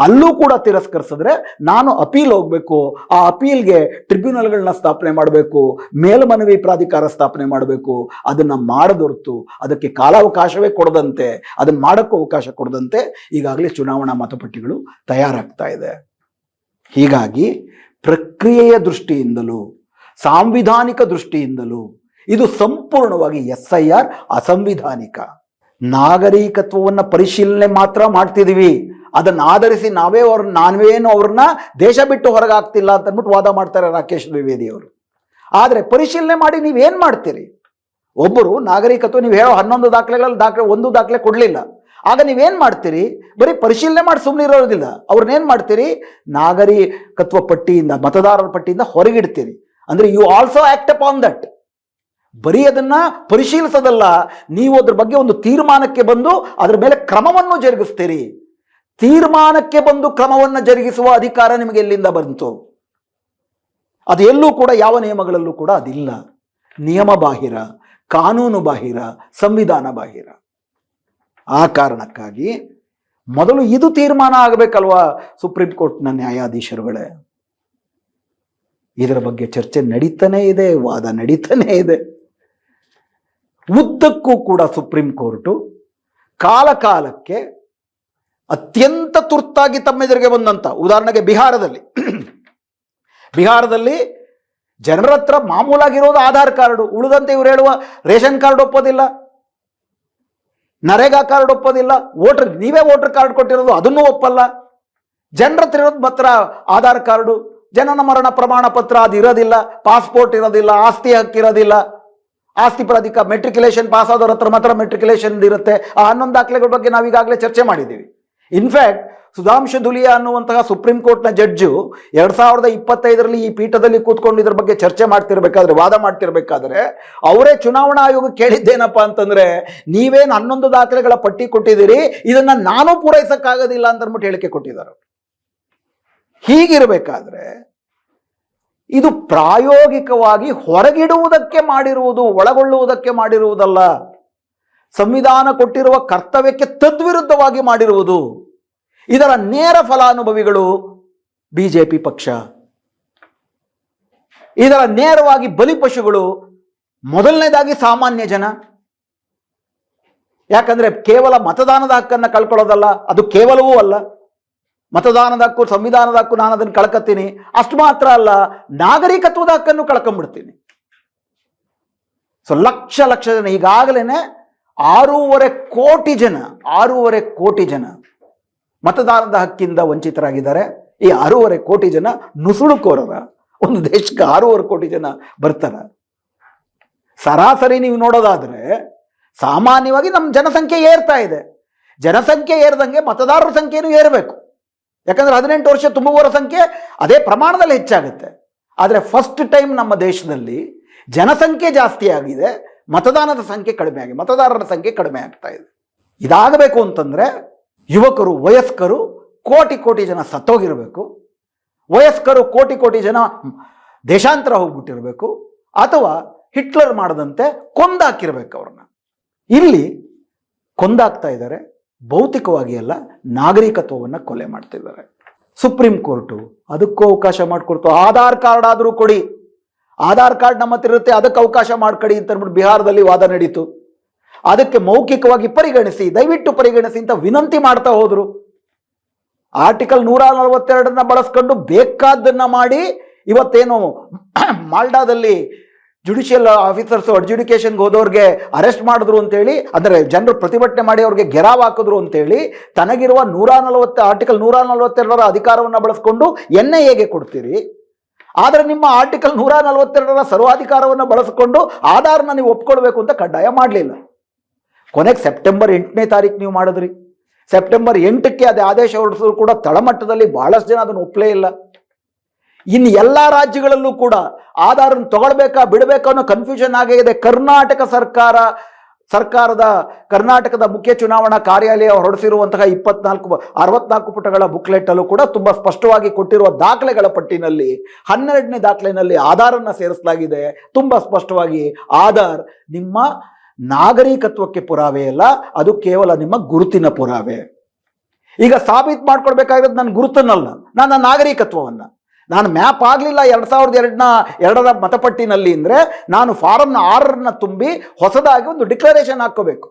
ಅಲ್ಲೂ ಕೂಡ ತಿರಸ್ಕರಿಸಿದ್ರೆ ನಾನು ಅಪೀಲ್ ಹೋಗಬೇಕು. ಆ ಅಪೀಲ್ಗೆ ಟ್ರಿಬ್ಯುನಲ್ಗಳನ್ನ ಸ್ಥಾಪನೆ ಮಾಡಬೇಕು, ಮೇಲ್ಮನವಿ ಪ್ರಾಧಿಕಾರ ಸ್ಥಾಪನೆ ಮಾಡಬೇಕು. ಅದನ್ನು ಮಾಡದೊರ್ತು ಅದಕ್ಕೆ ಕಾಲಾವಕಾಶವೇ ಕೊಡದಂತೆ, ಅದನ್ನು ಮಾಡೋಕ್ಕೂ ಅವಕಾಶ ಕೊಡದಂತೆ ಈಗಾಗಲೇ ಚುನಾವಣಾ ಮತಪಟ್ಟಿಗಳು ತಯಾರಾಗ್ತಾ ಇದೆ. ಹೀಗಾಗಿ ಪ್ರಕ್ರಿಯೆಯ ದೃಷ್ಟಿಯಿಂದಲೂ ಸಾಂವಿಧಾನಿಕ ದೃಷ್ಟಿಯಿಂದಲೂ ಇದು ಸಂಪೂರ್ಣವಾಗಿ SIR ಅಸಂವಿಧಾನಿಕ. ನಾಗರಿಕತ್ವವನ್ನು ಪರಿಶೀಲನೆ ಮಾತ್ರ ಮಾಡ್ತಿದೀವಿ. ಅದನ್ನು ಆಧರಿಸಿ ನಾವೇನು ಅವ್ರನ್ನ ದೇಶ ಬಿಟ್ಟು ಹೊರಗಾಗ್ತಿಲ್ಲ ಅಂತ ಅಂದ್ಬಿಟ್ಟು ವಾದ ಮಾಡ್ತಾರೆ ರಾಕೇಶ್ ದ್ವಿವೇದಿ ಅವರು. ಆದರೆ ಪರಿಶೀಲನೆ ಮಾಡಿ ನೀವೇನು ಮಾಡ್ತೀರಿ? ಒಬ್ಬರು ನಾಗರಿಕತ್ವ ನೀವು ಹೇಳೋ 11 ದಾಖಲೆಗಳಲ್ಲಿ 1 ದಾಖಲೆ ಕೊಡಲಿಲ್ಲ. ಆಗ ನೀವೇನು ಮಾಡ್ತೀರಿ? ಬರೀ ಪರಿಶೀಲನೆ ಮಾಡಿ ಸುಮ್ಮನೆ ಇರೋದಿಲ್ಲ. ಅವ್ರನ್ನೇನು ಮಾಡ್ತೀರಿ? ನಾಗರಿಕತ್ವ ಪಟ್ಟಿಯಿಂದ, ಮತದಾರರ ಪಟ್ಟಿಯಿಂದ ಹೊರಗಿಡ್ತೀರಿ. ಅಂದರೆ you also act upon that. ಬರೀ ಅದನ್ನ ಪರಿಶೀಲಿಸೋದಲ್ಲ, ನೀವು ಅದ್ರ ಬಗ್ಗೆ ಒಂದು ತೀರ್ಮಾನಕ್ಕೆ ಬಂದು ಅದರ ಮೇಲೆ ಕ್ರಮವನ್ನು ಜರುಗಿಸ್ತೀರಿ. ತೀರ್ಮಾನಕ್ಕೆ ಬಂದು ಕ್ರಮವನ್ನು ಜರುಗಿಸುವ ಅಧಿಕಾರ ನಿಮಗೆ ಎಲ್ಲಿಂದ ಬಂತು? ಅದು ಎಲ್ಲೂ ಕೂಡ ಯಾವ ನಿಯಮಗಳಲ್ಲೂ ಕೂಡ ಅದಿಲ್ಲ. ನಿಯಮ ಬಾಹಿರ, ಕಾನೂನು ಬಾಹಿರ, ಸಂವಿಧಾನ ಬಾಹಿರ. ಆ ಕಾರಣಕ್ಕಾಗಿ ಮೊದಲು ಇದು ತೀರ್ಮಾನ ಆಗಬೇಕಲ್ವಾ ಸುಪ್ರೀಂ ಕೋರ್ಟ್ನ ನ್ಯಾಯಾಧೀಶರುಗಳೇ. ಇದರ ಬಗ್ಗೆ ಚರ್ಚೆ ನಡೀತಾನೇ ಇದೆ, ವಾದ ನಡೀತಾನೇ ಇದೆ. ಉದ್ದಕ್ಕೂ ಕೂಡ ಸುಪ್ರೀಂ ಕೋರ್ಟು ಕಾಲ ಕಾಲಕ್ಕೆ ಅತ್ಯಂತ ತುರ್ತಾಗಿ ತಮ್ಮೆದುರಿಗೆ ಬಂದಂತ, ಉದಾಹರಣೆಗೆ ಬಿಹಾರದಲ್ಲಿ ಜನರ ಹತ್ರ ಮಾಮೂಲಾಗಿರೋದು ಆಧಾರ್ ಕಾರ್ಡು, ಉಳಿದಂತೆ ಇವರು ಹೇಳುವ ರೇಷನ್ ಕಾರ್ಡ್ ಒಪ್ಪೋದಿಲ್ಲ, ನರೇಗಾ ಕಾರ್ಡ್ ಒಪ್ಪೋದಿಲ್ಲ, ನೀವೇ ವೋಟರ್ ಕಾರ್ಡ್ ಕೊಟ್ಟಿರೋದು ಅದನ್ನೂ ಒಪ್ಪಲ್ಲ. ಜನರ ಹತ್ರ ಇರೋದು ಮಾತ್ರ ಆಧಾರ್ ಕಾರ್ಡು, ಜನನ ಮರಣ ಪ್ರಮಾಣ ಪತ್ರ ಅದು ಇರೋದಿಲ್ಲ, ಪಾಸ್ಪೋರ್ಟ್ ಇರೋದಿಲ್ಲ, ಆಸ್ತಿ ಹಕ್ಕಿರೋದಿಲ್ಲ, ಆಸ್ತಿ ಪ್ರಾಧಿಕ ಮೆಟ್ರಿಕ್ಯುಲೇಷನ್ ಪಾಸ್ ಆದವ್ರ ಹತ್ರ ಮಾತ್ರ ಮೆಟ್ರಿಕ್ಯುಲೇಷನ್ ಇರುತ್ತೆ. ಆ 11 ದಾಖಲೆಗಳ ಬಗ್ಗೆ ನಾವೀಗಾಗಲೇ ಚರ್ಚೆ ಮಾಡಿದ್ದೀವಿ. ಇನ್ಫ್ಯಾಕ್ಟ್ ಸುಧಾಂಶು ಧುಲಿಯಾ ಅನ್ನುವಂತಹ ಸುಪ್ರೀಂ ಕೋರ್ಟ್ನ ಜಡ್ಜು 2025ರಲ್ಲಿ ಈ ಪೀಠದಲ್ಲಿ ಕೂತ್ಕೊಂಡು ಇದ್ರ ಬಗ್ಗೆ ಚರ್ಚೆ ಮಾಡ್ತಿರ್ಬೇಕಾದ್ರೆ, ವಾದ ಮಾಡ್ತಿರ್ಬೇಕಾದ್ರೆ ಅವರೇ ಚುನಾವಣಾ ಆಯೋಗ ಕೇಳಿದ್ದೇನಪ್ಪ ಅಂತಂದ್ರೆ, ನೀವೇನು 11 ದಾಖಲೆಗಳ ಪಟ್ಟಿ ಕೊಟ್ಟಿದ್ದೀರಿ, ಇದನ್ನ ನಾನು ಪೂರೈಸಕ್ಕಾಗೋದಿಲ್ಲ ಅಂತ ಅಂದ್ಬಿಟ್ಟು ಹೇಳಿಕೆ ಕೊಟ್ಟಿದ್ದಾರೆ. ಹೀಗಿರಬೇಕಾದ್ರೆ ಇದು ಪ್ರಾಯೋಗಿಕವಾಗಿ ಹೊರಗಿಡುವುದಕ್ಕೆ ಮಾಡಿರುವುದು, ಒಳಗೊಳ್ಳುವುದಕ್ಕೆ ಮಾಡಿರುವುದಲ್ಲ. ಸಂವಿಧಾನ ಕೊಟ್ಟಿರುವ ಕರ್ತವ್ಯಕ್ಕೆ ತದ್ವಿರುದ್ಧವಾಗಿ ಮಾಡಿರುವುದು. ಇದರ ನೇರ ಫಲಾನುಭವಿಗಳು ಬಿಜೆಪಿ ಪಕ್ಷ. ಇದರ ನೇರವಾಗಿ ಬಲಿಪಶುಗಳು ಮೊದಲನೇದಾಗಿ ಸಾಮಾನ್ಯ ಜನ. ಯಾಕಂದ್ರೆ ಕೇವಲ ಮತದಾನದ ಹಕ್ಕನ್ನು ಕಳ್ಕೊಳ್ಳೋದಲ್ಲ, ಅದು ಕೇವಲವೂ ಅಲ್ಲ. ಮತದಾನದ ಹಕ್ಕು, ಸಂವಿಧಾನದ ಹಕ್ಕು ನಾನು ಅದನ್ನು ಕಳ್ಕೊತೀನಿ, ಅಷ್ಟು ಮಾತ್ರ ಅಲ್ಲ, ನಾಗರಿಕತ್ವದ ಹಕ್ಕನ್ನು ಕಳ್ಕೊಂಡ್ಬಿಡ್ತೀನಿ. ಸೊ ಲಕ್ಷ ಜನ, ಈಗಾಗಲೇ 6.5 ಕೋಟಿ ಜನ ಮತದಾನದ ಹಕ್ಕಿಂದ ವಂಚಿತರಾಗಿದ್ದಾರೆ. ಈ 6.5 ಕೋಟಿ ಜನ ನುಸುಳುಕೋರರ. ಒಂದು ದೇಶಕ್ಕೆ 6.5 ಕೋಟಿ ಜನ ಬರ್ತಾರ. ಸರಾಸರಿ ನೀವು ನೋಡೋದಾದ್ರೆ ಸಾಮಾನ್ಯವಾಗಿ ನಮ್ಮ ಜನಸಂಖ್ಯೆ ಏರ್ತಾ ಇದೆ. ಜನಸಂಖ್ಯೆ ಏರ್ದಂಗೆ ಮತದಾರರ ಸಂಖ್ಯೆನೂ ಏರಬೇಕು. ಯಾಕಂದ್ರೆ 18 ವರ್ಷ ತುಂಬುವವರ ಸಂಖ್ಯೆ ಅದೇ ಪ್ರಮಾಣದಲ್ಲಿ ಹೆಚ್ಚಾಗುತ್ತೆ. ಆದರೆ ಫಸ್ಟ್ ಟೈಮ್ ನಮ್ಮ ದೇಶದಲ್ಲಿ ಜನಸಂಖ್ಯೆ ಜಾಸ್ತಿ ಆಗಿದೆ, ಮತದಾನದ ಸಂಖ್ಯೆ ಕಡಿಮೆ ಆಗಿ, ಮತದಾರರ ಸಂಖ್ಯೆ ಕಡಿಮೆ ಆಗ್ತಾ ಇದೆ. ಇದಾಗಬೇಕು ಅಂತಂದ್ರೆ ಯುವಕರು, ವಯಸ್ಕರು ಕೋಟಿ ಜನ ಸತ್ತೋಗಿರಬೇಕು, ವಯಸ್ಕರು ಕೋಟಿ ಜನ ದೇಶಾಂತರ ಹೋಗ್ಬಿಟ್ಟಿರಬೇಕು, ಅಥವಾ ಹಿಟ್ಲರ್ ಮಾಡದಂತೆ ಕೊಂದಾಕಿರ್ಬೇಕು ಅವ್ರನ್ನ. ಇಲ್ಲಿ ಕೊಂದಾಕ್ತಾ ಇದ್ದಾರೆ, ಭೌತಿಕವಾಗಿ ಅಲ್ಲ, ನಾಗರಿಕತ್ವವನ್ನು ಕೊಲೆ ಮಾಡ್ತಿದ್ದಾರೆ. ಸುಪ್ರೀಂ ಕೋರ್ಟು ಅದಕ್ಕೂ ಅವಕಾಶ ಮಾಡಿಕೊಡ್ತು. ಆಧಾರ್ ಕಾರ್ಡ್ ಆದರೂ ಕೊಡಿ, ಆಧಾರ್ ಕಾರ್ಡ್ ನಮ್ಮ ಹತ್ರ ಇರುತ್ತೆ, ಅದಕ್ಕೆ ಅವಕಾಶ ಮಾಡ್ಕೊಡಿ ಅಂತ ಅಂದ್ಬಿಟ್ಟು ಬಿಹಾರದಲ್ಲಿ ವಾದ ನಡೀತು. ಅದಕ್ಕೆ ಮೌಖಿಕವಾಗಿ ಪರಿಗಣಿಸಿ, ದಯವಿಟ್ಟು ಪರಿಗಣಿಸಿ ಅಂತ ವಿನಂತಿ ಮಾಡ್ತಾ ಹೋದ್ರು. ಆರ್ಟಿಕಲ್ 142 ಬಳಸ್ಕೊಂಡು ಬೇಕಾದ್ದನ್ನ ಮಾಡಿ ಇವತ್ತೇನು ಮಾಲ್ಡಾದಲ್ಲಿ ಜುಡಿಷಿಯಲ್ ಆಫೀಸರ್ಸ್ ಅಡ್ಜುಡಿಕೇಶನ್ಗೆ ಹೋದವ್ರಿಗೆ ಅರೆಸ್ಟ್ ಮಾಡಿದ್ರು ಅಂತೇಳಿ, ಅಂದರೆ ಜನರು ಪ್ರತಿಭಟನೆ ಮಾಡಿ ಅವ್ರಿಗೆ ಗೆರಾವ್ ಹಾಕಿದ್ರು ಅಂತೇಳಿ, ತನಗಿರುವ ಆರ್ಟಿಕಲ್ 142 ಅಧಿಕಾರವನ್ನು ಬಳಸ್ಕೊಂಡು NIAಗೆ ಕೊಡ್ತೀರಿ. ಆದರೆ ನಿಮ್ಮ ಆರ್ಟಿಕಲ್ 142 ಸರ್ವಾಧಿಕಾರವನ್ನು ಬಳಸಿಕೊಂಡು ಆಧಾರ್ನ ನೀವು ಒಪ್ಕೊಳ್ಬೇಕು ಅಂತ ಕಡ್ಡಾಯ ಮಾಡಲಿಲ್ಲ. ಕೊನೆಗೆ ಸೆಪ್ಟೆಂಬರ್ 8ನೇ ತಾರೀಕು ನೀವು ಮಾಡಿದ್ರಿ. ಸೆಪ್ಟೆಂಬರ್ 8ಕ್ಕೆ ಅದೇ ಆದೇಶ ಹೊರಡಿಸಿದ್ರು ಕೂಡ ತಳಮಟ್ಟದಲ್ಲಿ ಬಹಳಷ್ಟು ಜನ ಅದನ್ನು ಒಪ್ಪಲೇ ಇಲ್ಲ. ಇನ್ನು ಎಲ್ಲ ರಾಜ್ಯಗಳಲ್ಲೂ ಕೂಡ ಆಧಾರನ್ನು ತಗೊಳ್ಬೇಕಾ ಬಿಡಬೇಕಾ ಅನ್ನೋ ಕನ್ಫ್ಯೂಷನ್ ಆಗಿದೆ. ಕರ್ನಾಟಕದ ಮುಖ್ಯ ಚುನಾವಣಾ ಕಾರ್ಯಾಲಯ ಹೊರಡಿಸಿರುವಂತಹ 64 ಪುಟಗಳ ಬುಕ್ಲೆಟ್ ಅಲ್ಲೂ ಕೂಡ ತುಂಬಾ ಸ್ಪಷ್ಟವಾಗಿ ಕೊಟ್ಟಿರುವ ದಾಖಲೆಗಳ ಪಟ್ಟಿನಲ್ಲಿ 12ನೇ ದಾಖಲೆಯಲ್ಲಿ ಆಧಾರನ್ನ ಸೇರಿಸಲಾಗಿದೆ. ತುಂಬಾ ಸ್ಪಷ್ಟವಾಗಿ ಆಧಾರ್ ನಿಮ್ಮ ನಾಗರಿಕತ್ವಕ್ಕೆ ಪುರಾವೆ ಅಲ್ಲ, ಅದು ಕೇವಲ ನಿಮ್ಮ ಗುರುತಿನ ಪುರಾವೆ. ಈಗ ಸಾಬೀತು ಮಾಡ್ಕೊಳ್ಬೇಕಾಗಿರೋದು ನನ್ನ ಗುರುತನ್ನಲ್ಲ, ನನ್ನ ನಾಗರಿಕತ್ವವನ್ನ. ನಾನು ಮ್ಯಾಪ್ ಆಗಲಿಲ್ಲ 2002ರ ಮತಪಟ್ಟಿನಲ್ಲಿ ಅಂದರೆ ನಾನು ಫಾರಂ 6 ತುಂಬಿ ಹೊಸದಾಗಿ ಒಂದು ಡಿಕ್ಲರೇಷನ್ ಹಾಕ್ಕೋಬೇಕು.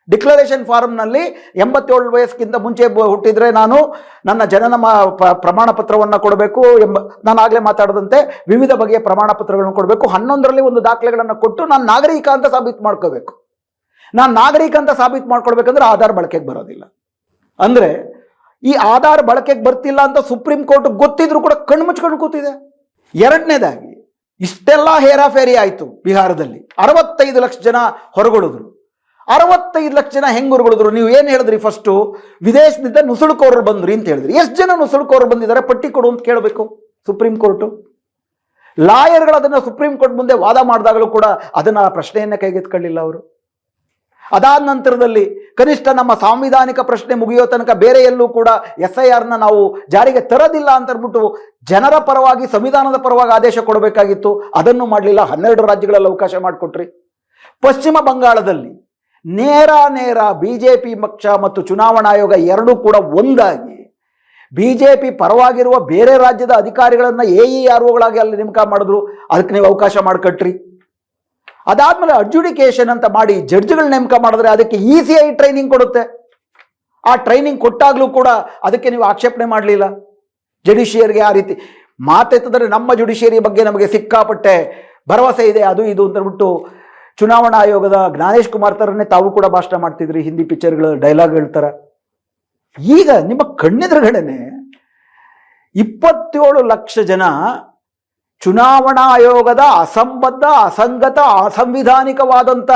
ಡಿಕ್ಲರೇಷನ್ ಫಾರಮ್ನಲ್ಲಿ 87 ವಯಸ್ಸಿಗಿಂತ ಮುಂಚೆ ಹುಟ್ಟಿದ್ರೆ ನಾನು ನನ್ನ ಜನನ ಪ್ರಮಾಣ ಪತ್ರವನ್ನು ಕೊಡಬೇಕು ನಾನು ಆಗಲೇ ಮಾತಾಡದಂತೆ ವಿವಿಧ ಬಗೆಯ ಪ್ರಮಾಣ ಪತ್ರಗಳನ್ನು ಕೊಡಬೇಕು. 11ರಲ್ಲಿ ಒಂದು ದಾಖಲೆಗಳನ್ನು ಕೊಟ್ಟು ನಾನು ನಾಗರಿಕ ಅಂತ ಸಾಬೀತು ಮಾಡ್ಕೋಬೇಕು. ನಾನು ನಾಗರಿಕ ಅಂತ ಸಾಬೀತು ಮಾಡ್ಕೊಳ್ಬೇಕಂದ್ರೆ ಆಧಾರ್ ಬಳಕೆಗೆ ಬರೋದಿಲ್ಲ. ಅಂದರೆ ಈ ಆಧಾರ್ ಬಳಕೆಗೆ ಬರ್ತಿಲ್ಲ ಅಂತ ಸುಪ್ರೀಂ ಕೋರ್ಟ್ ಗೊತ್ತಿದ್ರು ಕೂಡ ಕಣ್ಣು ಮುಚ್ಕೊಂಡು ಕೂತಿದೆ. ಎರಡನೇದಾಗಿ ಇಷ್ಟೆಲ್ಲ ಹೇರಾಫೇರಿ ಆಯಿತು. ಬಿಹಾರದಲ್ಲಿ 65 ಲಕ್ಷ ಜನ ಹೊರಗೊಳಿದ್ರು. 65 ಲಕ್ಷ ಜನ ಹೆಂಗೆ ಹೊರಗೊಳಿದ್ರು? ನೀವು ಏನು ಹೇಳಿದ್ರಿ? ಫಸ್ಟು ವಿದೇಶದಿಂದ ನುಸುಳುಕೋರು ಬಂದ್ರಿ ಅಂತ ಹೇಳಿದ್ರಿ. ಎಷ್ಟು ಜನ ನುಸುಳುಕೋರು ಬಂದಿದ್ದಾರೆ ಪಟ್ಟಿ ಕೊಡು ಅಂತ ಕೇಳಬೇಕು ಸುಪ್ರೀಂ ಕೋರ್ಟು. ಲಾಯರ್ಗಳು ಅದನ್ನು ಸುಪ್ರೀಂ ಕೋರ್ಟ್ ಮುಂದೆ ವಾದ ಮಾಡಿದಾಗಲೂ ಕೂಡ ಅದನ್ನು ಪ್ರಶ್ನೆಯನ್ನೇ ಕೈಗೆತ್ಕೊಳ್ಳಿಲ್ಲ ಅವರು. ಅದಾದ ನಂತರದಲ್ಲಿ ಕನಿಷ್ಠ ನಮ್ಮ ಸಾಂವಿಧಾನಿಕ ಪ್ರಶ್ನೆ ಮುಗಿಯೋ ತನಕ ಬೇರೆ ಎಲ್ಲೂ ಕೂಡ SIRನ ನಾವು ಜಾರಿಗೆ ತರೋದಿಲ್ಲ ಅಂತ ಅಂದ್ಬಿಟ್ಟು ಜನರ ಪರವಾಗಿ ಸಂವಿಧಾನದ ಪರವಾಗಿ ಆದೇಶ ಕೊಡಬೇಕಾಗಿತ್ತು. ಅದನ್ನು ಮಾಡಲಿಲ್ಲ. 12 ರಾಜ್ಯಗಳಲ್ಲಿ ಅವಕಾಶ ಮಾಡಿಕೊಟ್ರಿ. ಪಶ್ಚಿಮ ಬಂಗಾಳದಲ್ಲಿ ನೇರ BJP ಪಕ್ಷ ಮತ್ತು ಚುನಾವಣಾ ಆಯೋಗ ಎರಡೂ ಕೂಡ ಒಂದಾಗಿ BJP ಪರವಾಗಿರುವ ಬೇರೆ ರಾಜ್ಯದ ಅಧಿಕಾರಿಗಳನ್ನ AEROಗಳಾಗಿ ಅಲ್ಲಿ ನೇಮಕ ಮಾಡಿದ್ರು. ಅದಕ್ಕೆ ನೀವು ಅವಕಾಶ ಮಾಡಿಕೊಟ್ರಿ. ಅದಾದ್ಮೇಲೆ ಅಡ್ಜುಡಿಕೇಶನ್ ಅಂತ ಮಾಡಿ ಜಡ್ಜ್ಗಳ ನೇಮಕ ಮಾಡಿದ್ರೆ ಅದಕ್ಕೆ ECI ಟ್ರೈನಿಂಗ್ ಕೊಡುತ್ತೆ. ಆ ಟ್ರೈನಿಂಗ್ ಕೊಟ್ಟಾಗ್ಲೂ ಕೂಡ ಅದಕ್ಕೆ ನೀವು ಆಕ್ಷೇಪಣೆ ಮಾಡಲಿಲ್ಲ. ಜುಡಿಷಿಯರಿಗೆ ಆ ರೀತಿ ಮಾತೆತ್ತಿದ್ರೆ ನಮ್ಮ ಜುಡಿಷಿಯರಿ ಬಗ್ಗೆ ನಮಗೆ ಸಿಕ್ಕಾಪಟ್ಟೆ ಭರವಸೆ ಇದೆ ಅದು ಇದು ಅಂತ ಹೇಳ್ಬಿಟ್ಟು ಚುನಾವಣಾ ಆಯೋಗದ ಜ್ಞಾನೇಶ್ ಕುಮಾರ್ ತರನೇ ತಾವು ಕೂಡ ಭಾಷಣ ಮಾಡ್ತಿದ್ರಿ, ಹಿಂದಿ ಪಿಕ್ಚರ್ಗಳ ಡೈಲಾಗ್ ಹೇಳ್ತಾರ. ಈಗ ನಿಮ್ಮ ಕಣ್ಣೆದುರುಗಡೆನೆ 27 ಲಕ್ಷ ಜನ ಚುನಾವಣಾ ಆಯೋಗದ ಅಸಂಬದ್ಧ, ಅಸಂಗತ, ಅಸಂವಿಧಾನಿಕವಾದಂಥ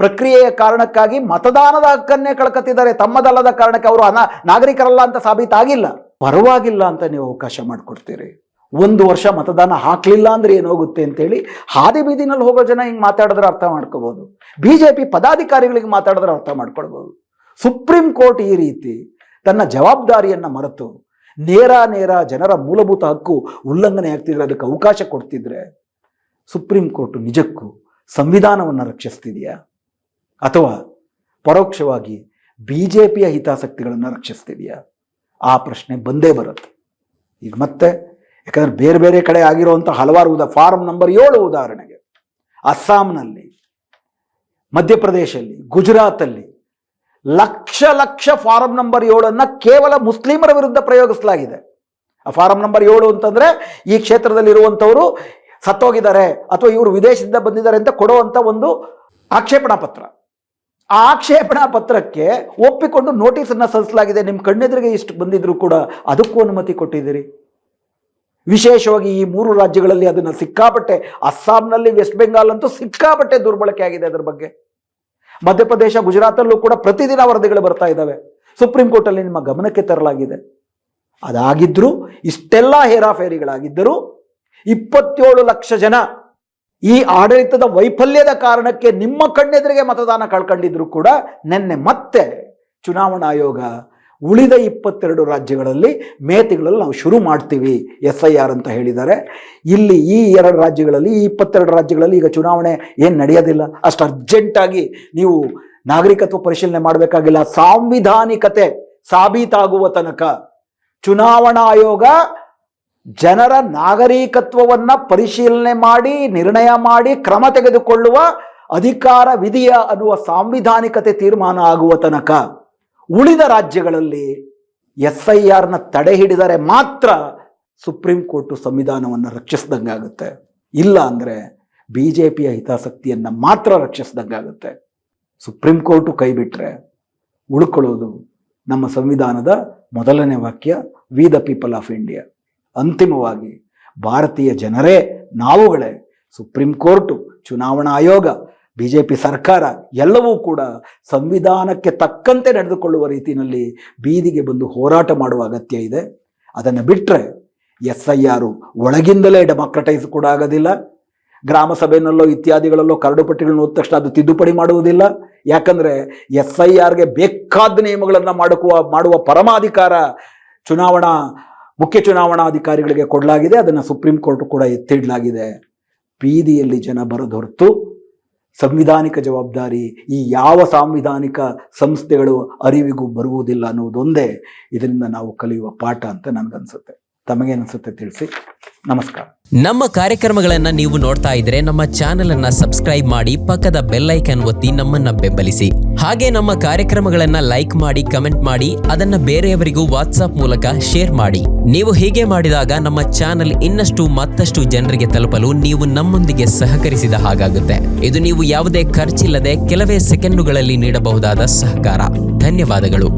ಪ್ರಕ್ರಿಯೆಯ ಕಾರಣಕ್ಕಾಗಿ ಮತದಾನದ ಹಕ್ಕನ್ನೇ ಕಳ್ಕತ್ತಿದ್ದಾರೆ. ತಮ್ಮದಲ್ಲದ ಕಾರಣಕ್ಕೆ ಅವರು ನಾಗರಿಕರಲ್ಲ ಅಂತ ಸಾಬೀತಾಗಿಲ್ಲ. ಪರವಾಗಿಲ್ಲ ಅಂತ ನೀವು ಅವಕಾಶ ಮಾಡಿಕೊಡ್ತೀರಿ. 1 ವರ್ಷ ಮತದಾನ ಹಾಕಲಿಲ್ಲ ಅಂದ್ರೆ ಏನಾಗುತ್ತೆ ಅಂತೇಳಿ ಹಾದಿ ಬೀದಿನಲ್ಲಿ ಹೋಗೋ ಜನ ಹಿಂಗೆ ಮಾತಾಡಿದ್ರೆ ಅರ್ಥ ಮಾಡ್ಕೋಬಹುದು. BJP ಪದಾಧಿಕಾರಿಗಳಿಗೆ ಮಾತಾಡಿದ್ರೆ ಅರ್ಥ ಮಾಡ್ಕೊಳ್ಬಹುದು. ಸುಪ್ರೀಂ ಕೋರ್ಟ್ ಈ ರೀತಿ ತನ್ನ ಜವಾಬ್ದಾರಿಯನ್ನು ಮರೆತು ನೇರ ಜನರ ಮೂಲಭೂತ ಹಕ್ಕು ಉಲ್ಲಂಘನೆ ಆಗ್ತಿದ್ರೆ ಅದಕ್ಕೆ ಅವಕಾಶ ಕೊಡ್ತಿದ್ರೆ ಸುಪ್ರೀಂ ಕೋರ್ಟ್ ನಿಜಕ್ಕೂ ಸಂವಿಧಾನವನ್ನು ರಕ್ಷಿಸ್ತಿದೆಯಾ ಅಥವಾ ಪರೋಕ್ಷವಾಗಿ BJPಯ ಹಿತಾಸಕ್ತಿಗಳನ್ನು ರಕ್ಷಿಸ್ತಿದೆಯಾ? ಆ ಪ್ರಶ್ನೆ ಬಂದೇ ಬರುತ್ತೆ. ಈಗ ಮತ್ತೆ ಯಾಕಂದ್ರೆ ಬೇರೆ ಕಡೆ ಆಗಿರುವಂಥ ಹಲವಾರು ಫಾರಂ ನಂಬರ್ 7 ಉದಾಹರಣೆಗೆ ಅಸ್ಸಾಂನಲ್ಲಿ, ಮಧ್ಯಪ್ರದೇಶಲ್ಲಿ, ಗುಜರಾತಲ್ಲಿ ಲಕ್ಷ ಫಾರಂ ನಂಬರ್ 7 ಕೇವಲ ಮುಸ್ಲಿಮರ ವಿರುದ್ಧ ಪ್ರಯೋಗಿಸಲಾಗಿದೆ. ಆ ಫಾರಂ ನಂಬರ್ 7 ಅಂತಂದ್ರೆ ಈ ಕ್ಷೇತ್ರದಲ್ಲಿ ಇರುವಂಥವರು ಸತ್ತೋಗಿದ್ದಾರೆ ಅಥವಾ ಇವರು ವಿದೇಶದಿಂದ ಬಂದಿದ್ದಾರೆ ಅಂತ ಕೊಡುವಂಥ ಒಂದು ಆಕ್ಷೇಪಣಾ ಪತ್ರ. ಆ ಆಕ್ಷೇಪಣಾ ಪತ್ರಕ್ಕೆ ಒಪ್ಪಿಕೊಂಡು ನೋಟಿಸನ್ನು ಸಲ್ಲಿಸಲಾಗಿದೆ. ನಿಮ್ಮ ಕಣ್ಣೆದುರಿಗೆ ಇಷ್ಟು ಬಂದಿದ್ರು ಕೂಡ ಅದಕ್ಕೂ ಅನುಮತಿ ಕೊಟ್ಟಿದ್ದೀರಿ. ವಿಶೇಷವಾಗಿ ಈ 3 ರಾಜ್ಯಗಳಲ್ಲಿ ಅದನ್ನು ಸಿಕ್ಕಾಪಟ್ಟೆ, ಅಸ್ಸಾಂನಲ್ಲಿ, ವೆಸ್ಟ್ ಬೆಂಗಾಲ್ ಅಂತೂ ಸಿಕ್ಕಾಪಟ್ಟೆ ದುರ್ಬಳಕೆ ಆಗಿದೆ. ಅದರ ಬಗ್ಗೆ ಮಧ್ಯಪ್ರದೇಶ, ಗುಜರಾತಲ್ಲೂ ಕೂಡ ಪ್ರತಿದಿನ ವರದಿಗಳು ಬರ್ತಾ ಇದ್ದಾವೆ. ಸುಪ್ರೀಂ ಕೋರ್ಟಲ್ಲಿ ನಿಮ್ಮ ಗಮನಕ್ಕೆ ತರಲಾಗಿದೆ. ಅದಾಗಿದ್ದರೂ ಇಷ್ಟೆಲ್ಲ ಹೇರಾಫೇರಿಗಳಾಗಿದ್ದರೂ 27 ಲಕ್ಷ ಜನ ಈ ಆಡಳಿತದ ವೈಫಲ್ಯದ ಕಾರಣಕ್ಕೆ ನಿಮ್ಮ ಕಣ್ಣೆದುರಿಗೆ ಮತದಾನ ಕಳ್ಕೊಂಡಿದ್ರು ಕೂಡ ನಿನ್ನೆ ಮತ್ತೆ ಚುನಾವಣಾ ಆಯೋಗ ಉಳಿದ 22 ರಾಜ್ಯಗಳಲ್ಲಿ ಮೇ ತಿಂಗಳಲ್ಲಿ ನಾವು ಶುರು ಮಾಡ್ತೀವಿ SIR ಅಂತ ಹೇಳಿದ್ದಾರೆ. ಇಲ್ಲಿ ಈ 2 ರಾಜ್ಯಗಳಲ್ಲಿ, ಈ 22 ರಾಜ್ಯಗಳಲ್ಲಿ ಈಗ ಚುನಾವಣೆ ಏನು ನಡೆಯೋದಿಲ್ಲ. ಅಷ್ಟು ಅರ್ಜೆಂಟಾಗಿ ನೀವು ನಾಗರಿಕತ್ವ ಪರಿಶೀಲನೆ ಮಾಡಬೇಕಾಗಿಲ್ಲ. ಸಾಂವಿಧಾನಿಕತೆ ಸಾಬೀತಾಗುವ ತನಕ ಚುನಾವಣಾ ಆಯೋಗ ಜನರ ನಾಗರಿಕತ್ವವನ್ನು ಪರಿಶೀಲನೆ ಮಾಡಿ, ನಿರ್ಣಯ ಮಾಡಿ, ಕ್ರಮ ತೆಗೆದುಕೊಳ್ಳುವ ಅಧಿಕಾರವಿದೆಯಾ ಅನ್ನುವ ಸಾಂವಿಧಾನಿಕತೆ ತೀರ್ಮಾನ ಆಗುವ ತನಕ ಉಳಿದ ರಾಜ್ಯಗಳಲ್ಲಿ SIRನ ತಡೆ ಹಿಡಿದರೆ ಮಾತ್ರ ಸುಪ್ರೀಂ ಕೋರ್ಟು ಸಂವಿಧಾನವನ್ನು ರಕ್ಷಿಸ್ದಂಗಾಗುತ್ತೆ. ಇಲ್ಲ ಅಂದರೆ BJPಯ ಹಿತಾಸಕ್ತಿಯನ್ನು ಮಾತ್ರ ರಕ್ಷಿಸ್ದಂಗಾಗುತ್ತೆ. ಸುಪ್ರೀಂ ಕೋರ್ಟು ಕೈ ಬಿಟ್ಟರೆ ಉಳ್ಕೊಳ್ಳೋದು ನಮ್ಮ ಸಂವಿಧಾನದ ಮೊದಲನೇ ವಾಕ್ಯ, we the people of India. ಅಂತಿಮವಾಗಿ ಭಾರತೀಯ ಜನರೇ, ನಾವುಗಳೇ, ಸುಪ್ರೀಂ ಕೋರ್ಟು, ಚುನಾವಣಾ ಆಯೋಗ, BJP ಸರ್ಕಾರ ಎಲ್ಲವೂ ಕೂಡ ಸಂವಿಧಾನಕ್ಕೆ ತಕ್ಕಂತೆ ನಡೆದುಕೊಳ್ಳುವ ರೀತಿಯಲ್ಲಿ ಬೀದಿಗೆ ಬಂದು ಹೋರಾಟ ಮಾಡುವ ಅಗತ್ಯ ಇದೆ. ಅದನ್ನು ಬಿಟ್ಟರೆ SIR ಒಳಗಿಂದಲೇ ಡೆಮಾಕ್ರಟೈಸ್ ಕೂಡ ಆಗೋದಿಲ್ಲ. ಗ್ರಾಮ ಸಭೆಯಲ್ಲೋ ಇತ್ಯಾದಿಗಳಲ್ಲೋ ಕರಡು ಪಟ್ಟಿಗಳನ್ನ ಓದಿದ ತಕ್ಷಣ ಅದು ತಿದ್ದುಪಡಿ ಮಾಡುವುದಿಲ್ಲ. ಯಾಕಂದರೆ SIRಗೆ ಬೇಕಾದ ನಿಯಮಗಳನ್ನು ಮಾಡುವ ಪರಮಾಧಿಕಾರ ಮುಖ್ಯ ಚುನಾವಣಾಧಿಕಾರಿಗಳಿಗೆ ಕೊಡಲಾಗಿದೆ. ಅದನ್ನು ಸುಪ್ರೀಂ ಕೋರ್ಟ್ ಕೂಡ ಎತ್ತಿಡಲಾಗಿದೆ. ಬೀದಿಯಲ್ಲಿ ಜನ ಬರೋದು ಹೊರತು ಸಂವಿಧಾನಿಕ ಜವಾಬ್ದಾರಿ ಈ ಯಾವ ಸಾಂವಿಧಾನಿಕ ಸಂಸ್ಥೆಗಳು ಅರಿವಿಗೂ ಬರುವುದಿಲ್ಲ ಅನ್ನುವುದೊಂದೇ ಇದರಿಂದ ನಾವು ಕಲಿಯುವ ಪಾಠ ಅಂತ ನನಗನ್ಸುತ್ತೆ. ತಮಗೇನಿಸುತ್ತೆ ತಿಳಿಸಿ. ನಮಸ್ಕಾರ. ನಮ್ಮ ಕಾರ್ಯಕ್ರಮಗಳನ್ನು ನೀವು ನೋಡ್ತಾ ಇದ್ರೆ ನಮ್ಮ ಚಾನೆಲ್ ಅನ್ನ ಸಬ್ಸ್ಕ್ರೈಬ್ ಮಾಡಿ, ಪಕ್ಕದ ಬೆಲ್ ಐಕನ್ ಒತ್ತಿ ನಮ್ಮನ್ನ ಬೆಂಬಲಿಸಿ. ಹಾಗೆ ನಮ್ಮ ಕಾರ್ಯಕ್ರಮಗಳನ್ನ ಲೈಕ್ ಮಾಡಿ, ಕಮೆಂಟ್ ಮಾಡಿ, ಅದನ್ನ ಬೇರೆಯವರಿಗೂ ವಾಟ್ಸ್ಆಪ್ ಮೂಲಕ ಶೇರ್ ಮಾಡಿ. ನೀವು ಹೀಗೆ ಮಾಡಿದಾಗ ನಮ್ಮ ಚಾನೆಲ್ ಇನ್ನಷ್ಟು ಮತ್ತಷ್ಟು ಜನರಿಗೆ ತಲುಪಲು ನೀವು ನಮ್ಮೊಂದಿಗೆ ಸಹಕರಿಸಿದ ಹಾಗಾಗುತ್ತೆ. ಇದು ನೀವು ಯಾವುದೇ ಖರ್ಚಿಲ್ಲದೆ ಕೆಲವೇ ಸೆಕೆಂಡುಗಳಲ್ಲಿ ನೀಡಬಹುದಾದ ಸಹಕಾರ. ಧನ್ಯವಾದಗಳು.